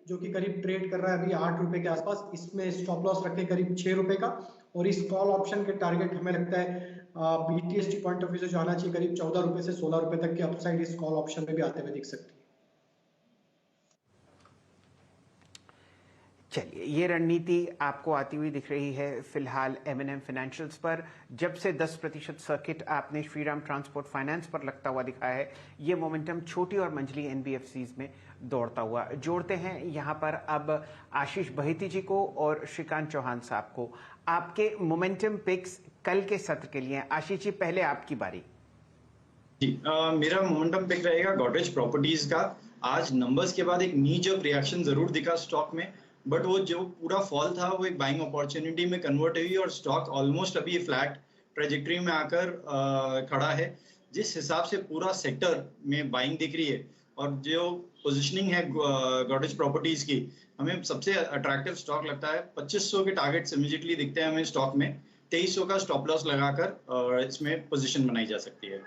जो कि करीब ट्रेड कर रहा है अभी 8 रुपए के आसपास। इसमें स्टॉप लॉस रखे करीब 6 रुपए का, और इस कॉल ऑप्शन के टारगेट हमें लगता है BTST पॉइंट ऑफ व्यू से जो आना चाहिए करीब 14 रुपए से 16 रुपए तक की अपसाइड इस कॉल ऑप्शन में भी आते हुए दिख सकती है। चलिए, ये रणनीति आपको आती हुई दिख रही है फिलहाल M&M फाइनेंशियल्स पर। जब से 10% सर्किट आपने श्रीराम ट्रांसपोर्ट फाइनेंस पर लगता हुआ दिखा है, ये मोमेंटम छोटी और मंझली NBFCs में दौड़ता हुआ। जोड़ते हैं यहाँ पर अब आशीष बहेती जी को और श्रीकांत चौहान साहब को। आपके मोमेंटम पिक्स कल के सत्र के लिए। आशीष जी पहले आपकी बारी। जी, मेरा मोमेंटम पिक रहेगा गॉडरेज प्रॉपर्टीज का। आज नंबर्स के बाद एक नी जब रिएक्शन जरूर दिखा स्टॉक में, बट वो जो पूरा फॉल था वो एक बाइंग अपॉर्चुनिटी में कन्वर्ट हुई और स्टॉक ऑलमोस्ट अभी फ्लैट ट्रेजेक्टरी में आकर खड़ा है। जिस हिसाब से पूरा सेक्टर में बाइंग दिख रही है और जो पोजीशनिंग है गॉडरेज प्रॉपर्टीज की, हमें सबसे अट्रैक्टिव स्टॉक लगता है। 2500 के टारगेट्स इमीडिएटली दिखते हैं हमें स्टॉक में। 2300 का स्टॉप लॉस लगाकर इसमें पोजीशन बनाई जा सकती है।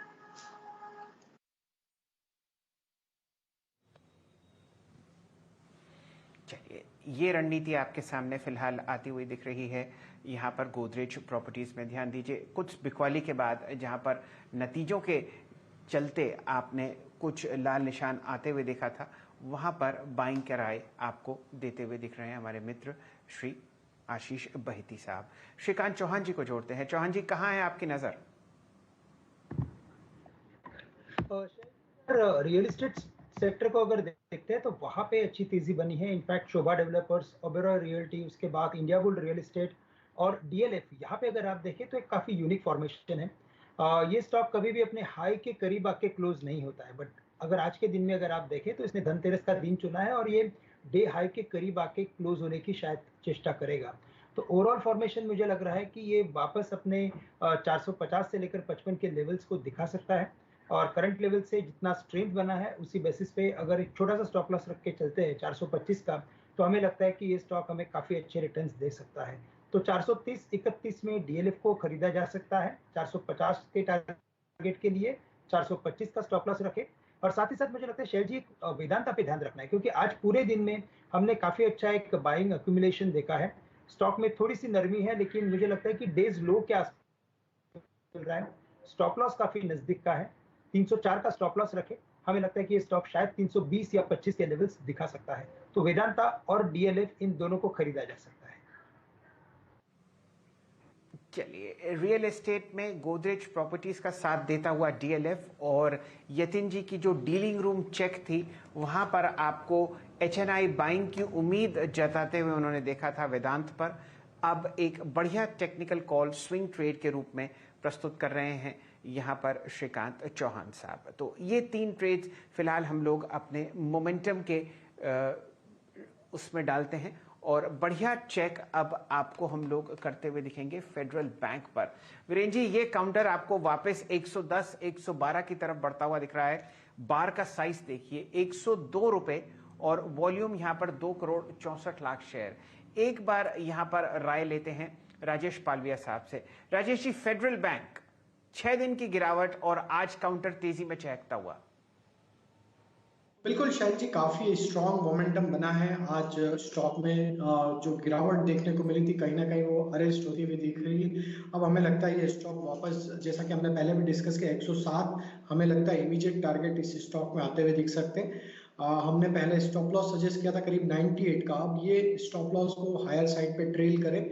ये रणनीति आपके सामने फिलहाल आती हुई दिख रही है। यहाँ पर गोदरेज प्रॉपर्टीज़ में ध्यान दीजिए, कुछ बिकवाली के बाद जहाँ पर नतीजों के चलते आपने कुछ लाल निशान आते हुए देखा था, वहाँ पर बाइंग का राय आपको देते हुए दिख रहे हैं हमारे मित्र श्री आशीष बहिती साहब। श्रीकांत चौहान जी को जोड़ते हैं। चौहान जी, कहाँ है आपकी नज़र? रियल एस्टेट सेक्टर को अगर देखते हैं तो वहाँ पे अच्छी तेजी बनी है। इनफैक्ट शोभा डेवलपर्स, ओबेरॉय रियल्टी, उसके बाद इंडिया बुल रियल एस्टेट और डीएलएफ, यहाँ पे अगर आप देखें तो एक काफी यूनिक फॉर्मेशन है। ये स्टॉक कभी भी अपने हाई के करीब आके क्लोज नहीं होता है, बट अगर आज के दिन में अगर आप देखें तो इसने धनतेरस का दिन चुना है और ये डे हाई के करीब आके क्लोज होने की शायद चेष्टा करेगा। तो ओवरऑल फॉर्मेशन मुझे लग रहा है कि ये वापस अपने 450 से लेकर 55 के लेवल्स को दिखा सकता है और करंट लेवल से जितना स्ट्रेंथ बना है उसी बेसिस पे अगर एक छोटा सा स्टॉप लॉस रख के चलते हैं 425 का, तो हमें लगता है कि ये स्टॉक हमें काफी अच्छे रिटर्न्स दे सकता है। तो 430-31 में डीएलएफ को खरीदा जा सकता है। 450 के टारगेट के लिए 425 का स्टॉप लॉस रखें। और साथ ही साथ मुझे लगता है शैल जी वेदांता पे ध्यान रखना है, क्योंकि आज पूरे दिन में हमने काफी अच्छा एक बाइंग अक्यूमुलेशन देखा है। स्टॉक में थोड़ी सी नरमी है, लेकिन मुझे लगता है कि डेज लो के आसपास चल रहा है। स्टॉप लॉस काफी नजदीक का है, 304 का स्टॉप लॉस रखें। हमें लगता है कि ये स्टॉक शायद 320 या 25 के लेवल्स दिखा सकता है। तो वेदांता और डीएलएफ इन दोनों को खरीदा जा सकता है। चलिए, रियल एस्टेट में गोदरेज प्रॉपर्टीज का साथ देता हुआ डीएलएफ और यतिन जी की जो डीलिंग रूम चेक थी, वहां पर आपको एचएनआई बाइंग की उम्मीद जताते हुए उन्होंने देखा था वेदांत पर। अब एक बढ़िया टेक्निकल कॉल स्विंग ट्रेड के रूप में प्रस्तुत कर रहे हैं यहाँ पर श्रीकांत चौहान साहब। तो ये 3 ट्रेड्स फिलहाल हम लोग अपने मोमेंटम के उसमें डालते हैं और बढ़िया चेक अब आपको हम लोग करते हुए दिखेंगे फेडरल बैंक पर। वीरेंद्र जी, ये काउंटर आपको वापस 110, 112 की तरफ बढ़ता हुआ दिख रहा है। बार का साइज देखिए, 102 रुपए और वॉल्यूम यहाँ पर 2 करोड़ 64 लाख शेयर। एक बार यहाँ पर राय लेते हैं राजेश पालविया साहब से। राजेश जी, फेडरल बैंक 6 दिन की गिरावट और आज काउंटर तेजी में चहकता हुआ। बिल्कुल शायद जी, काफी स्ट्रॉन्ग मोमेंटम बना है आज स्टॉक में। जो गिरावट देखने को मिली थी कहीं ना कहीं वो अरेस्ट होती हुई दिख रही है। अब हमें लगता है ये स्टॉक वापस, जैसा कि हमने पहले भी डिस्कस किया, 107 हमें लगता है इमीडिएट टारगेट इस स्टॉक में आते हुए दिख सकते हैं। हमने पहले स्टॉप लॉस सजेस्ट किया था करीब 98 का। अब ये स्टॉप लॉस को हायर साइड पे ट्रेल करे।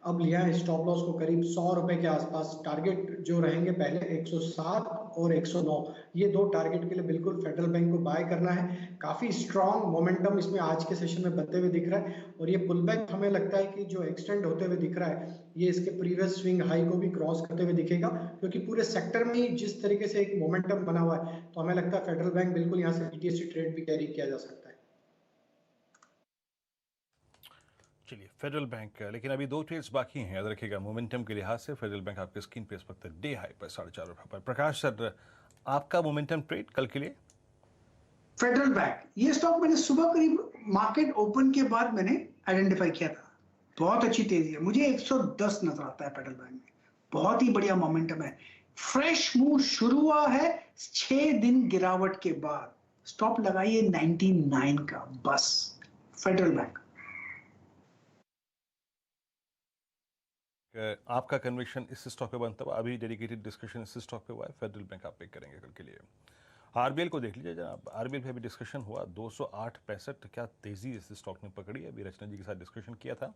अब लिया है स्टॉप लॉस को करीब 100 रुपए के आसपास। टारगेट जो रहेंगे पहले 107 और 109, ये 2 टारगेट के लिए बिल्कुल फेडरल बैंक को बाय करना है। काफी स्ट्रॉन्ग मोमेंटम इसमें आज के सेशन में बनते हुए दिख रहा है और ये पुल बैक हमें लगता है कि जो एक्सटेंड होते हुए दिख रहा है, ये इसके प्रीवियस स्विंग हाई को भी क्रॉस करते हुए दिखेगा, क्योंकि पूरे सेक्टर में ही जिस तरीके से एक मोमेंटम बना हुआ है, तो हमें लगता है फेडरल बैंक बिल्कुल यहाँ से बीटीएससी ट्रेड भी कैरी किया जा सकता है। चलिए, फेडरल बैंक, लेकिन अभी 2 ट्रेड्स बाकी हैं, याद रखिएगा। मोमेंटम के लिहाज से फेडरल बैंक आपके स्क्रीन पे इस वक्त डे हाई पर 4.5 रुपए पर। प्रकाश सर, आपका मोमेंटम ट्रेड कल के लिए? फेडरल बैंक, ये स्टॉक मैंने सुबह करीब मार्केट ओपन के बाद मैंने आइडेंटिफाई किया था। बहुत अच्छी तेजी है, मुझे 110 नजर आता है फेडरल बैंक में। बहुत ही बढ़िया मोमेंटम है, फ्रेश मूव शुरू हुआ है 6 दिन गिरावट के बाद। स्टॉप लगाइए 99 का बस, फेडरल बैंक। आपका कन्विक्शन इस स्टॉक पे बनता हुआ, अभी डेडिकेटेड डिस्कशन इस स्टॉक पे हुआ है, फेडरल बैंक आप पिक करेंगे कल के लिए। आरबीएल को देख लीजिए जनाब, आरबीएल पे अभी डिस्कशन हुआ 208.65, क्या तेजी इस स्टॉक ने पकड़ी है। अभी रचना जी के साथ डिस्कशन किया था,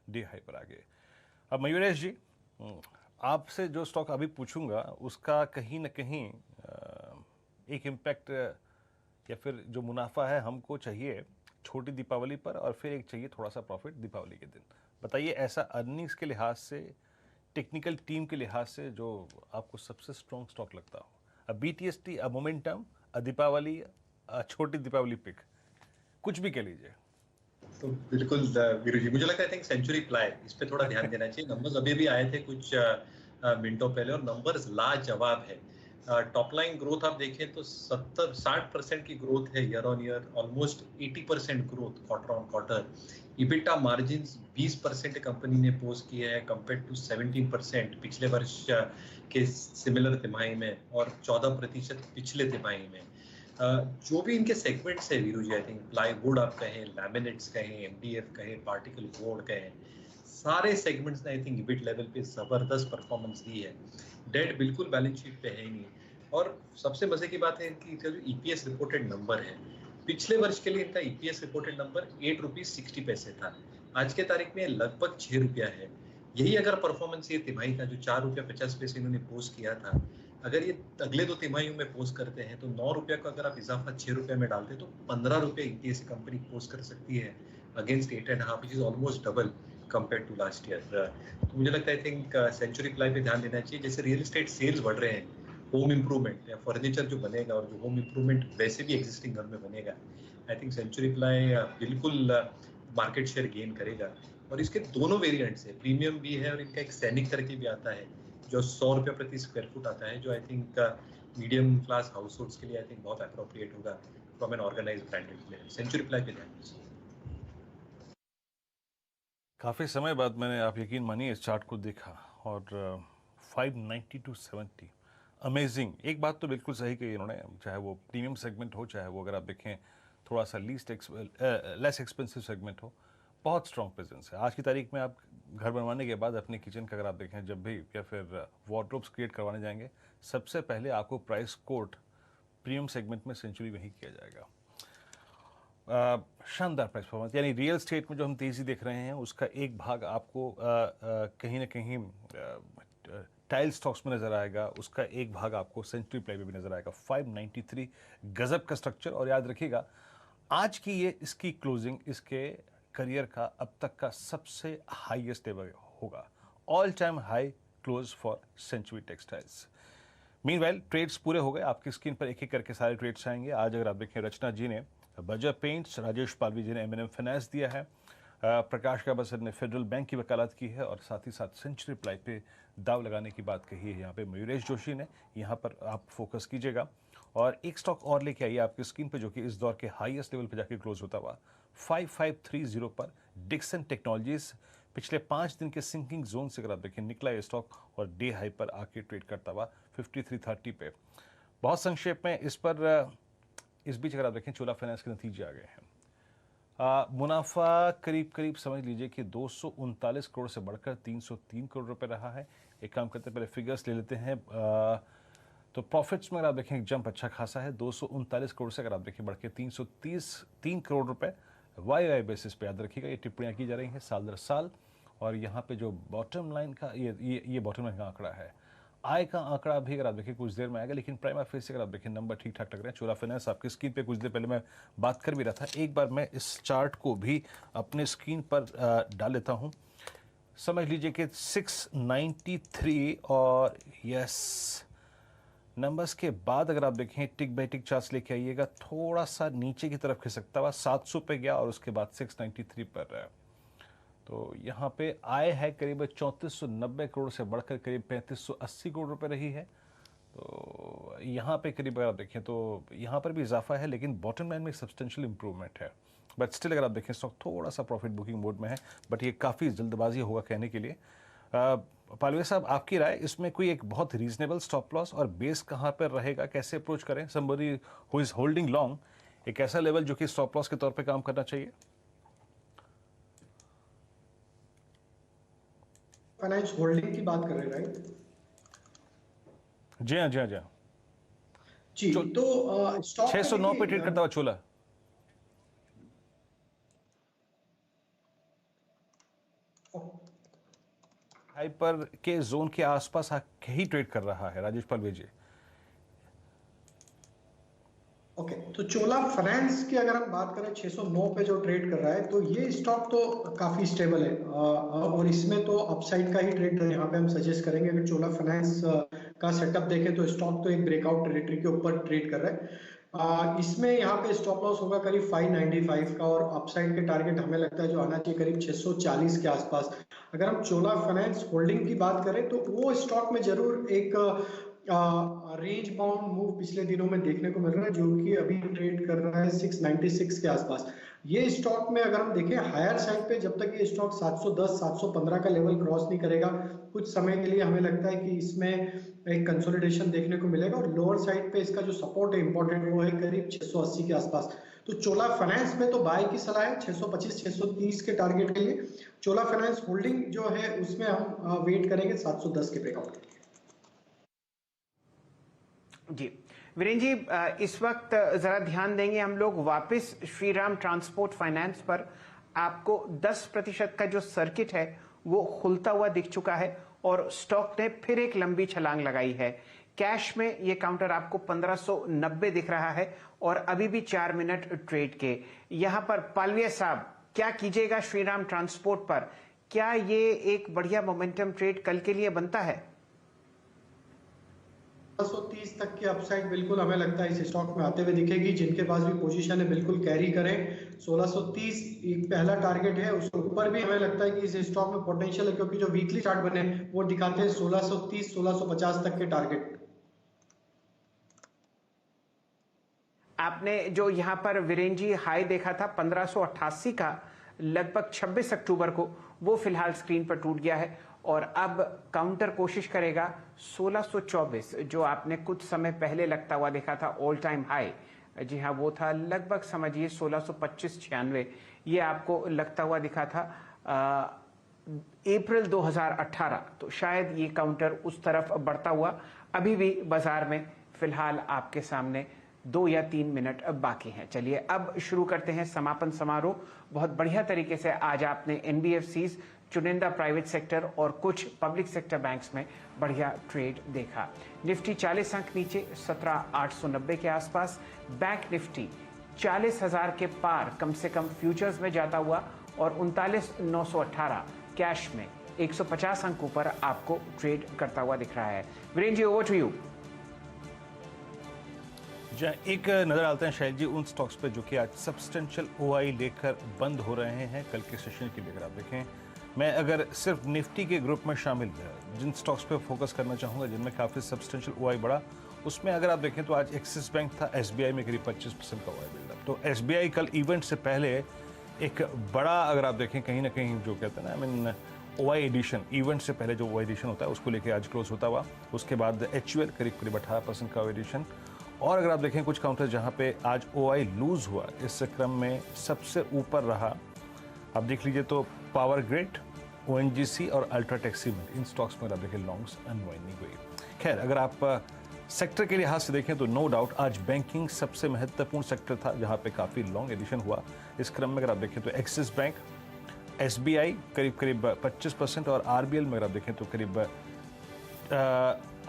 डे हाई पर आगे। अब मयूरेश जी, आपसे जो स्टॉक अभी पूछूंगा उसका कहीं ना कहीं एक इम्पैक्ट या फिर जो मुनाफा है हमको चाहिए छोटी दीपावली पर, और फिर एक चाहिए थोड़ा सा प्रॉफिट दीपावली के दिन। बताइए, ऐसा अर्निंग्स के लिहाज से, टेक्निकल टीम के लिहाज से जो आपको सबसे स्ट्रॉन्ग स्टॉक लगता हो। अब बीटीएसटी, अब मोमेंटम, दीपावली, छोटी दीपावली पिक, कुछ भी कह लीजिए। तो बिल्कुल वीरू जी, मुझे लगता है आई थिंक सेंचुरी प्लाई, इस पे थोड़ा ध्यान देना चाहिए। नंबर्स अभी भी आए थे कुछ मिनटों पहले और नंबर्स लाजवाब है। टॉप लाइन ग्रोथ आप देखें तो 60% की ग्रोथ है year on year, almost 80% growth quarter on quarter. EBITDA margins 20% company ने पोस्ट किया है कंपेयर टू 17% पिछले वर्ष के सिमिलर तिमाही में और 14% पिछले तिमाही में। जो भी इनके सेगमेंट्स है Veeru ji, I think plywood आप कहें, लैमिनेट्स कहें, एमडीएफ कहें, पार्टिकल बोर्ड कहें, सारे सेगमेंट्स ने आई थिंक इबिट लेवल पे जबरदस्त परफॉर्मेंस दी है। डेट बिल्कुल बैलेंस शीट पे है ही नहीं। और सबसे मजे की बात है कि इनका जो ईपीएस रिपोर्टेड नंबर है, पिछले वर्ष के लिए इनका ईपीएस रिपोर्टेड नंबर 8 रुपीज 60 पैसे था, आज के तारीख में लगभग 6 रुपया है। यही अगर परफॉर्मेंस ये तिमाही का जो 4 रुपया 50 पैसे इन्होंने पोस्ट किया था, अगर ये अगले 2 तिमाहियों में पोस्ट करते हैं तो 9 रुपया का अगर आप इजाफा 6 रुपये में डालते तो 15 रुपये ईपीएस कंपनी पोस्ट कर सकती है against 8.5, which is almost double compare to last year. तो मुझे लगता है आई थिंक सेंचुरी प्लाई पे ध्यान देना चाहिए। जैसे रियल एस्टेट सेल्स बढ़ रहे हैं, होम इम्प्रूवमेंट या फर्नीचर जो बनेगा और जो होम इम्प्रूवमेंट वैसे भी एग्जिस्टिंग घर में बनेगा, आई थिंक सेंचुरी प्लाई बिल्कुल मार्केट शेयर गेन करेगा। और इसके दोनों वेरिएंट्स है, प्रीमियम भी है और इनका एक सैनिक करके भी आता है जो 100 रुपये प्रति स्क्वायर फुट आता है, जो आई थिंक मीडियम क्लास हाउस होल्ड्स के लिए आई थिंक बहुत अप्रोप्रिएट होगा from an organised branded player. Century Ply पे ध्यान दीजिए। काफ़ी समय बाद मैंने, आप यकीन मानिए, इस चार्ट को देखा और 590 to 70 अमेजिंग। एक बात तो बिल्कुल सही कही इन्होंने, चाहे वो प्रीमियम सेगमेंट हो, चाहे वो अगर आप देखें थोड़ा सा लेस एक्सपेंसिव सेगमेंट हो, बहुत स्ट्रॉन्ग प्रेजेंस है। आज की तारीख में आप घर बनवाने के बाद अपने किचन का अगर आप देखें जब भी, या फिर वार्डरोब्स क्रिएट करवाने जाएंगे, सबसे पहले आपको प्राइस कोट प्रीमियम सेगमेंट में सेंचुरी में ही किया जाएगा। शानदार प्राइस परफॉर्मेंस, यानी रियल स्टेट में जो हम तेज़ी देख रहे हैं उसका एक भाग आपको कहीं ना कहीं टाइल स्टॉक्स में नज़र आएगा, उसका एक भाग आपको सेंचुरी प्लाई में भी नज़र आएगा। 593 गजब का स्ट्रक्चर। और याद रखिएगा, आज की ये इसकी क्लोजिंग इसके करियर का अब तक का सबसे हाईएस्ट लेवल होगा। All time high close for Century Textiles. Meanwhile trades पूरे हो गए, आपकी स्क्रीन पर एक एक करके सारे ट्रेड्स आएंगे। आज अगर आप देखें, रचना जी ने बजर पेंट्स, राजेश पालवी जी ने एमएनएम फाइनेंस दिया है, प्रकाश काबसर ने फेडरल बैंक की वकालत की है और साथ ही साथ सेंचुरी प्लाई पे दाव लगाने की बात कही है यहाँ पे मयूरेश जोशी ने। यहाँ पर आप फोकस कीजिएगा। और एक स्टॉक और लेके आइए आपकी स्क्रीन पे जो कि इस दौर के हाईएस्ट लेवल पे जाके क्लोज होता हुआ 5530 पर डिक्सन टेक्नोलॉजीज। पिछले 5 दिन के सिंकिंग जोन से अगर आप देखें निकला ये स्टॉक और डे हाई पर आके ट्रेड करता हुआ 5330 पे। बहुत संक्षेप में इस पर, इस बीच अगर आप देखें चोला फाइनेंस के नतीजे आ गए हैं। मुनाफा करीब करीब समझ लीजिए कि 239 करोड़ से बढ़कर 303 करोड़ रुपए रहा है। एक काम करते पहले फिगर्स ले लेते हैं। तो प्रॉफिट्स में अगर आप देखें जंप अच्छा खासा है, 239 करोड़ से अगर आप देखें बढ़ के 333 करोड़ रुपए वाई बेसिस पे। याद रखिएगा ये टिप्पणियाँ की जा रही हैं साल दर साल। और यहाँ पे जो बॉटम लाइन का ये बॉटम लाइन का आंकड़ा है, आय का आंकड़ा भी अगर आप देखें कुछ देर में आएगा, लेकिन प्राइमा फेस से अगर आप देखें नंबर ठीक ठाक लग रहे हैं। चोला फाइनेंस आपकी स्क्रीन पे कुछ देर पहले मैं बात कर भी रहा था, एक बार मैं इस चार्ट को भी अपने स्क्रीन पर डाल लेता हूँ। समझ लीजिए कि 693 और यस नंबर्स के बाद अगर आप देखें टिक बाई टिक चार्ट्स लेके आइएगा, थोड़ा सा नीचे की तरफ खिसकता हुआ 700 पे गया और उसके बाद 693 पर है। तो यहाँ पे आय है करीब 3490 करोड़ से बढ़कर करीब 3580 करोड़ रुपए रही है। तो यहाँ पे करीब अगर आप देखें तो यहाँ पर भी इजाफा है, लेकिन बॉटम लाइन में सब्सटेंशियल इंप्रूवमेंट है। बट स्टिल अगर आप देखें स्टॉक थोड़ा सा प्रॉफिट बुकिंग मोड में है, बट ये काफ़ी जल्दबाजी होगा कहने के लिए। पालवे साहब, आपकी राय, इसमें कोई एक बहुत रीजनेबल स्टॉप लॉस और बेस कहाँ पर रहेगा, कैसे अप्रोच करें? Somebody who is holding long, एक ऐसा लेवल जो कि स्टॉप लॉस के तौर पे काम करना चाहिए? फाइनेंस होल्डिंग की बात कर रहे हैं, राइट? जी हाँ जी हाँ जी हाँ जी। तो स्टॉक 609 पे ट्रेड करता हुआ चोला। हाइपर के जोन के आसपास ही ट्रेड कर रहा है राजेश पालवे जी। ओके, तो चोला फाइनेंस की अगर हम बात करें 609 पे जो ट्रेड कर रहा है, तो ये स्टॉक तो काफी स्टेबल है और इसमें तो अपसाइड का ही ट्रेड यहाँ पे हम सजेस्ट करेंगे। अगर चोला फाइनेंस का सेटअप देखें तो स्टॉक तो एक ब्रेकआउट टेरिटरी के ऊपर ट्रेड कर रहा है। इसमें यहाँ पे स्टॉप लॉस होगा करीब 595 का और अपसाइड के टारगेट हमें लगता है जो आना चाहिए करीब 640 के आसपास। अगर हम चोला फाइनेंस होल्डिंग की बात करें तो वो स्टॉक में जरूर एक रेंज बाउंड मूव पिछले दिनों में देखने को मिल रहा है, जो कि अभी ट्रेड कर रहा है 696 के आसपास। ये स्टॉक में अगर हम देखें हायर साइड पे, जब तक ये स्टॉक 710 715 का लेवल क्रॉस नहीं करेगा, कुछ समय के लिए हमें लगता है कि इसमें एक कंसोलिडेशन देखने को मिलेगा। और लोअर साइड पे इसका जो सपोर्ट है इंपॉर्टेंट, वो है करीब 680 के आसपास। तो चोला फाइनेंस में तो बाय की सलाह है 625 630 के टारगेट के लिए। चोला फाइनेंस होल्डिंग जो है उसमें हम वेट करेंगे 710 के ब्रेकआउट। जी वीरेंद्र जी, इस वक्त जरा ध्यान देंगे हम लोग वापस श्रीराम ट्रांसपोर्ट फाइनेंस पर। आपको 10% का जो सर्किट है वो खुलता हुआ दिख चुका है और स्टॉक ने फिर एक लंबी छलांग लगाई है। कैश में ये काउंटर आपको 1590 दिख रहा है और अभी भी 4 मिनट ट्रेड के। यहाँ पर पालविया साहब क्या कीजिएगा श्रीराम ट्रांसपोर्ट पर? क्या ये एक बढ़िया मोमेंटम ट्रेड कल के लिए बनता है? 1630 तक की अपसाइड बिल्कुल हमें लगता है इस स्टॉक में आते हुए दिखेगी। जिनके पास भी पोजीशन है बिल्कुल कैरी करें। 1630 एक पहला टारगेट है, उसके ऊपर भी हमें लगता है कि इस स्टॉक में पोटेंशियल है, क्योंकि जो वीकली चार्ट बने वो दिखाते हैं 1630 1650 तक के टारगेट। आपने जो यहाँ पर वीरेंद्र जी हाई देखा था 1588 का लगभग 26 अक्टूबर को, वो फिलहाल स्क्रीन पर टूट गया है और अब काउंटर कोशिश करेगा 1624, जो आपने कुछ समय पहले लगता हुआ देखा था ऑल टाइम हाई। जी हाँ, वो था लगभग समझिए 1625-96। ये आपको लगता हुआ दिखा था अप्रैल 2018। तो शायद ये काउंटर उस तरफ बढ़ता हुआ अभी भी बाजार में फिलहाल आपके सामने 2 या 3 मिनट अब बाकी हैं। चलिए अब शुरू करते हैं समापन समारोह। बहुत बढ़िया तरीके से आज आपने एनबीएफसीज, चुनिंदा प्राइवेट सेक्टर और कुछ पब्लिक सेक्टर बैंक्स में बढ़िया ट्रेड देखा। निफ्टी 40 अंक नीचे 17,890 के आसपास। बैंक निफ्टी 40,000 के पार कम से कम फ्यूचर्स में जाता हुआ और 39,918 कैश में 150 अंकों पर आपको ट्रेड करता हुआ दिख रहा है। Virendra ji, over to you. एक नज़र डालते हैं शैल जी उन स्टॉक्स पे जो कि आज सब्सटेंशियल ओआई लेकर बंद हो रहे हैं कल के सेशन के लिए। अगर आप देखें, मैं अगर सिर्फ निफ्टी के ग्रुप में शामिल जिन स्टॉक्स पे फोकस करना चाहूँगा जिनमें काफ़ी सब्सटेंशियल ओआई बढ़ा, उसमें अगर आप देखें तो आज एक्सिस बैंक था, एसबीआई में करीब 25% का ओआई बिल्डअप। तो एसबीआई कल इवेंट से पहले एक बड़ा, अगर आप देखें कहीं ना कहीं जो कहते हैं ना, I mean OI addition, event से पहले जो ओआई एडिशन होता है उसको लेकर आज क्लोज होता हुआ। उसके बाद एचयूएल करीब 18% का ओआई एडिशन। और अगर आप देखें कुछ काउंटर जहां पे आज ओआई लूज हुआ, इस क्रम में सबसे ऊपर रहा, आप देख लीजिए तो पावर ग्रिड, ओएनजीसी और अल्ट्राटेक सीमेंट, इन स्टॉक्स में आप देखें लॉन्ग्स अनवाइंड नहीं हुई। खैर, अगर आप सेक्टर के लिहाज से देखें तो नो डाउट आज बैंकिंग सबसे महत्वपूर्ण सेक्टर था जहां पे काफ़ी लॉन्ग एडिशन हुआ। इस क्रम में अगर आप देखें तो एक्सिस बैंक, एसबीआई करीब 25% और आरबीएल में अगर आप देखें तो करीब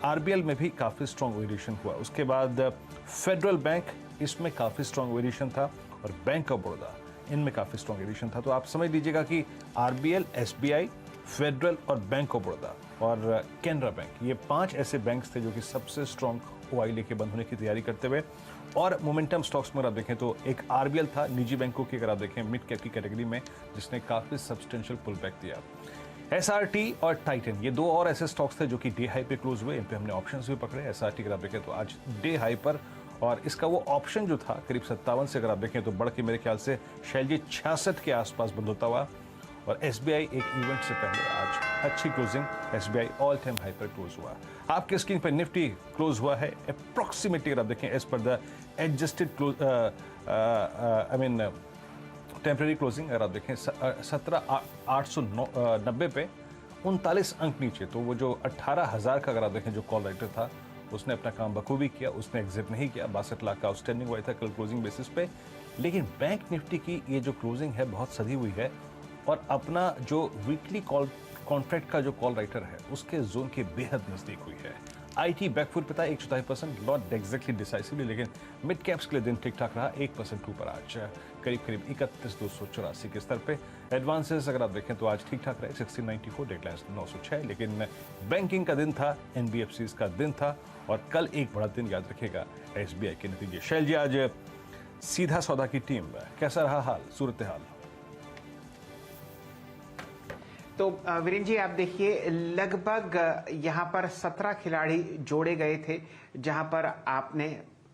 आरबीएल में भी काफ़ी स्ट्रॉन्ग वेरिएशन हुआ। उसके बाद फेडरल बैंक, इसमें काफ़ी स्ट्रॉन्ग वेरिएशन था और बैंक ऑफ बड़ौदा, इनमें काफ़ी स्ट्रॉन्ग वेरिएशन था। तो आप समझ लीजिएगा कि आरबीएल, एसबीआई, फेडरल और बैंक ऑफ बड़ौदा और कैनरा बैंक, ये 5 ऐसे बैंक्स थे जो कि सबसे स्ट्रॉन्ग ओआई लेके बंद होने की तैयारी करते हुए। और मोमेंटम स्टॉक्स में अगर आप देखें तो एक आरबीएल था, निजी बैंकों की अगर आप देखें मिड कैप की कैटेगरी में, जिसने काफ़ी सब्सटेंशियल पुल बैक दिया। एसआरटी और टाइटन, ये 2 और ऐसे स्टॉक्स थे जो कि डे हाई पे क्लोज हुए। इन पे हमने ऑप्शंस भी पकड़े। एसआरटी अगर आप देखें तो आज डे हाई पर, और इसका वो ऑप्शन जो था करीब 57 से अगर आप देखें तो बढ़ के मेरे ख्याल से शैल जी 66 के आसपास बंद होता हुआ। और एसबीआई एक इवेंट से पहले आज अच्छी closing, SBI all time high पर क्लोज हुआ। आपके स्क्रीन पर निफ्टी क्लोज हुआ है अप्रोक्सीमेटली अगर आप देखें as per the adjusted close, I mean temporary closing अगर आप देखें 17,890 पे 39 अंक नीचे। तो वो जो 18,000 का अगर आप देखें जो कॉल राइटर था, उसने अपना काम बखूबी किया, उसने एग्जिट नहीं किया। 62 लाख का आउटस्टैंडिंग हुआ था कल क्लोजिंग बेसिस पे। लेकिन बैंक निफ्टी की ये जो क्लोजिंग है बहुत सधी हुई है और अपना जो वीकली कॉल कॉन्ट्रैक्ट का जो कॉल राइटर है उसके जोन के बेहद नजदीक हुई है। आईटी बैकफुट पे था 1.4%, नॉट एग्जैक्टली डिसाइसिवली, लेकिन मिड कैप्स के लिए दिन ठीक ठाक रहा, 1% ऊपर आज करीब 31,284 के स्तर पे। एडवांसेस अगर आप देखें तो आज ठीक ठाक रहे, 1694, डेडलाइन 906। लेकिन बैंकिंग का दिन था, एनबीएफसीज का दिन था और कल एक बड़ा दिन याद रखेगा एसबीआई के नतीजे। शैल जी, आज सीधा सौदा की टीम कैसा रहा हाल, सूरत हाल? तो वीरेंद्र जी आप देखिए लगभग यहाँ पर 17 खिलाड़ी जोड़े गए थे, जहाँ पर आपने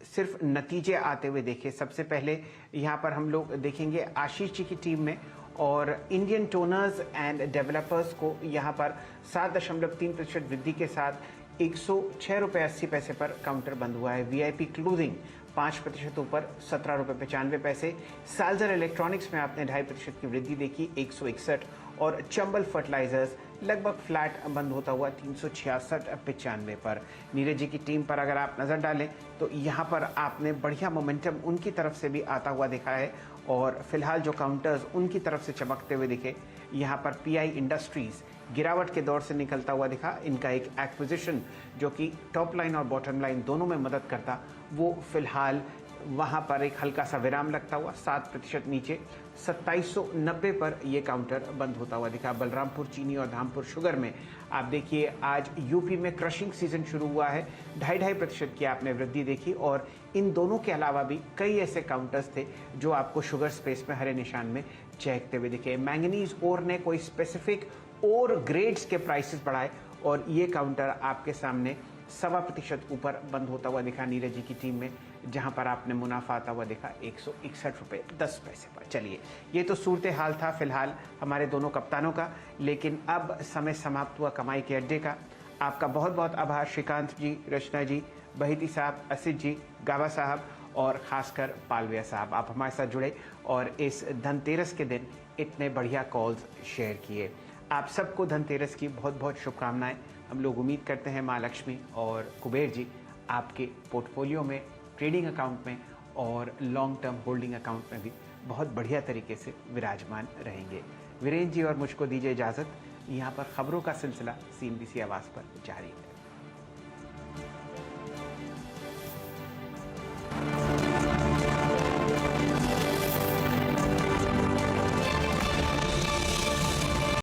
सिर्फ नतीजे आते हुए देखे। सबसे पहले यहाँ पर हम लोग देखेंगे आशीष जी की टीम में, और इंडियन टोनर्स एंड डेवलपर्स को यहाँ पर 7.3% वृद्धि के साथ 106 रुपये 80 पैसे पर काउंटर बंद हुआ है। वीआईपी क्लोजिंग 5% ऊपर 17 रुपये 95 पैसे। साल्जर इलेक्ट्रॉनिक्स में आपने 2.5% की वृद्धि देखी 161, और चंबल फर्टिलाइजर्स लगभग फ्लैट बंद होता हुआ 366.95 पर। नीरज जी की टीम पर अगर आप नज़र डालें तो यहाँ पर आपने बढ़िया मोमेंटम उनकी तरफ से भी आता हुआ देखा है, और फिलहाल जो काउंटर्स उनकी तरफ से चमकते हुए दिखे। यहाँ पर पीआई इंडस्ट्रीज गिरावट के दौर से निकलता हुआ दिखा। इनका एक एक्विजिशन जो कि टॉप लाइन और बॉटम लाइन दोनों में मदद करता, वो फिलहाल वहाँ पर एक हल्का सा विराम लगता हुआ 7% नीचे 2790 पर ये काउंटर बंद होता हुआ दिखा। बलरामपुर चीनी और धामपुर शुगर में आप देखिए आज यूपी में क्रशिंग सीजन शुरू हुआ है, 2.5% की आपने वृद्धि देखी, और इन दोनों के अलावा भी कई ऐसे काउंटर्स थे जो आपको शुगर स्पेस में हरे निशान में चहकते हुए दिखे। मैंगनीज ओर ने कोई स्पेसिफिक और ग्रेड्स के प्राइसेस बढ़ाए, और ये काउंटर आपके सामने 1.25% ऊपर बंद होता हुआ दिखा नीरज जी की टीम में, जहां पर आपने मुनाफा आता हुआ देखा 161 रुपये 10 पैसे पर। चलिए, ये तो सूरत हाल था फिलहाल हमारे दोनों कप्तानों का, लेकिन अब समय समाप्त हुआ कमाई के अड्डे का। आपका बहुत बहुत आभार श्रीकांत जी, रचना जी, बहिती साहब, असित जी, गावा साहब और ख़ासकर पालविया साहब, आप हमारे साथ जुड़े और इस धनतेरस के दिन इतने बढ़िया कॉल्स शेयर किए। आप सबको धनतेरस की बहुत बहुत शुभकामनाएं। हम लोग उम्मीद करते हैं माँ लक्ष्मी और कुबेर जी आपके पोर्टफोलियो में, ट्रेडिंग अकाउंट में और लॉन्ग टर्म होल्डिंग अकाउंट में भी बहुत बढ़िया तरीके से विराजमान रहेंगे। वीरेंद्र जी और मुझको दीजिए इजाज़त। यहाँ पर खबरों का सिलसिला CNBC आवाज़ पर जारी है।